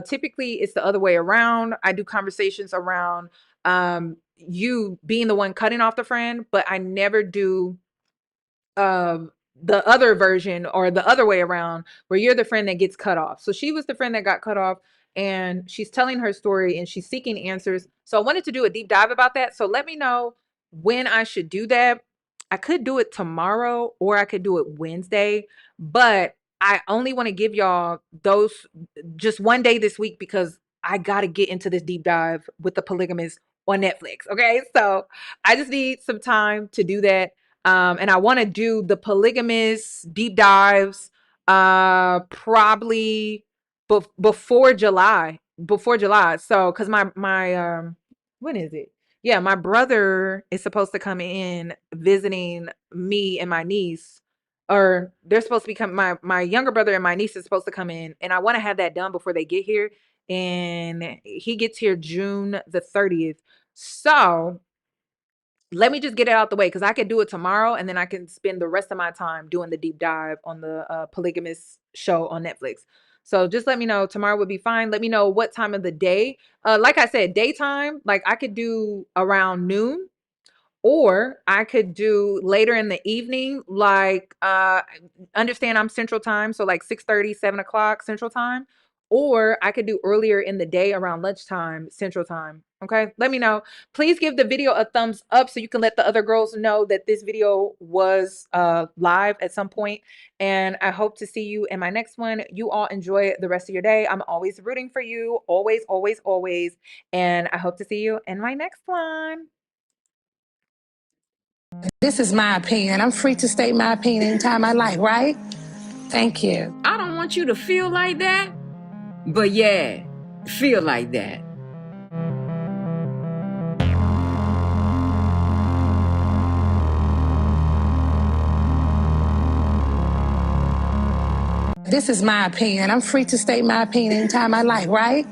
Typically it's the other way around. I do conversations around you being the one cutting off the friend, but I never do the other version, or the other way around, where you're the friend that gets cut off. So she was the friend that got cut off, and she's telling her story and she's seeking answers. So I wanted to do a deep dive about that. So let me know when I should do that. I could do it tomorrow or I could do it Wednesday, but I only want to give y'all those just one day this week, because I got to get into this deep dive with The Polygamist on Netflix. Okay. So I just need some time to do that. And I want to do the Polygamist deep dives probably before July. Before July. So because my when is it? Yeah, my brother is supposed to come in visiting me and my niece. Or they're supposed to be coming. My younger brother and my niece is supposed to come in, and I want to have that done before they get here. And he gets here June the 30th. So let me just get it out the way, because I could do it tomorrow, and then I can spend the rest of my time doing the deep dive on the Polygamist show on Netflix. So just let me know. Tomorrow would be fine. Let me know what time of the day. Like I said, daytime, like I could do around noon, or I could do later in the evening, like understand I'm Central Time, so like 6:30, 7 o'clock Central Time. or I could do earlier in the day around lunchtime, Central Time. Okay, let me know. Please give the video a thumbs up so you can let the other girls know that this video was live at some point. And I hope to see you in my next one. You all enjoy the rest of your day. I'm always rooting for you. Always, always, always. And I hope to see you in my next one. This is my opinion. I'm free to state my opinion anytime I like, right? Thank you. I don't want you to feel like that, but yeah, feel like that. This is my opinion. I'm free to state my opinion anytime I like, right?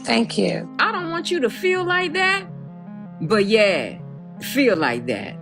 Thank you. I don't want you to feel like that, but yeah, feel like that.